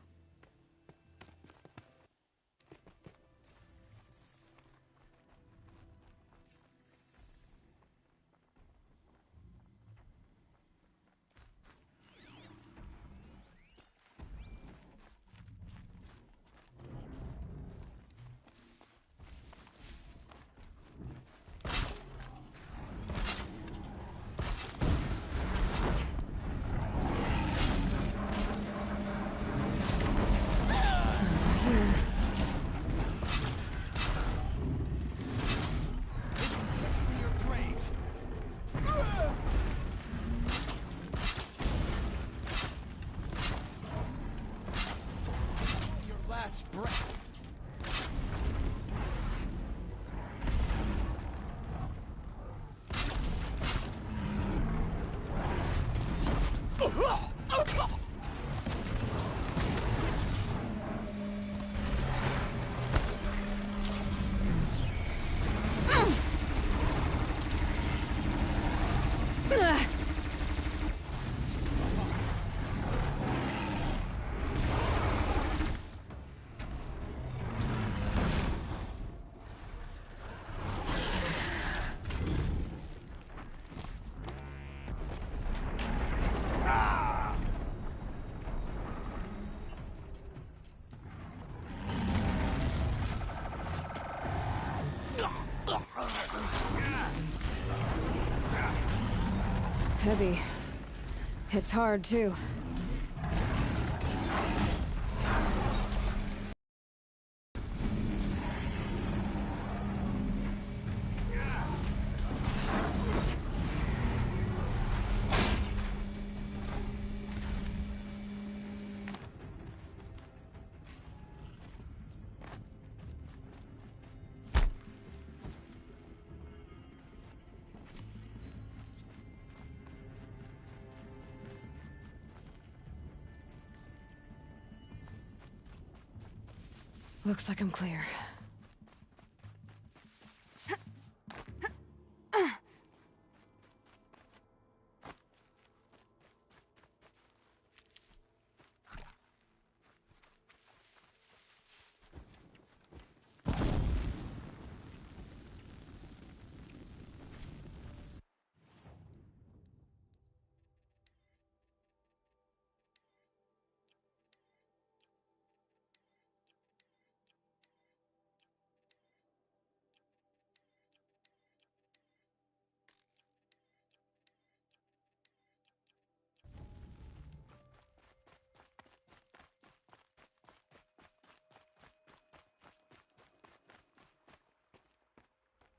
Heavy. Hits hard, too. Looks like I'm clear.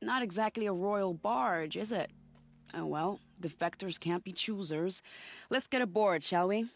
Not exactly a royal barge, is it? Oh well, defectors can't be choosers. Let's get aboard, shall we?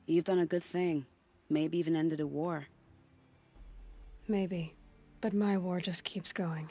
You've done a good thing. Maybe even ended a war. Maybe. But my war just keeps going.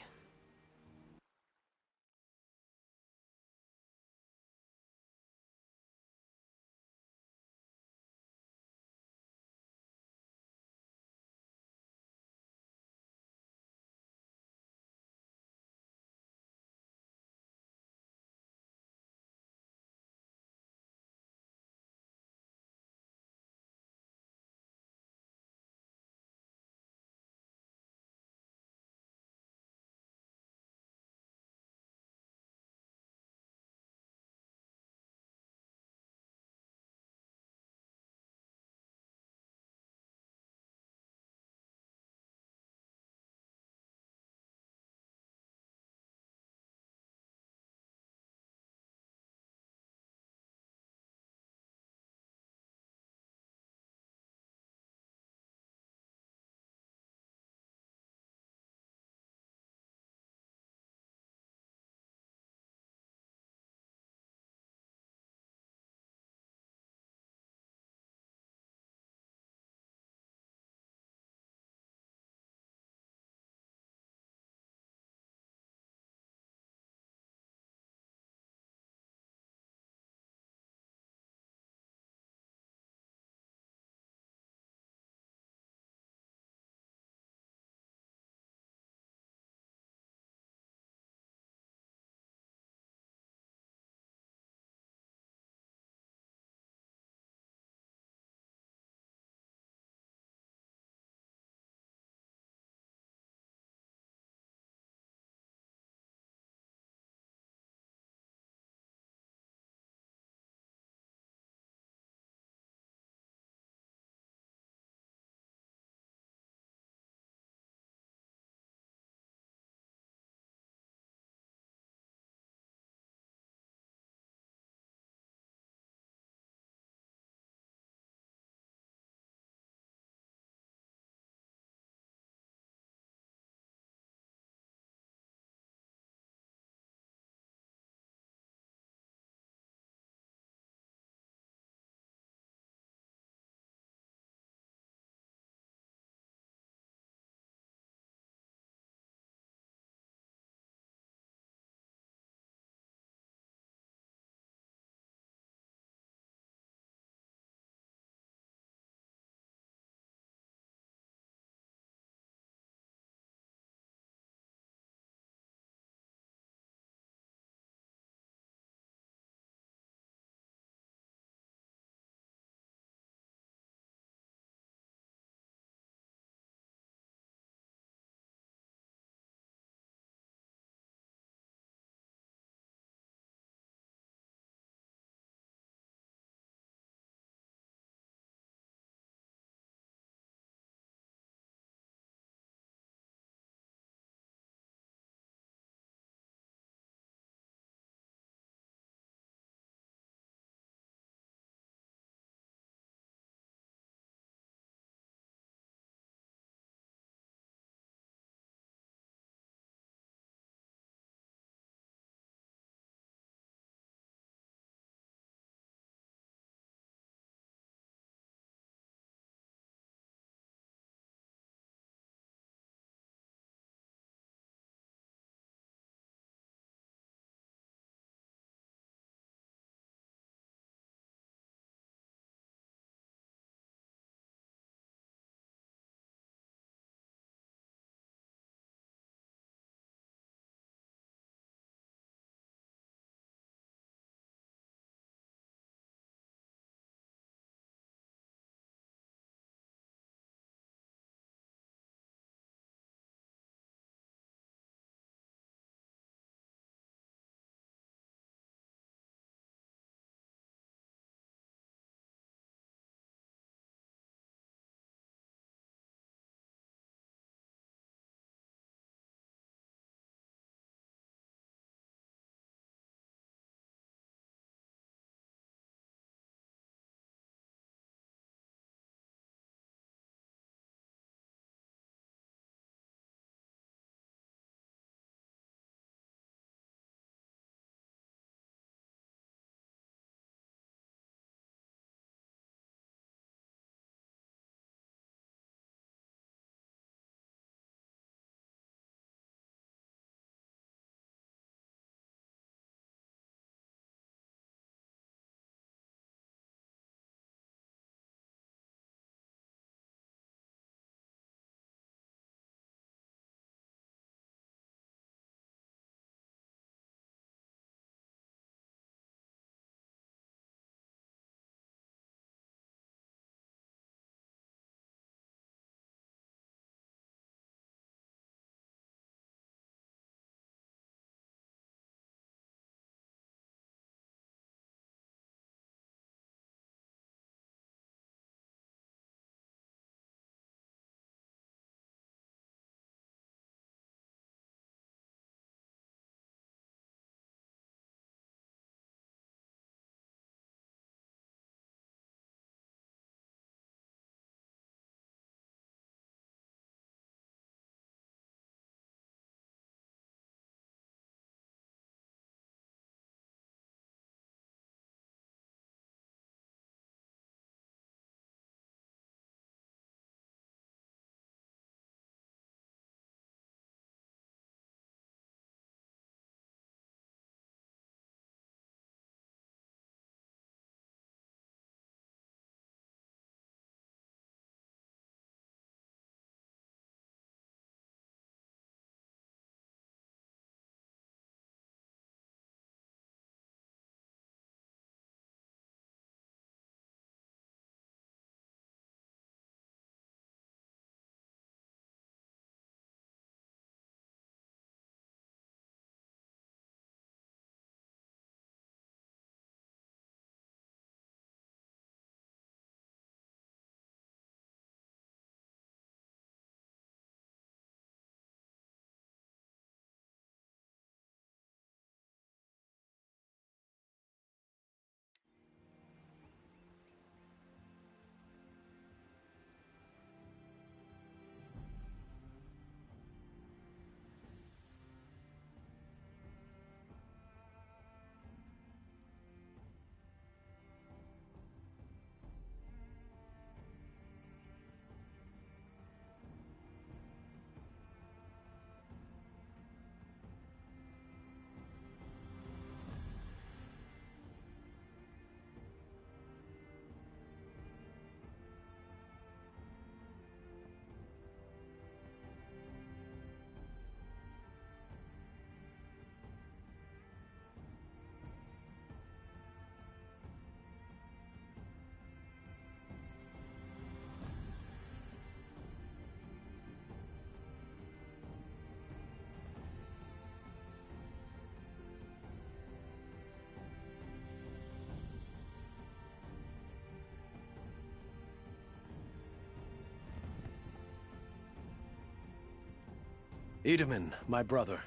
Edaman, my brother,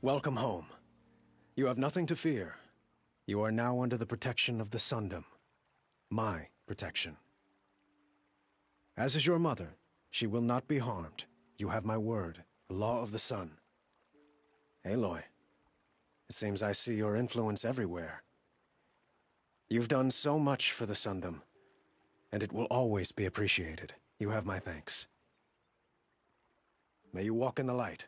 welcome home. You have nothing to fear. You are now under the protection of the Sundom. My protection. As is your mother, she will not be harmed. You have my word, the law of the sun. Aloy, it seems I see your influence everywhere. You've done so much for the Sundom, and it will always be appreciated. You have my thanks. May you walk in the light.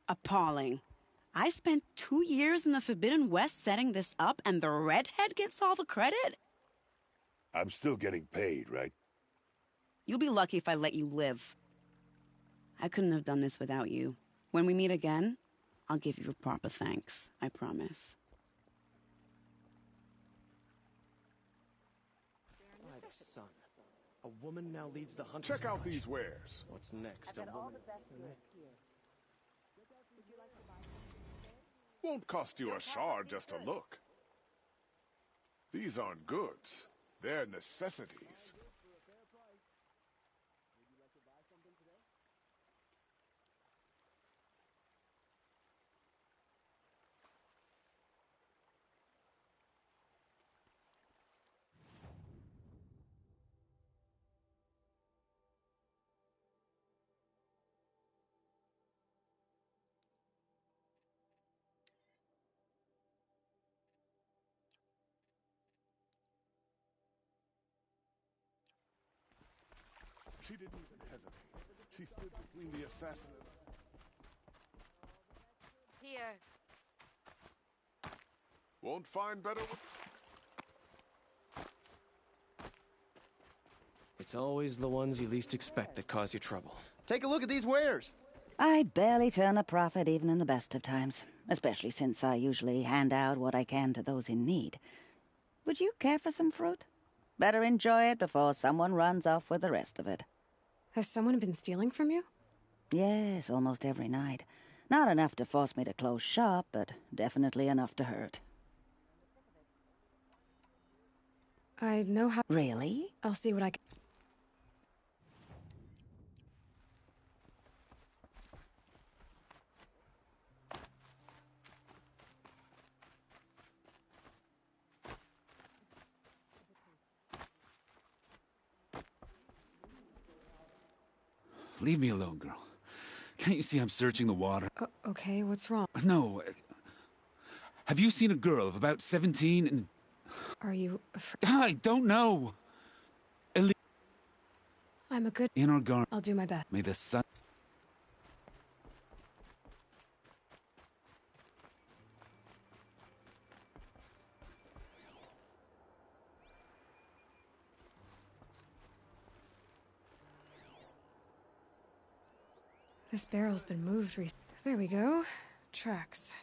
Appalling. I spent 2 years in the Forbidden West setting this up, and the redhead gets all the credit? I'm still getting paid, right? You'll be lucky if I let you live. I couldn't have done this without you. When we meet again, I'll give you a proper thanks, I promise. Son. A woman now leads the hunters. Check out these wares. What's next? A woman. Won't cost you a shard just to look. These aren't goods. They're necessities. She didn't even hesitate. She stood between the assassin and... Here. Won't find better... It's always the ones you least expect that cause you trouble. Take a look at these wares. I barely turn a profit even in the best of times, especially since I usually hand out what I can to those in need. Would you care for some fruit? Better enjoy it before someone runs off with the rest of it. Has someone been stealing from you? Yes, almost every night. Not enough to force me to close shop, but definitely enough to hurt. I know how... Really? I'll see what I can... Leave me alone, girl. Can't you see I'm searching the water? Okay, what's wrong? No. Have you seen a girl of about 17 and... Are you... I don't know. I'm a good... In our garden. I'll do my best. May the sun... This barrel's been moved recently. There we go. Tracks.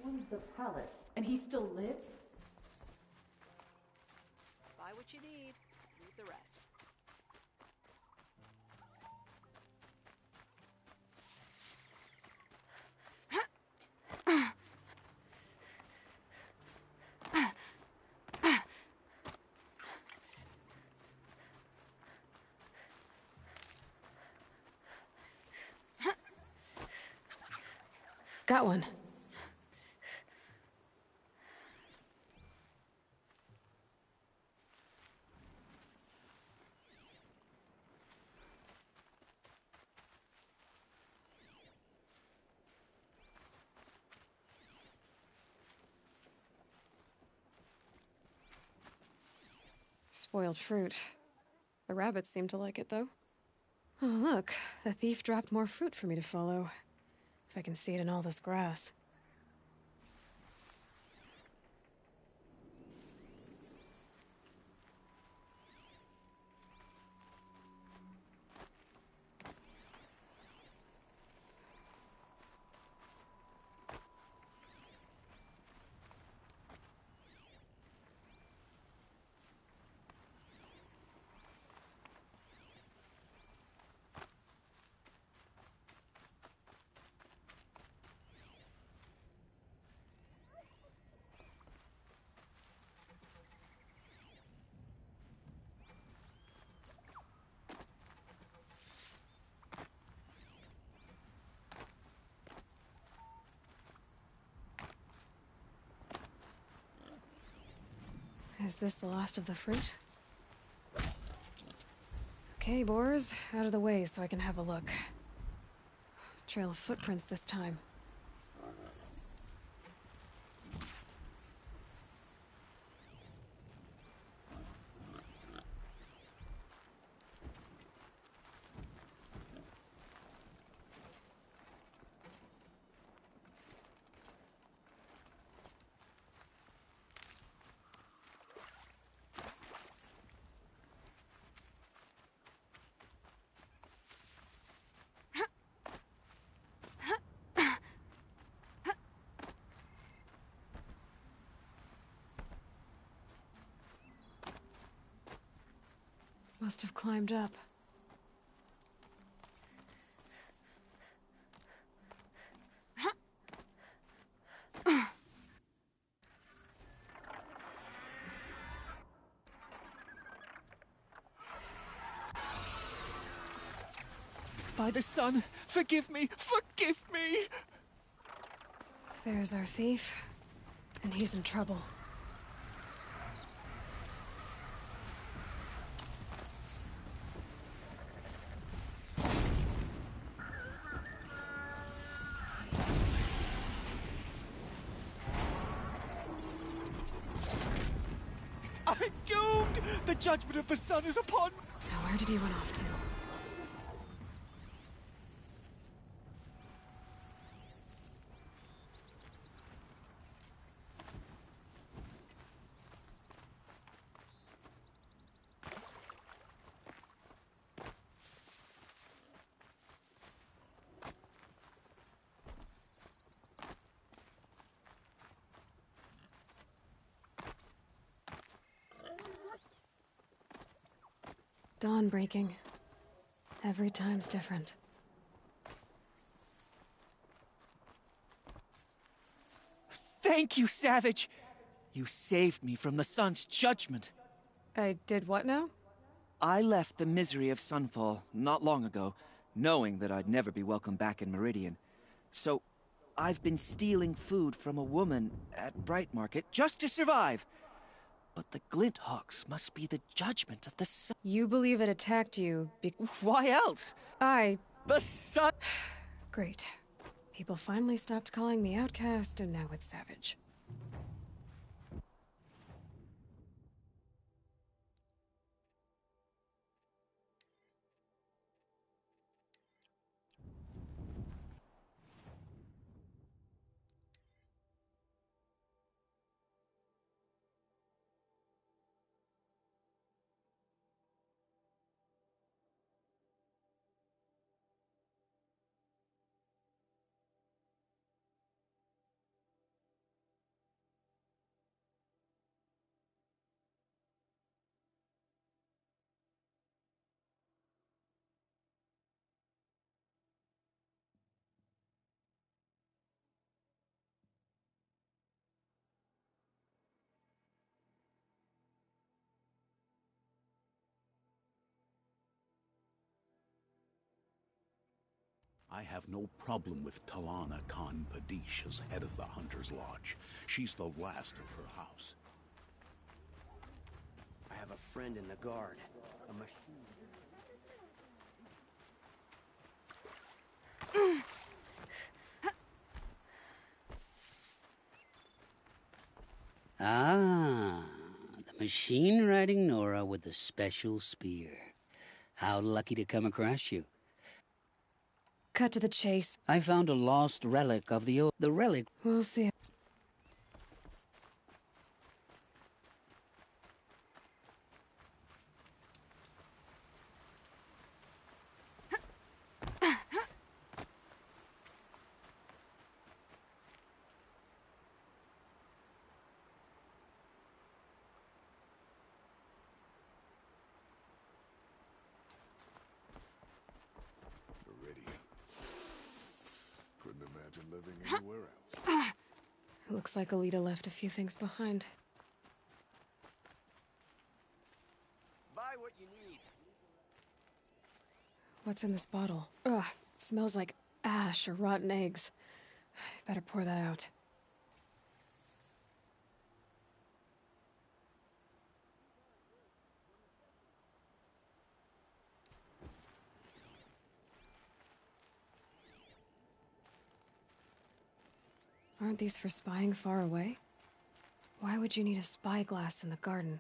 Owns the palace, and he still lives? Buy what you need, leave the rest. Got one. Spoiled fruit. The rabbits seem to like it, though. Oh, look. The thief dropped more fruit for me to follow. If I can see it in all this grass. Is this the last of the fruit? Okay, boars, out of the way so I can have a look. Trail of footprints this time. Must have climbed up. By the sun, forgive me! Forgive me! There's our thief, and he's in trouble. I'm doomed! The judgment of the sun is upon me! Now where did he run off to? Dawn breaking. Every time's different. Thank you, Savage! You saved me from the sun's judgment. I did what now? I left the misery of Sunfall not long ago, knowing that I'd never be welcome back in Meridian. So, I've been stealing food from a woman at Bright Market just to survive. But the Glinthawks must be the judgment of the sun. You believe it attacked you Why else? The sun... Great. People finally stopped calling me outcast, and now it's Savage. I have no problem with Talana Khan Padish as head of the Hunter's Lodge. She's the last of her house. I have a friend in the guard. A machine. Ah, the machine-riding Nora with the special spear. How lucky to come across you. Cut to the chase. I found a lost relic of the relic. We'll see. Anywhere else. Looks like Alita left a few things behind. Buy what you need. What's in this bottle? Ugh, it smells like ash or rotten eggs. Better pour that out. Aren't these for spying far away? Why would you need a spyglass in the garden?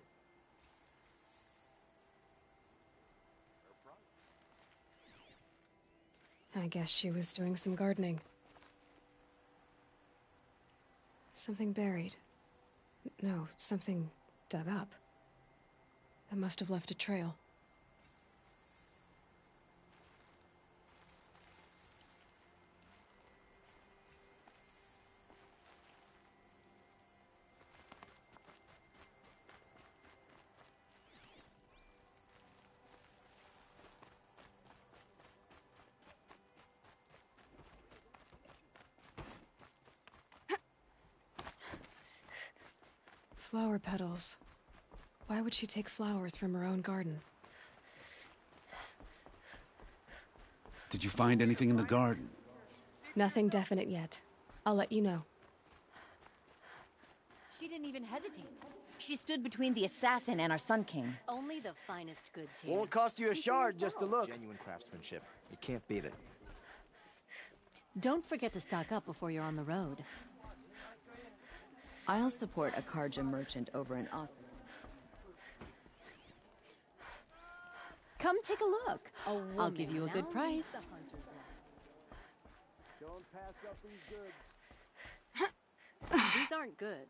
I guess she was doing some gardening. Something buried. No, something dug up. That must have left a trail. Flower petals. Why would she take flowers from her own garden? Did you find anything in the garden? Nothing definite yet. I'll let you know. She didn't even hesitate. She stood between the assassin and our Sun King. Only the finest goods here. Won't cost you a shard just to look. Genuine craftsmanship. You can't beat it. Don't forget to stock up before you're on the road. I'll support a Karja merchant over an author. Come take a look. I'll give you a good price. Don't pass up these goods. These aren't good.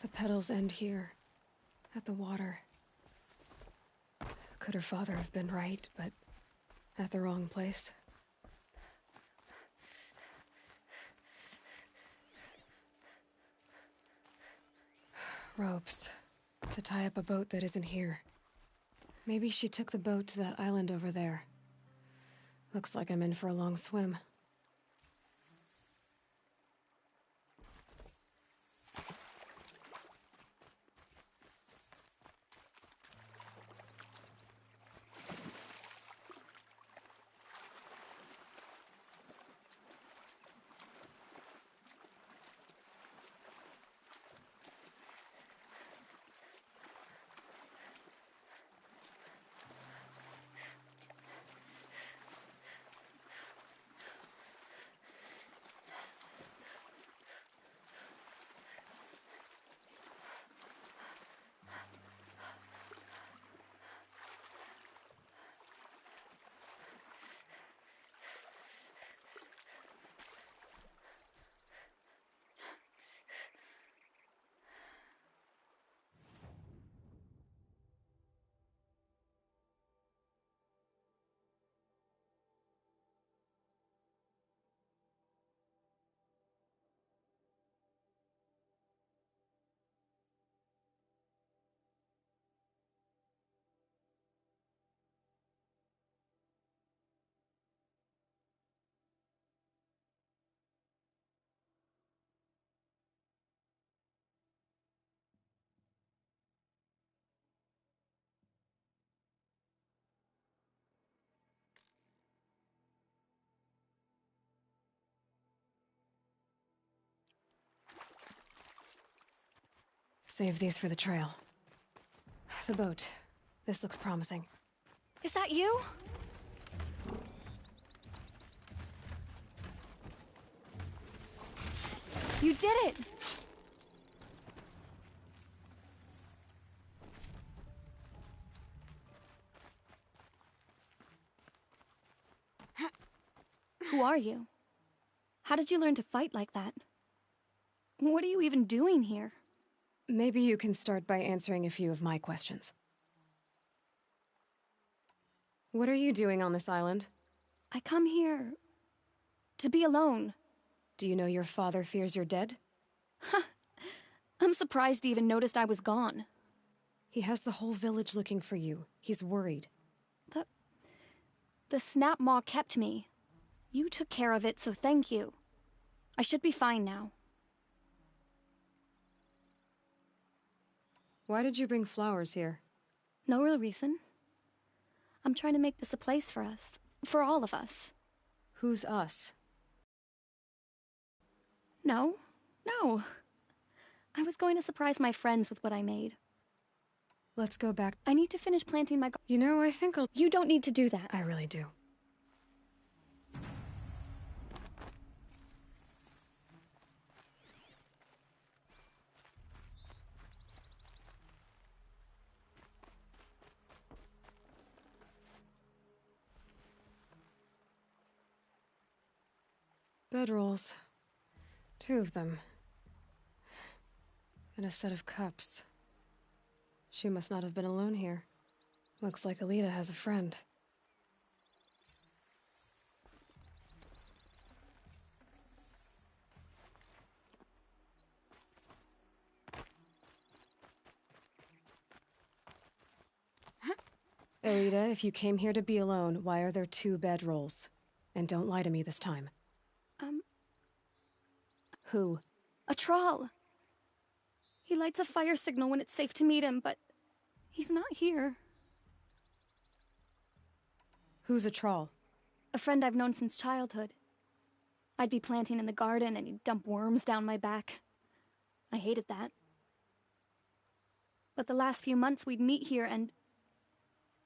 The petals end here, at the water. Could her father have been right, but at the wrong place? Ropes. To tie up a boat that isn't here. Maybe she took the boat to that island over there. Looks like I'm in for a long swim. Save these for the trail. The boat. This looks promising. Is that you? You did it! Who are you? How did you learn to fight like that? What are you even doing here? Maybe you can start by answering a few of my questions. What are you doing on this island? I come here to be alone. Do you know your father fears you're dead? I'm surprised he even noticed I was gone. He has the whole village looking for you. He's worried. The snap maw kept me. You took care of it, so thank you. I should be fine now. Why did you bring flowers here? No real reason. I'm trying to make this a place for us. For all of us. Who's us? No. I was going to surprise my friends with what I made. Let's go back. I need to finish planting my You know, I think I'll... You don't need to do that. I really do. Bedrolls. 2 of them. And a set of cups. She must not have been alone here. Looks like Alita has a friend. Alita, if you came here to be alone, why are there 2 bedrolls? And don't lie to me this time. Who? A troll. He lights a fire signal when it's safe to meet him, but he's not here. Who's a troll? A friend I've known since childhood. I'd be planting in the garden and he'd dump worms down my back. I hated that. But the last few months we'd meet here and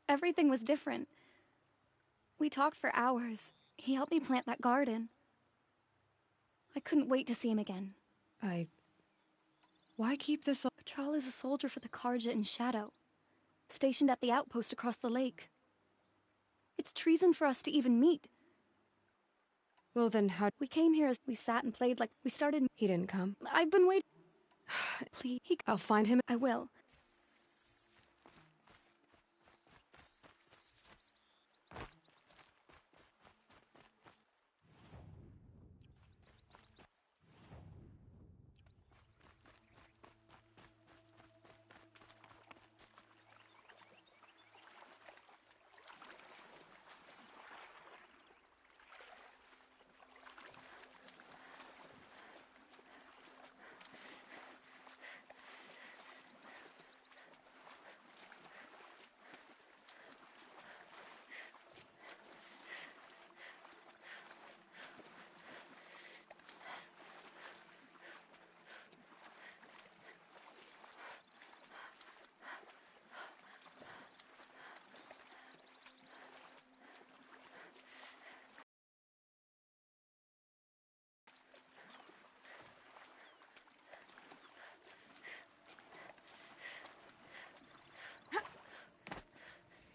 everything was different. We talked for hours. He helped me plant that garden. I couldn't wait to see him again. Why keep this... Troll is a soldier for the Karja in Shadow, stationed at the outpost across the lake. It's treason for us to even meet. Well then how... We came here as we sat and played like we started... He didn't come. I've been waiting... Please, I'll find him. I will.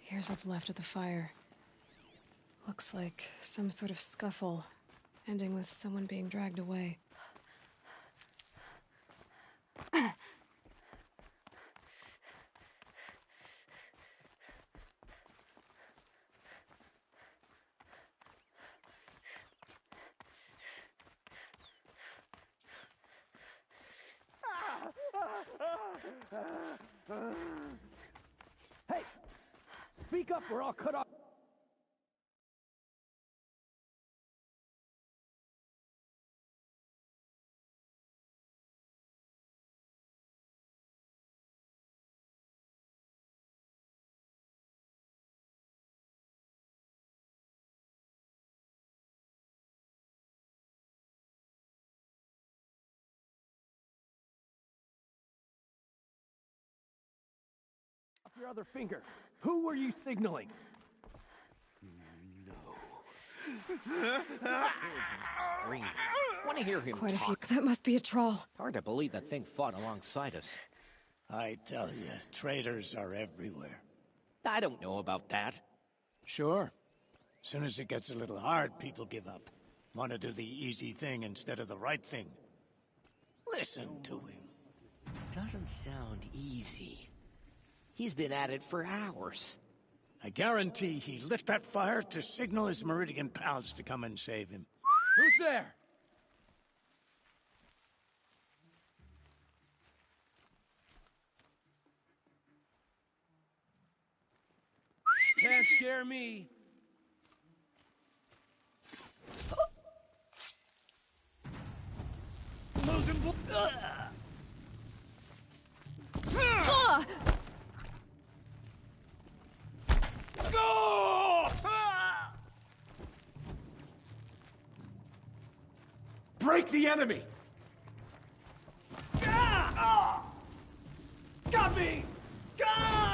Here's what's left of the fire. Looks like some sort of scuffle, ending with someone being dragged away. Hey! Speak up or I'll cut off... your other finger. Who were you signaling? Want to hear him Quite a few. talk? That must be a troll. Hard to believe that thing fought alongside us. I tell you, traitors are everywhere. I don't know about that. Sure. As soon as it gets a little hard, people give up. Want to do the easy thing instead of the right thing. Listen to him. Doesn't sound easy. He's been at it for hours. I guarantee he lit that fire to signal his Meridian pals to come and save him. Who's there? Can't scare me. Losing... Go! Break the enemy! Got me! God!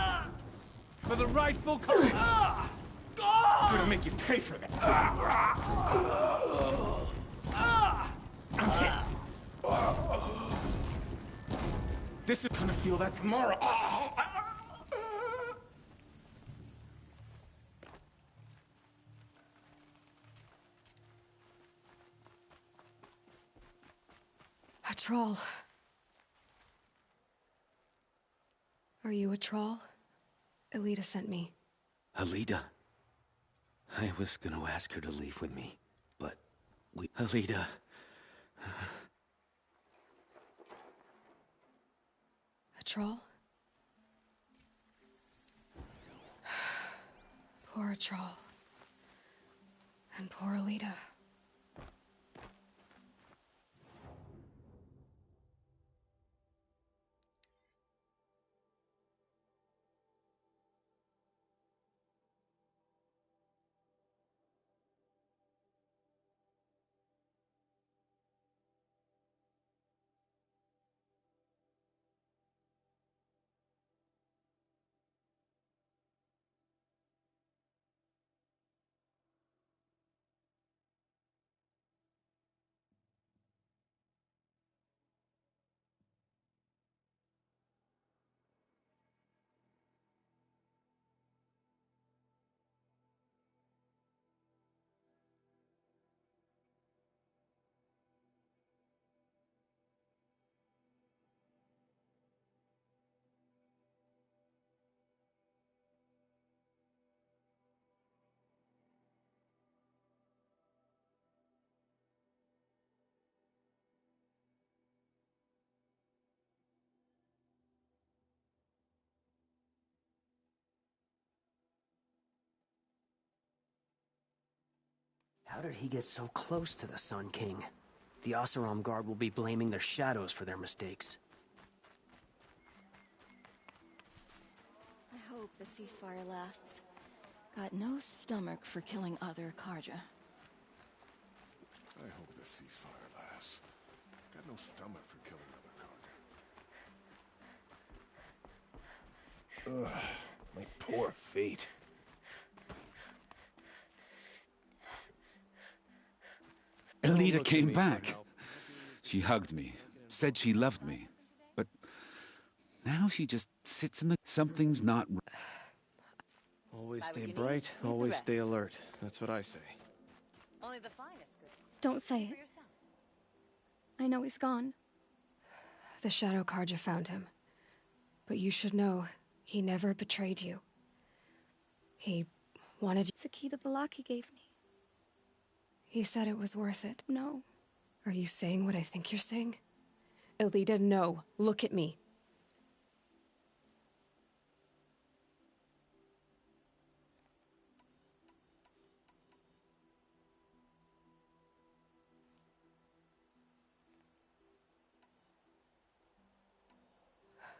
rightful courage. I'm gonna make you pay for that. This is gonna feel that tomorrow. A troll. Are you a troll? Elita sent me. Alita. I was gonna ask her to leave with me, but Alita. A troll? Poor troll. And poor Alita. How did he get so close to the Sun King? The Oseram Guard will be blaming their shadows for their mistakes. I hope the ceasefire lasts. Got no stomach for killing other Karja. I hope the ceasefire lasts. Got no stomach for killing other Karja. Ugh, my poor feet. Elita came back. She hugged me, said she loved me, but now she just sits in the... Something's not... Always stay bright, always stay alert. That's what I say. Only the finest good. Don't say it. I know he's gone. The Shadow Karja found him. But you should know, he never betrayed you. He wanted you. It's the key to the lock he gave me. He said it was worth it. No. Are you saying what I think you're saying? Elita, no. Look at me.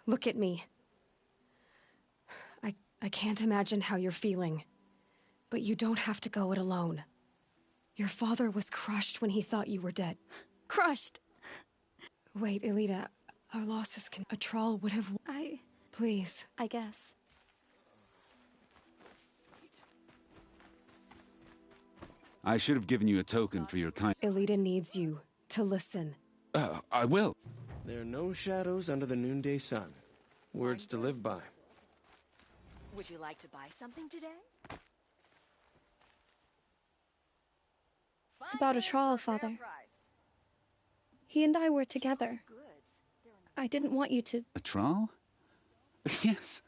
Look at me. I can't imagine how you're feeling. But you don't have to go it alone. Your father was crushed when he thought you were dead. Crushed! Wait, Elita. Our losses can... A troll would have... Please. I guess. I should have given you a token for your kind... Elita needs you to listen. I will. There are no shadows under the noonday sun. Words to live by. Would you like to buy something today? It's about a troll, Father. He and I were together. I didn't want you to... A troll? Yes,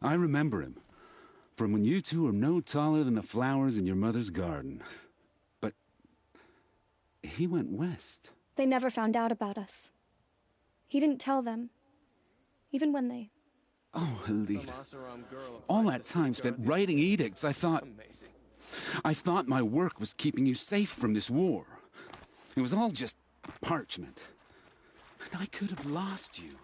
I remember him. From when you two were no taller than the flowers in your mother's garden. But... he went west. They never found out about us. He didn't tell them. Even when they... Oh, Alita. All that time spent writing edicts, I thought my work was keeping you safe from this war. It was all just parchment. And I could have lost you.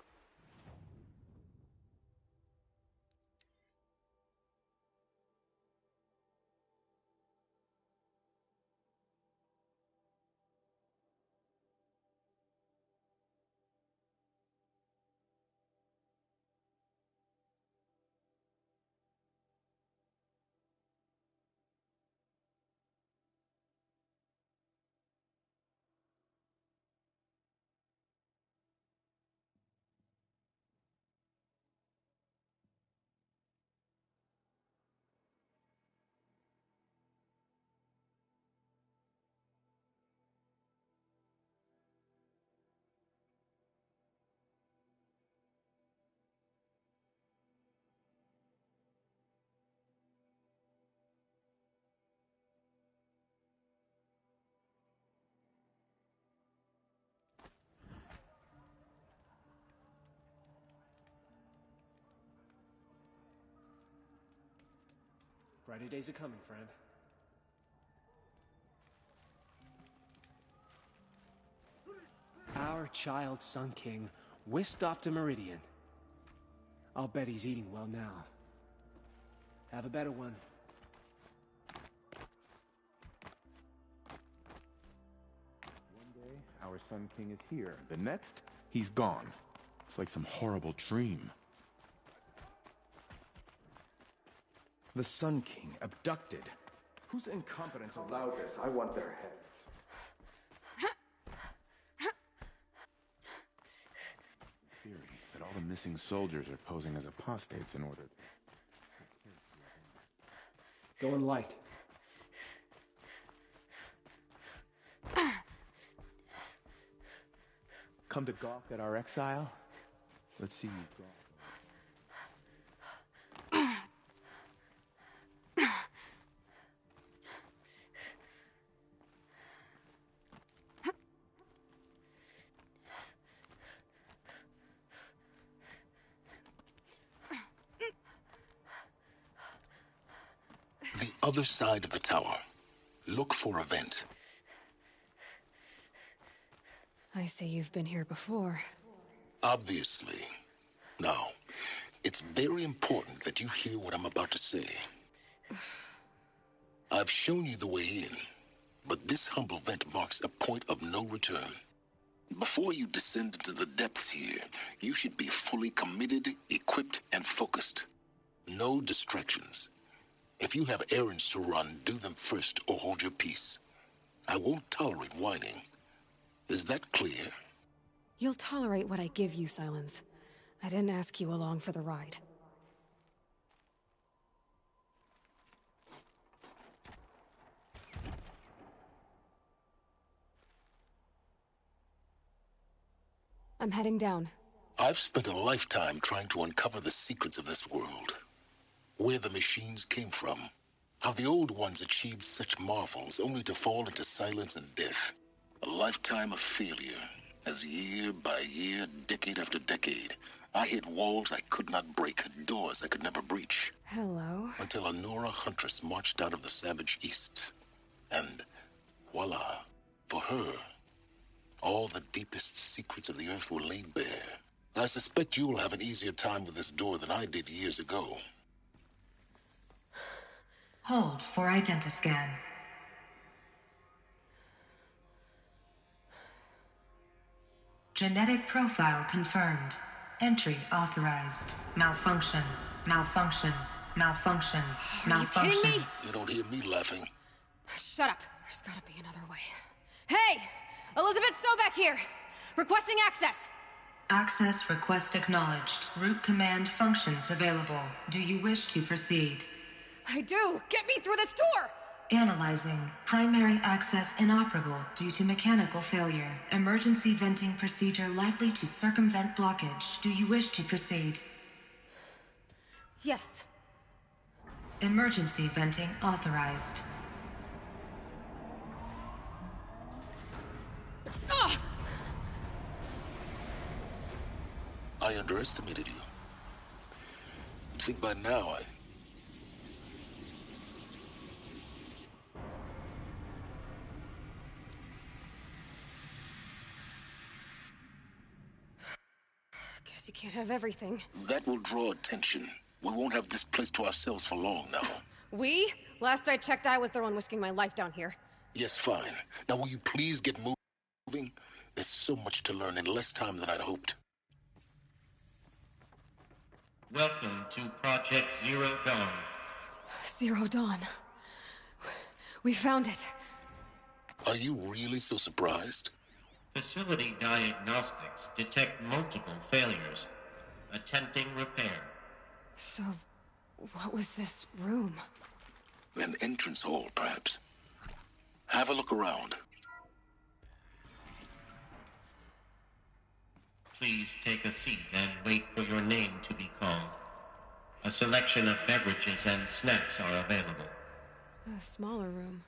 Brighter days are coming, friend. Our child Sun King whisked off to Meridian. I'll bet he's eating well now. Have a better one. One day, our Sun King is here. The next, he's gone. It's like some horrible dream. The Sun King abducted. Whose incompetence allowed this? I want their heads. Theory that all the missing soldiers are posing as apostates in order. Going light. Come to gawk at our exile? Let's see you gawk. The other side of the tower. Look for a vent. I see you've been here before. Obviously. Now, it's very important that you hear what I'm about to say. I've shown you the way in, but this humble vent marks a point of no return. Before you descend into the depths here, you should be fully committed, equipped, and focused. No distractions. If you have errands to run, do them first or hold your peace. I won't tolerate whining. Is that clear? You'll tolerate what I give you, Silence. I didn't ask you along for the ride. I'm heading down. I've spent a lifetime trying to uncover the secrets of this world. Where the machines came from. How the old ones achieved such marvels only to fall into silence and death. A lifetime of failure. As year by year, decade after decade, I hit walls I could not break, doors I could never breach. Hello? Until a Nora huntress marched out of the savage east. And voila, for her, all the deepest secrets of the earth were laid bare. I suspect you will have an easier time with this door than I did years ago. Hold for identiscan. Genetic profile confirmed. Entry authorized. Malfunction. Malfunction. Malfunction. Malfunction. Are you kidding me? You don't hear me laughing. Shut up. There's gotta be another way. Hey! Elizabeth Sobek here! Requesting access! Access request acknowledged. Root command functions available. Do you wish to proceed? I do! Get me through this door! Analyzing. Primary access inoperable due to mechanical failure. Emergency venting procedure likely to circumvent blockage. Do you wish to proceed? Yes. Emergency venting authorized. Ugh! I underestimated you. You'd think by now Guess you can't have everything. That will draw attention. We won't have this place to ourselves for long now. We? Last I checked, I was the one risking my life down here. Yes, fine. Now will you please get moving? There's so much to learn in less time than I'd hoped. Welcome to Project Zero Dawn. Zero Dawn. We found it. Are you really so surprised? Facility diagnostics detect multiple failures. Attempting repair. So, what was this room? An entrance hall, perhaps. Have a look around. Please take a seat and wait for your name to be called. A selection of beverages and snacks are available. A smaller room.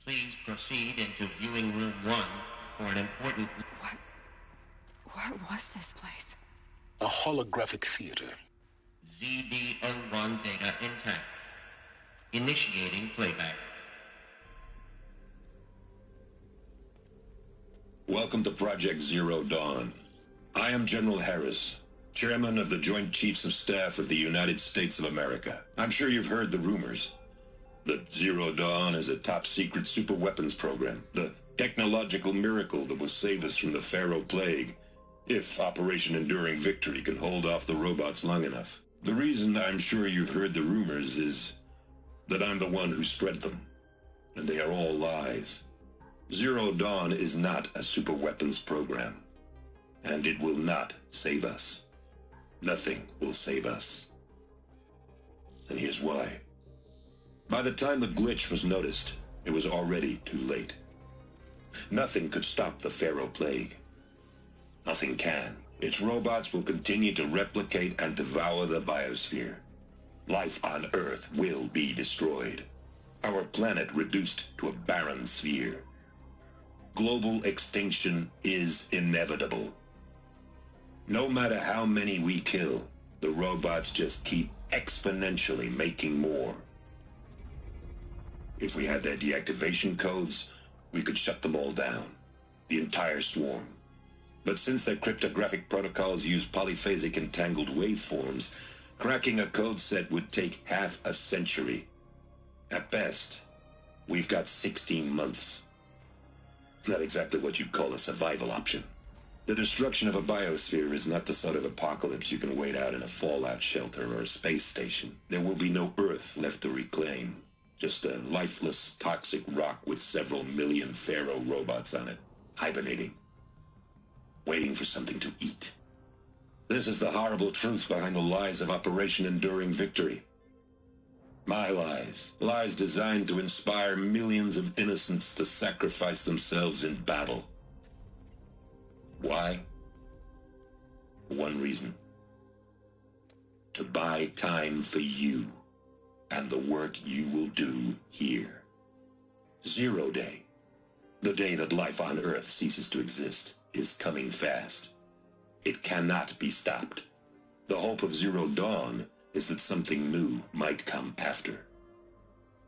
Please proceed into viewing room 1 for an important... What was this place? A holographic theater. ZD-01 data intact. Initiating playback. Welcome to Project Zero Dawn. I am General Harris, Chairman of the Joint Chiefs of Staff of the United States of America. I'm sure you've heard the rumors that Zero Dawn is a top-secret superweapons program, the technological miracle that will save us from the Pharaoh Plague, if Operation Enduring Victory can hold off the robots long enough. The reason I'm sure you've heard the rumors is that I'm the one who spread them, and they are all lies. Zero Dawn is not a superweapons program, and it will not save us. Nothing will save us. And here's why. By the time the glitch was noticed, it was already too late. Nothing could stop the Pharaoh Plague. Nothing can. Its robots will continue to replicate and devour the biosphere. Life on Earth will be destroyed. Our planet reduced to a barren sphere. Global extinction is inevitable. No matter how many we kill, the robots just keep exponentially making more. If we had their deactivation codes, we could shut them all down. The entire swarm. But since their cryptographic protocols use polyphasic entangled waveforms, cracking a code set would take half a century. At best, we've got 16 months. Not exactly what you'd call a survival option. The destruction of a biosphere is not the sort of apocalypse you can wait out in a fallout shelter or a space station. There will be no Earth left to reclaim. Just a lifeless, toxic rock with several million Pharaoh robots on it, hibernating, waiting for something to eat. This is the horrible truth behind the lies of Operation Enduring Victory. My lies. Lies designed to inspire millions of innocents to sacrifice themselves in battle. Why? One reason. To buy time for you and the work you will do here. Zero Day, the day that life on Earth ceases to exist, is coming fast. It cannot be stopped. The hope of Zero Dawn is that something new might come after.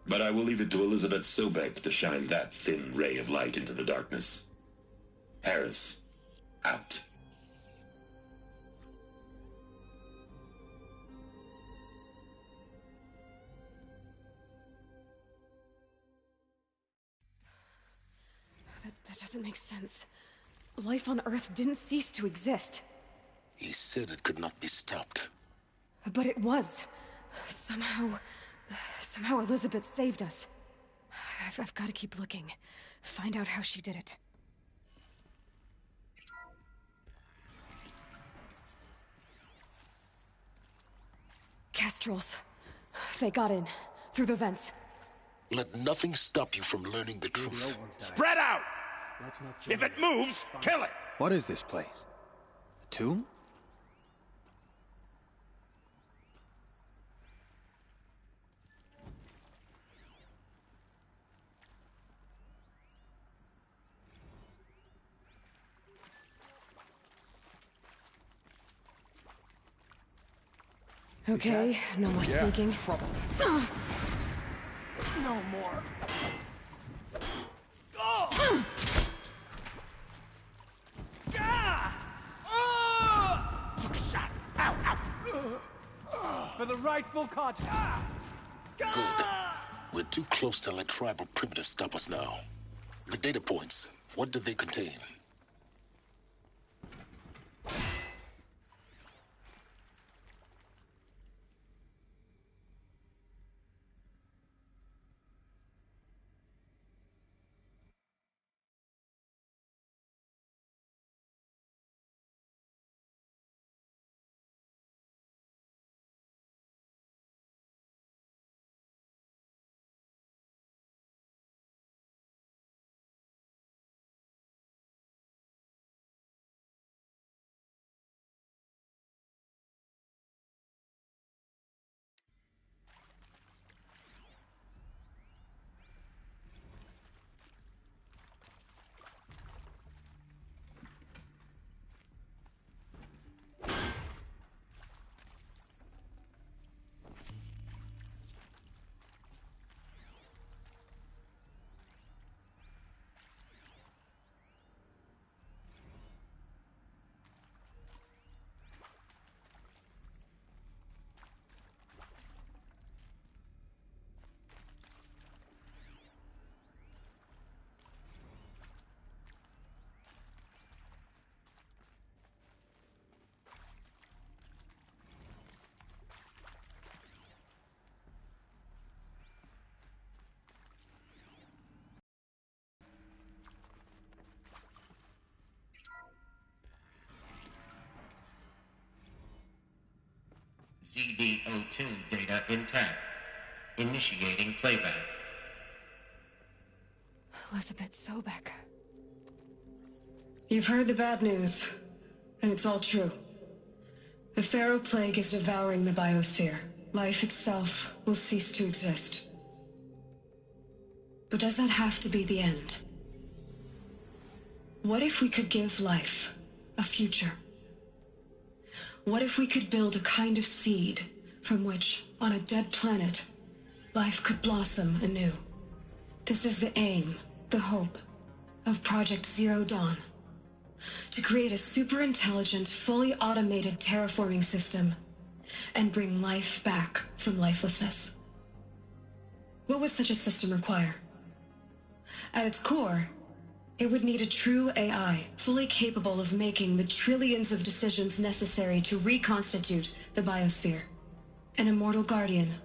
But I will leave it to Elizabeth Sobek to shine that thin ray of light into the darkness. Harris, out. That doesn't make sense. Life on Earth didn't cease to exist. He said it could not be stopped. But it was. Somehow Elizabeth saved us. I've got to keep looking. Find out how she did it. Kestrels. They got in. Through the vents. Let nothing stop you from learning the truth. Spread out! If it moves, kill it! What is this place? A tomb? Okay, no more sneaking. No more. Took a shot. Ow, ow. For the rightful cause. Good. We're too close to let tribal primitives stop us now. The data points, what did they contain? CD02 data intact. Initiating playback. Elizabeth Sobek. You've heard the bad news, and it's all true. The Pharaoh Plague is devouring the biosphere. Life itself will cease to exist. But does that have to be the end? What if we could give life a future? What if we could build a kind of seed from which, on a dead planet, life could blossom anew? This is the aim, the hope, of Project Zero Dawn. To create a super-intelligent, fully automated terraforming system and bring life back from lifelessness. What would such a system require? At its core, it would need a true AI, fully capable of making the trillions of decisions necessary to reconstitute the biosphere. An immortal guardian,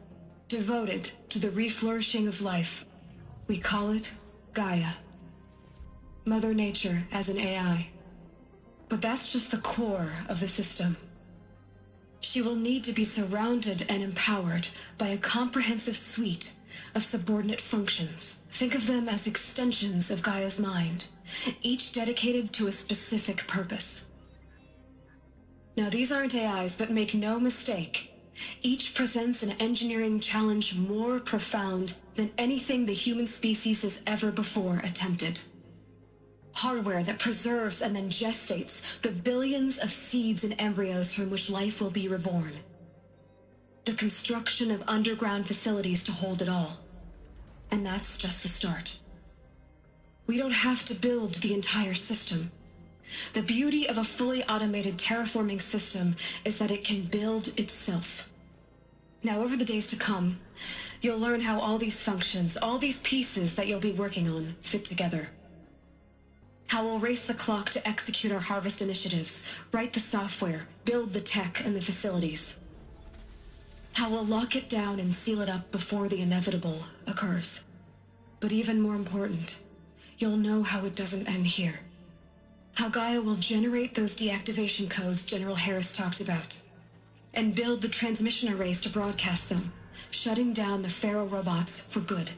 devoted to the reflourishing of life. We call it Gaia. Mother Nature as an AI. But that's just the core of the system. She will need to be surrounded and empowered by a comprehensive suite of subordinate functions. Think of them as extensions of Gaia's mind, each dedicated to a specific purpose. Now, these aren't AIs, but make no mistake, each presents an engineering challenge more profound than anything the human species has ever before attempted. Hardware that preserves and then gestates the billions of seeds and embryos from which life will be reborn. The construction of underground facilities to hold it all. And that's just the start. We don't have to build the entire system. The beauty of a fully automated terraforming system is that it can build itself. Now, over the days to come, you'll learn how all these functions, all these pieces that you'll be working on, fit together. How we'll race the clock to execute our harvest initiatives, write the software, build the tech and the facilities. How we'll lock it down and seal it up before the inevitable occurs. But even more important, you'll know how it doesn't end here. How Gaia will generate those deactivation codes General Harris talked about, and build the transmission arrays to broadcast them, shutting down the Pharaoh robots for good.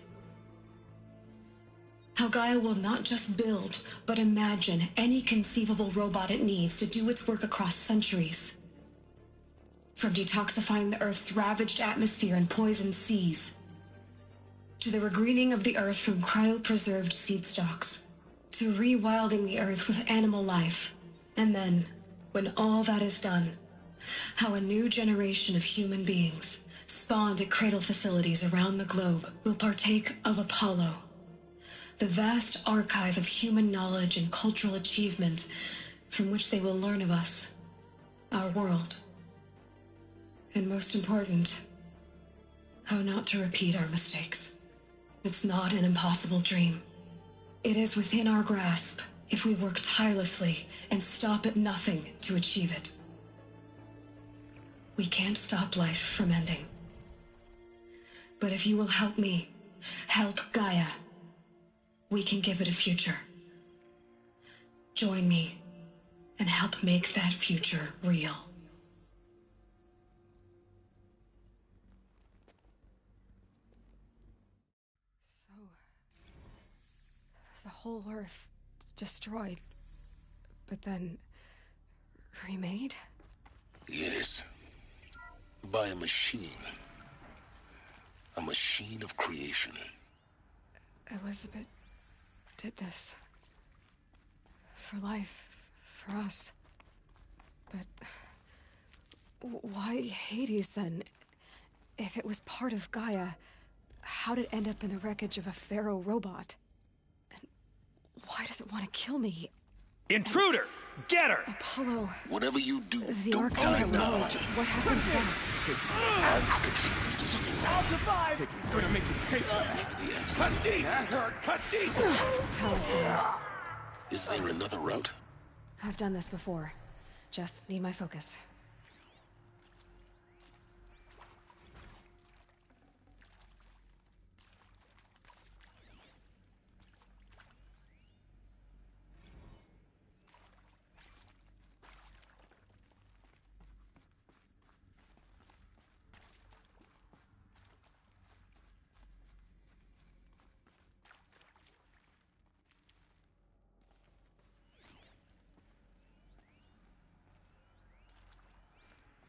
How Gaia will not just build, but imagine any conceivable robot it needs to do its work across centuries. From detoxifying the Earth's ravaged atmosphere and poisoned seas, to the regreening of the Earth from cryopreserved seed stalks, to rewilding the Earth with animal life. And then, when all that is done, how a new generation of human beings, spawned at cradle facilities around the globe, will partake of Apollo, the vast archive of human knowledge and cultural achievement from which they will learn of us, our world. And most important, how not to repeat our mistakes. It's not an impossible dream. It is within our grasp if we work tirelessly and stop at nothing to achieve it. We can't stop life from ending. But if you will help me, help Gaia, we can give it a future. Join me and help make that future real. So, the whole Earth destroyed, but then remade? Yes. By a machine. A machine of creation. Elizabeth did this. For life, for us. But why Hades then? If it was part of Gaia, how'd it end up in the wreckage of a Pharaoh robot? And why does it want to kill me? Intruder! Get her! Apollo. Whatever you do, The don't die Archive of now. Knowledge. What happened to that? I'm as confused as you are. I'll survive! I'm gonna make you pay for that. Cut deep! Cut deep! How's that? Is there another route? I've done this before. Just need my focus.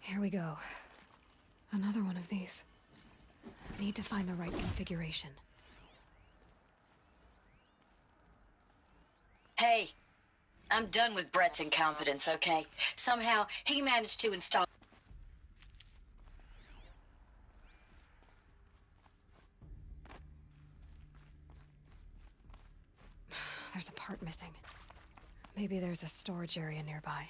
Here we go. Another one of these. Need to find the right configuration. Hey, I'm done with Brett's incompetence, okay? Somehow, he managed to install... There's a part missing. Maybe there's a storage area nearby.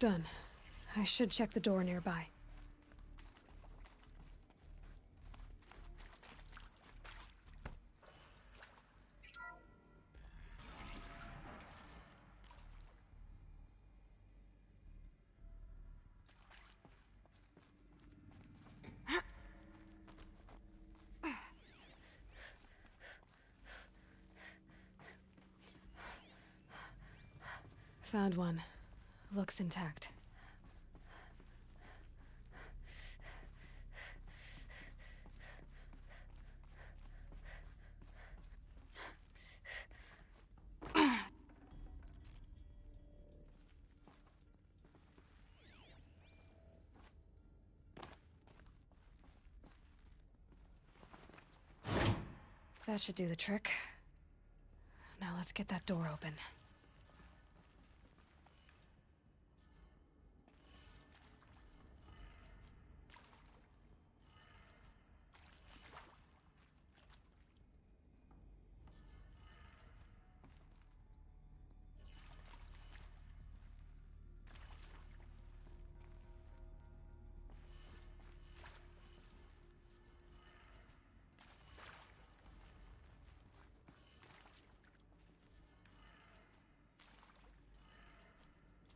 Done. I should check the door nearby. Found one. Looks intact. That should do the trick. Now let's get that door open.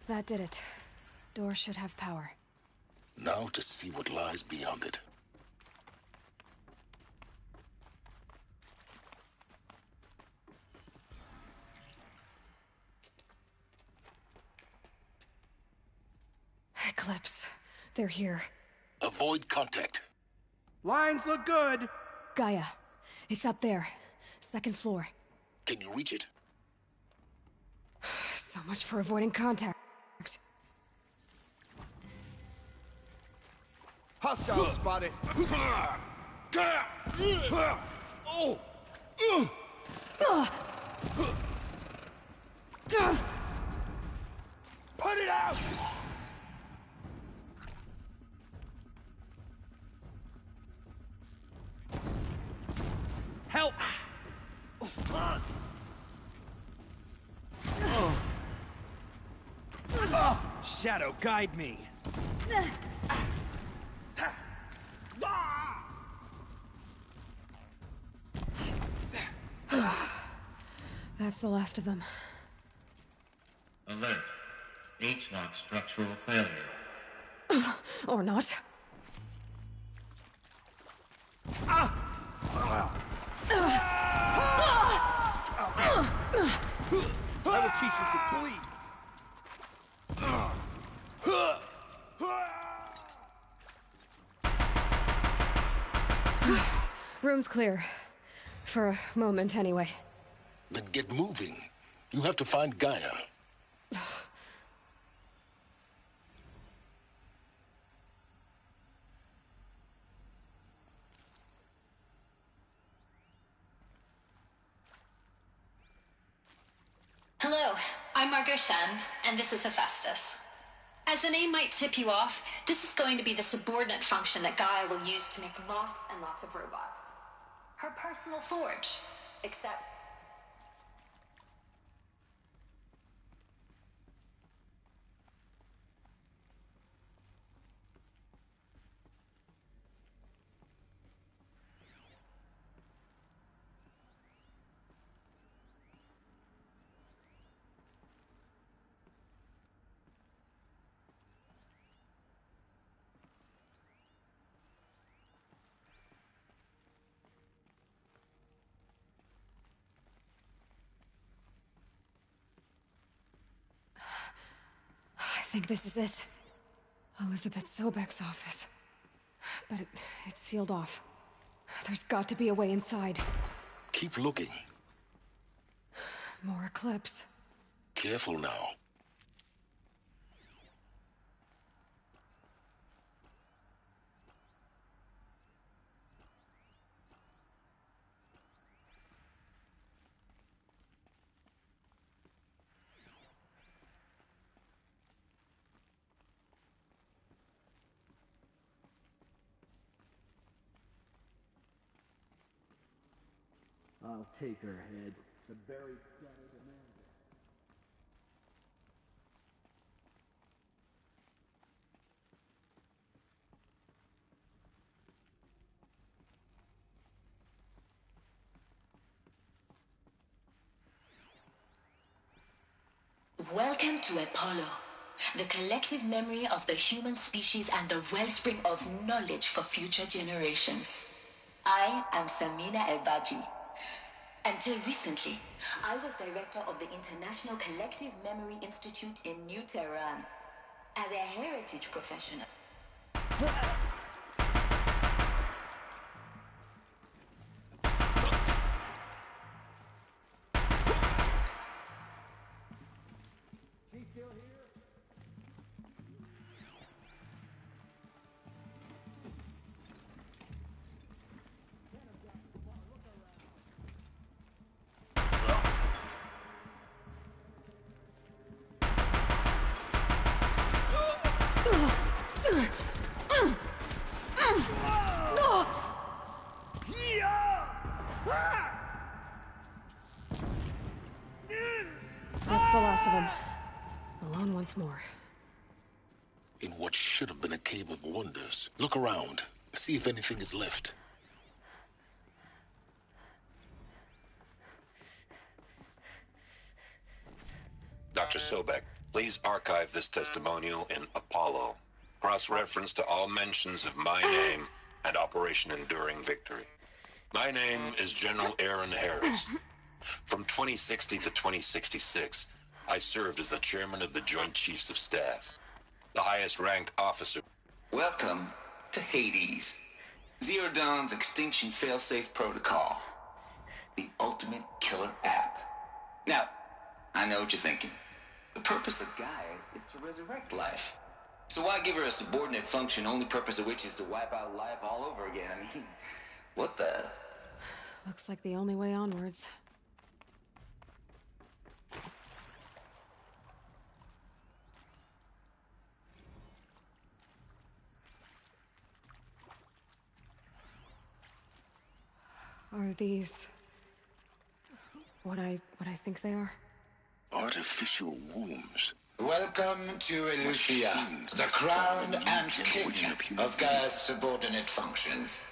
That did it. Door should have power. Now to see what lies beyond it. Eclipse. They're here. Avoid contact. Lines look good. Gaia. It's up there. Second floor. Can you reach it? So much for avoiding contact. Hostile spotted. Oh! Put it out! Help! Shadow, guide me. That's the last of them. Alert. H-lock structural failure. Or not. I will teach you to bleed. Room's clear. For a moment, anyway. Then get moving. You have to find Gaia. Hello, I'm Margot Shen, and this is Hephaestus. As the name might tip you off, this is going to be the subordinate function that Gaia will use to make lots and lots of robots. Her personal forge. Except... I think this is it. Elizabeth Sobek's office. But it's sealed off. There's got to be a way inside. Keep looking. More Eclipse. Careful now. I'll take her head. The very shadow demands it. Welcome to Apollo, the collective memory of the human species and the wellspring of knowledge for future generations. I am Samina Ebaji. Until recently, I was director of the International Collective Memory Institute in New Tehran. As a heritage professional. She's still here? That's the last of them. Alone once more. In what should have been a cave of wonders. Look around. See if anything is left. Dr. Sobek, please archive this testimonial in Apollo. Cross-reference to all mentions of my name and Operation Enduring Victory. My name is General Aaron Harris. From 2060 to 2066, I served as the chairman of the Joint Chiefs of Staff, the highest-ranked officer. Welcome to Hades, Zero Dawn's extinction failsafe protocol, the ultimate killer app. Now, I know what you're thinking. The purpose of Gaia is to resurrect life. So why give her a subordinate function, only purpose of which is to wipe out life all over again? I mean, what the... Looks like the only way onwards. Are these... what I think they are? Artificial wombs. Welcome to Eleuthia, the crown and king of Gaia's subordinate functions.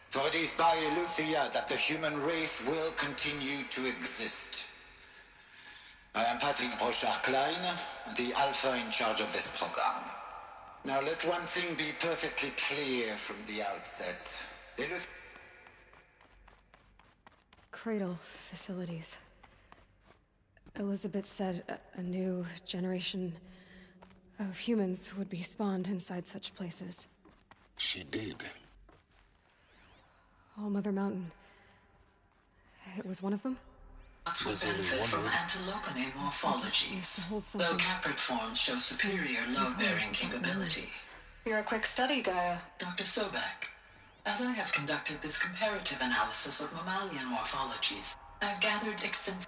For it is by Eleuthia that the human race will continue to exist. I am Patrick Brochard-Klein, the alpha in charge of this program. Now let one thing be perfectly clear from the outset. Cradle facilities. Elizabeth said a new generation of humans would be spawned inside such places. She did. All Mother Mountain. It was one of them? Nuts will benefit from antilopine morphologies, though caprid forms show superior load-bearing capability. You're a quick study, Gaia. Dr. Sobek, as I have conducted this comparative analysis of mammalian morphologies, I've gathered extensive...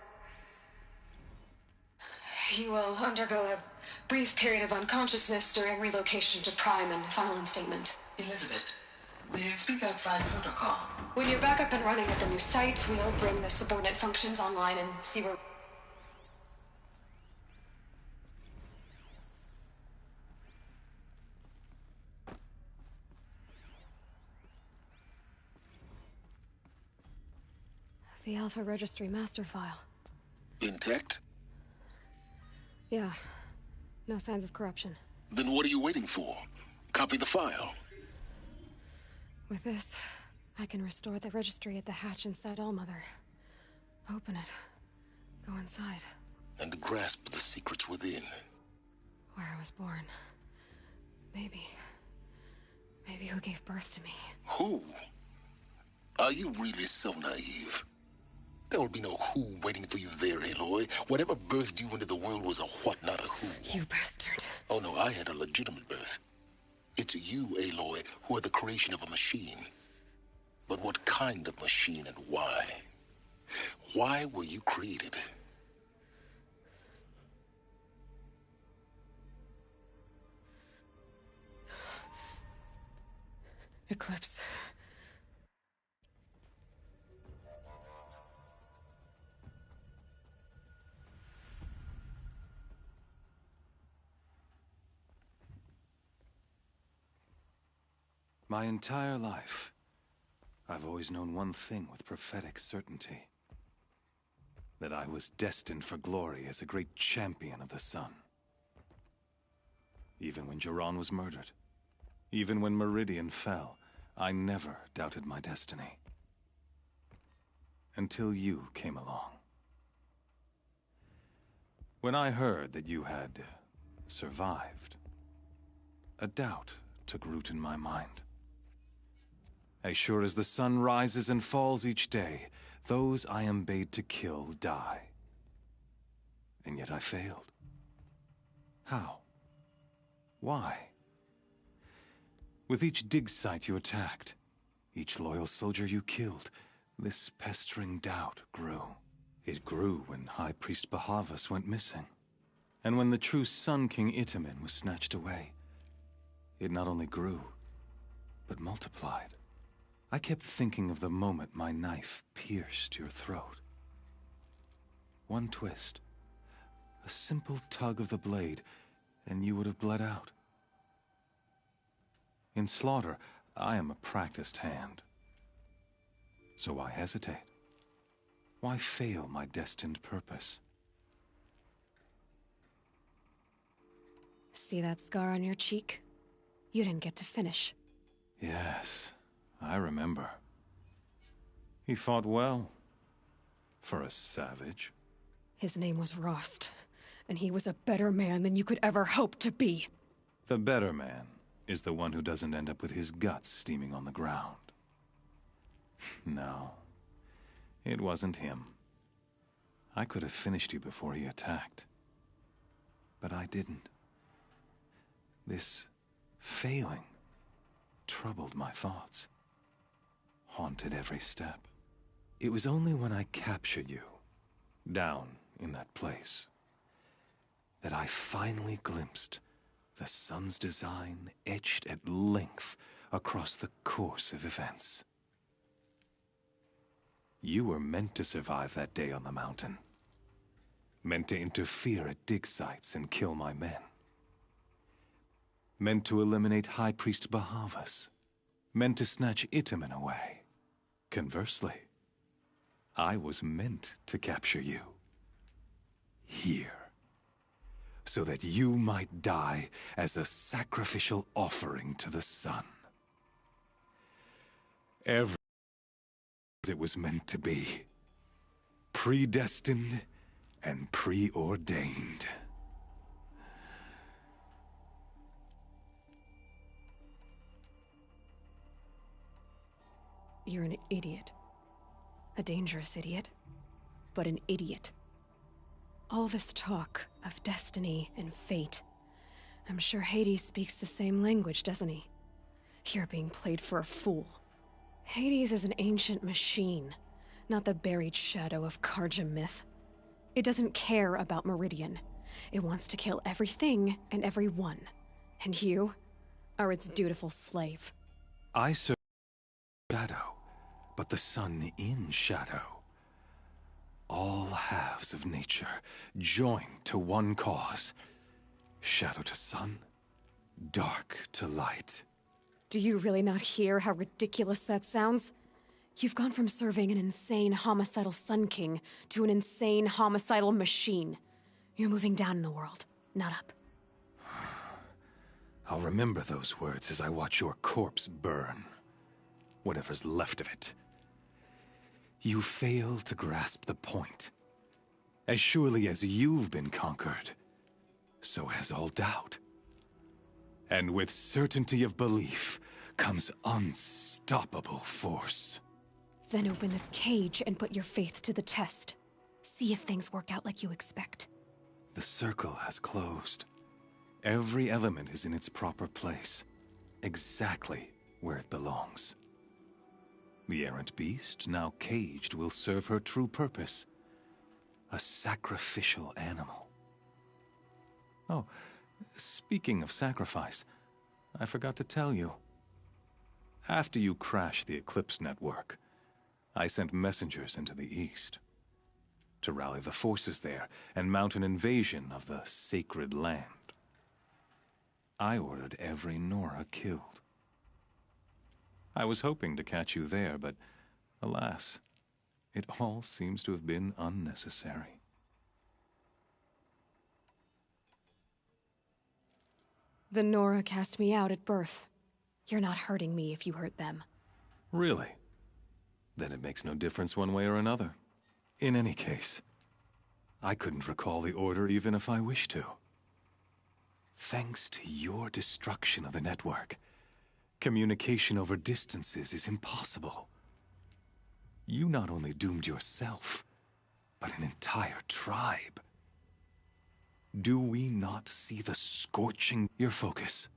You will undergo a brief period of unconsciousness during relocation to Prime and final statement. Elizabeth, may I speak outside protocol? When you're back up and running at the new site, we'll bring the subordinate functions online and see where... The Alpha Registry master file. Intact? Yeah. No signs of corruption. Then what are you waiting for? Copy the file. With this, I can restore the registry at the hatch inside Allmother. Open it. Go inside. And grasp the secrets within. Where I was born. Maybe who gave birth to me. Who? Are you really so naive? There will be no who waiting for you there, Aloy. Whatever birthed you into the world was a what, not a who. You bastard. Oh no, I had a legitimate birth. It's you, Aloy, who are the creation of a machine. But what kind of machine and why? Why were you created? Eclipse. My entire life, I've always known one thing with prophetic certainty. That I was destined for glory as a great champion of the sun. Even when Jiran was murdered, even when Meridian fell, I never doubted my destiny. Until you came along. When I heard that you had survived, a doubt took root in my mind. As sure as the sun rises and falls each day, those I am bade to kill die. And yet I failed. How? Why? With each dig site you attacked, each loyal soldier you killed, this pestering doubt grew. It grew when High Priest Bahavas went missing. And when the true Sun King Itamen was snatched away, it not only grew, but multiplied. I kept thinking of the moment my knife pierced your throat. One twist, a simple tug of the blade, and you would have bled out. In slaughter, I am a practiced hand. So why hesitate? Why fail my destined purpose? See that scar on your cheek? You didn't get to finish. Yes, I remember. He fought well. For a savage. His name was Rost, and he was a better man than you could ever hope to be. The better man is the one who doesn't end up with his guts steaming on the ground. No, it wasn't him. I could have finished you before he attacked. But I didn't. This failing troubled my thoughts, haunted every step. It was only when I captured you, down in that place, that I finally glimpsed the sun's design etched at length across the course of events. You were meant to survive that day on the mountain. Meant to interfere at dig sites and kill my men. Meant to eliminate High Priest Bahavas. Meant to snatch Itamen away. Conversely, I was meant to capture you. Here. So that you might die as a sacrificial offering to the sun. Every as it was meant to be. Predestined and preordained. You're an idiot. A dangerous idiot. but an idiot. All this talk of destiny and fate. I'm sure Hades speaks the same language, doesn't he? You're being played for a fool. Hades is an ancient machine, not the buried shadow of Karja myth. It doesn't care about Meridian. It wants to kill everything and everyone. And you are its dutiful slave. I serve shadow, but the sun in shadow. All halves of nature joined to one cause. Shadow to sun, dark to light. Do you really not hear how ridiculous that sounds? You've gone from serving an insane homicidal Sun King to an insane homicidal machine. You're moving down in the world, not up. I'll remember those words as I watch your corpse burn. Whatever's left of it. You fail to grasp the point. As surely as you've been conquered, so has all doubt. And with certainty of belief comes unstoppable force. Then open this cage and put your faith to the test. See if things work out like you expect. The circle has closed. Every element is in its proper place, exactly where it belongs. The errant beast, now caged, will serve her true purpose. A sacrificial animal. Oh, speaking of sacrifice, I forgot to tell you. After you crashed the Eclipse network, I sent messengers into the east to rally the forces there and mount an invasion of the sacred land. I ordered every Nora killed. I was hoping to catch you there, but alas, it all seems to have been unnecessary. The Nora cast me out at birth. You're not hurting me if you hurt them. Really? Then it makes no difference one way or another. In any case, I couldn't recall the order even if I wished to. Thanks to your destruction of the network, communication over distances is impossible. You not only doomed yourself, but an entire tribe. Do we not see the scorching... Your focus?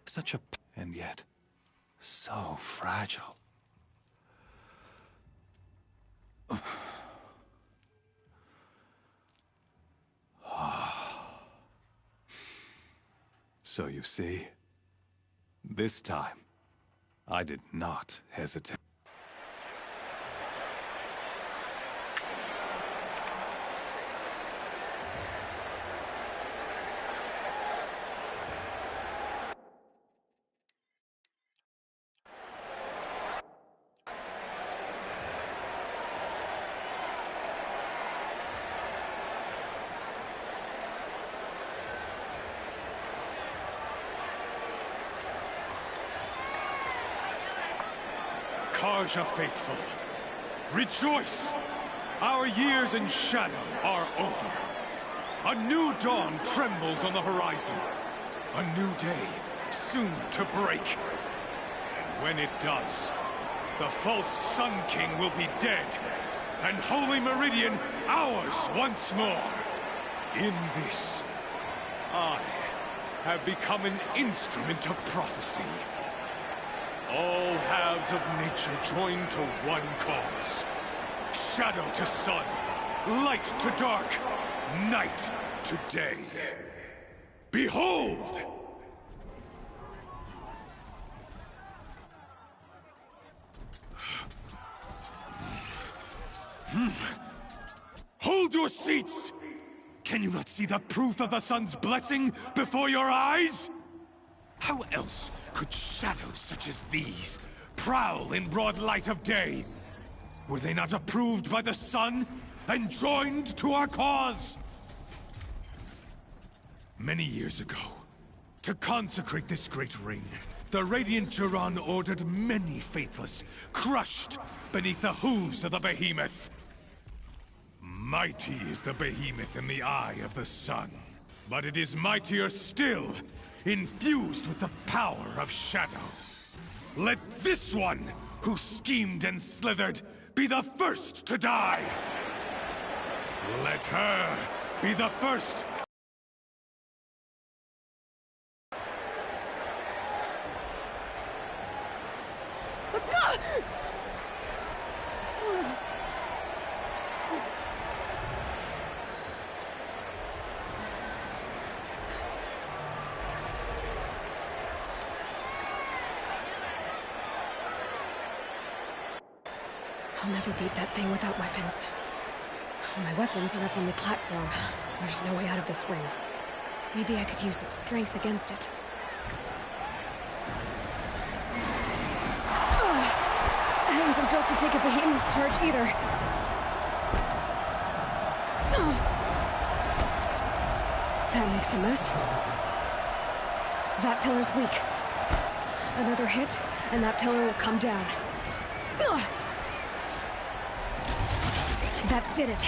Such a... and yet, so fragile. So you see, this time, I did not hesitate. Karja faithful, rejoice! Our years in shadow are over. A new dawn trembles on the horizon. A new day soon to break. And when it does, the false Sun King will be dead, and Holy Meridian ours once more. In this, I have become an instrument of prophecy. All halves of nature joined to one cause. Shadow to sun, light to dark, night to day. Behold! Hold your seats! Can you not see the proof of the sun's blessing before your eyes? How else could shadows such as these prowl in broad light of day? Were they not approved by the sun and joined to our cause? Many years ago, to consecrate this great ring, the Radiant Kurhan ordered many faithless, crushed beneath the hooves of the behemoth. Mighty is the behemoth in the eye of the sun, but it is mightier still, infused with the power of shadow. Let this one, who schemed and slithered, be the first to die! Let her be the first! I'll never beat that thing without weapons. My weapons are up on the platform. There's no way out of this ring. Maybe I could use its strength against it. I wasn't built to take a behemoth's charge either. That makes a mess. That pillar's weak. Another hit, and that pillar will come down. That did it.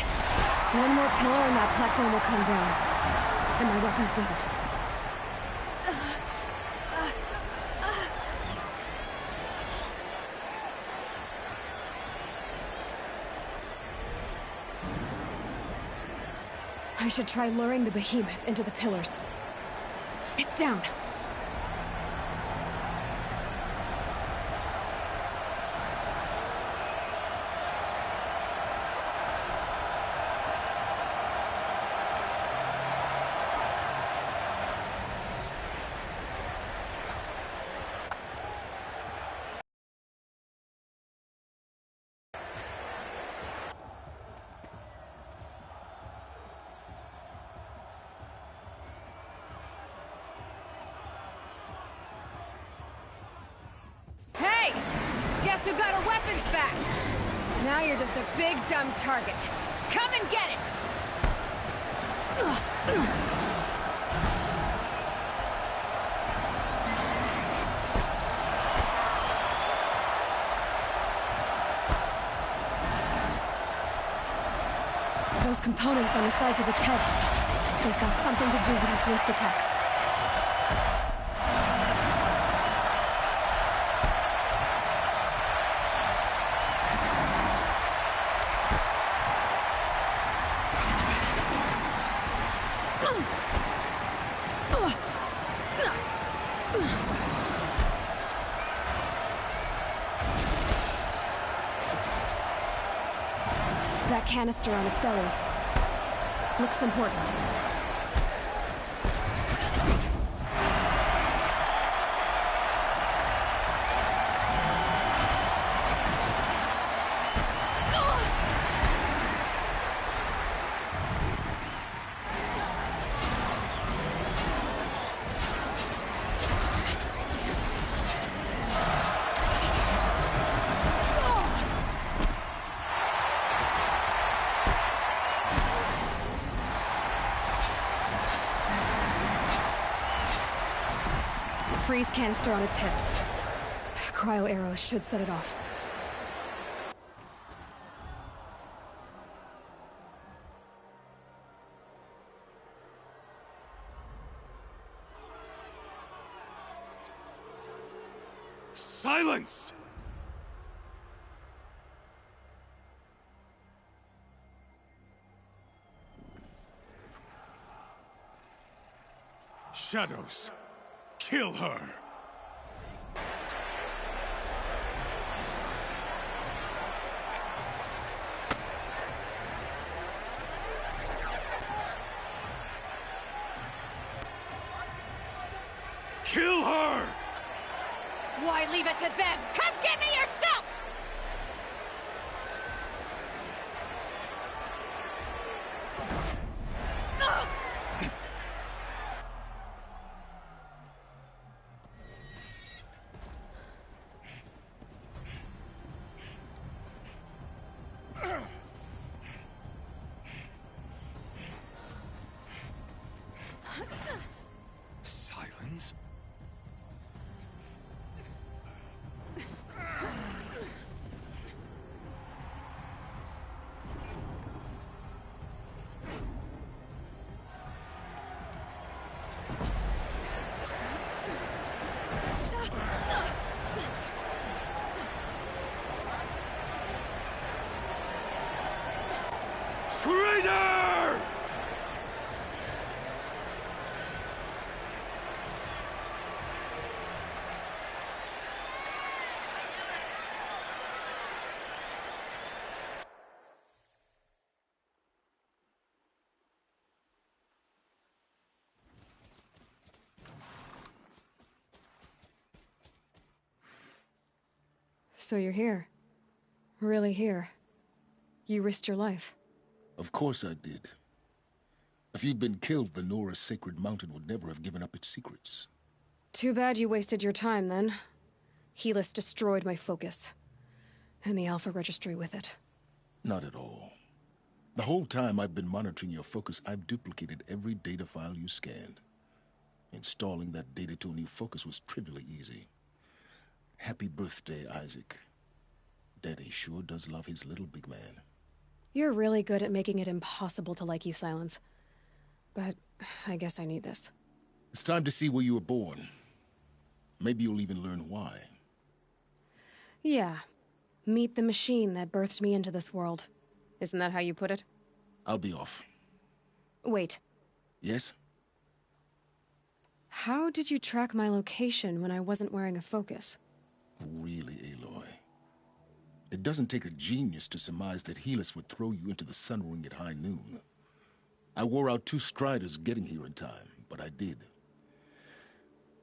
One more pillar and that platform will come down. And my weapons with it. I should try luring the behemoth into the pillars. It's down. Guess who got her weapons back? Now you're just a big, dumb target. Come and get it! Those components on the sides of its head. They've got something to do with his lift attacks. That canister on its belly looks important. Freeze canister on its hips. Cryo arrows should set it off. Silence! Shadows. Kill her! Kill her! Why leave it to them? Come get me yourself! Silence? Traitor! So you're here. Really here. You risked your life. Of course I did. If you'd been killed, the Nora's sacred mountain would never have given up its secrets. Too bad you wasted your time, then. Helis destroyed my focus. And the Alpha Registry with it. Not at all. The whole time I've been monitoring your focus, I've duplicated every data file you scanned. Installing that data to a new focus was trivially easy. Happy birthday, Isaac. Daddy sure does love his little big man. You're really good at making it impossible to like you, Silence. But I guess I need this. It's time to see where you were born. Maybe you'll even learn why. Yeah. Meet the machine that birthed me into this world. Isn't that how you put it? I'll be off. Wait. Yes? How did you track my location when I wasn't wearing a focus? Really, Aloy? It doesn't take a genius to surmise that Helis would throw you into the sun ring at high noon. I wore out 2 striders getting here in time, but I did.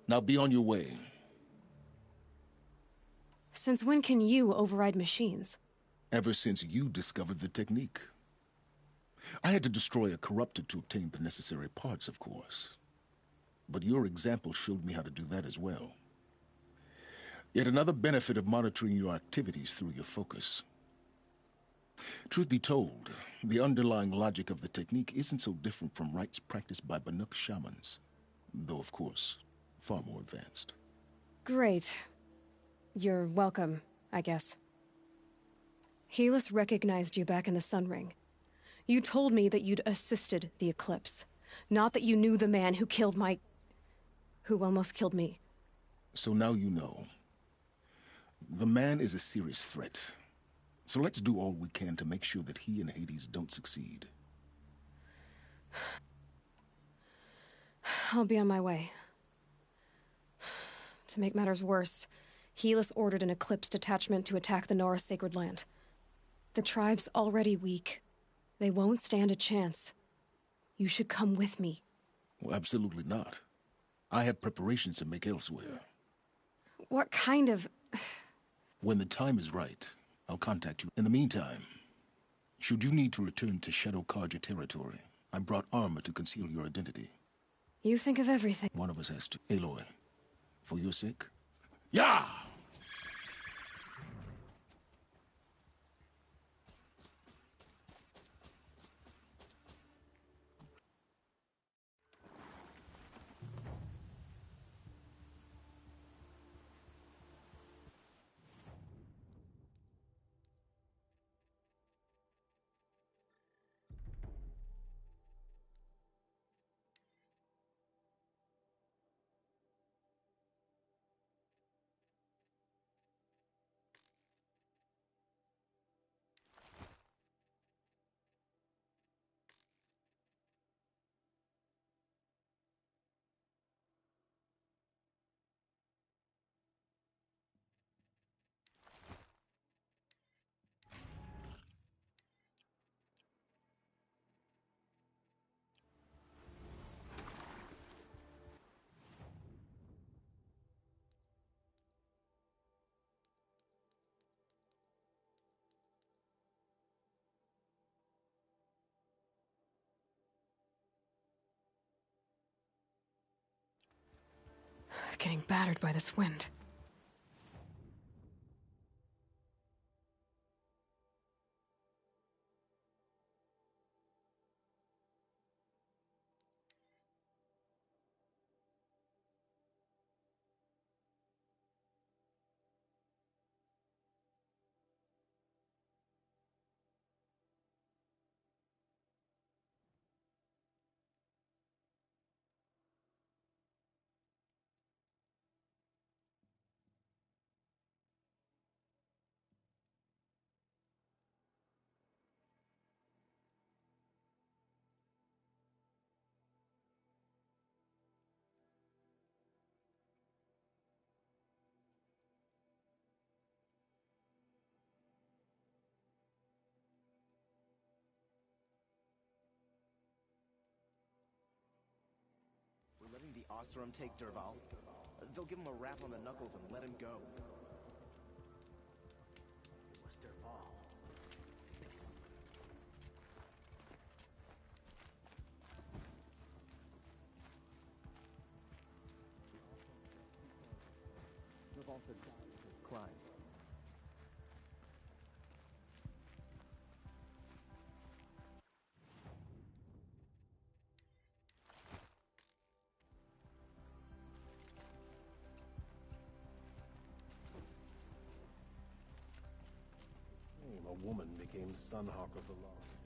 Now be on your way. Since when can you override machines? Ever since you discovered the technique. I had to destroy a corruptor to obtain the necessary parts, of course. But your example showed me how to do that as well. Yet another benefit of monitoring your activities through your focus. Truth be told, the underlying logic of the technique isn't so different from rites practiced by Banuk shamans. Though, of course, far more advanced. Great. You're welcome, I guess. Helis recognized you back in the Sun Ring. You told me that you'd assisted the Eclipse. Not that you knew the man who killed who almost killed me. So now you know. The man is a serious threat. So let's do all we can to make sure that he and Hades don't succeed. I'll be on my way. To make matters worse, Helis ordered an Eclipse detachment to attack the Nora Sacred Land. The tribe's already weak. They won't stand a chance. You should come with me. Well, absolutely not. I have preparations to make elsewhere. What kind of... When the time is right, I'll contact you. In the meantime, should you need to return to Shadow Karja territory, I brought armor to conceal your identity. You think of everything. One of us has to. Aloy, for your sake? Yeah! Getting battered by this wind. Oseram take Derval? They'll give him a rap on the knuckles and let him go. It was Derval. Derval said crimes. A woman became Sunhawk of the Law.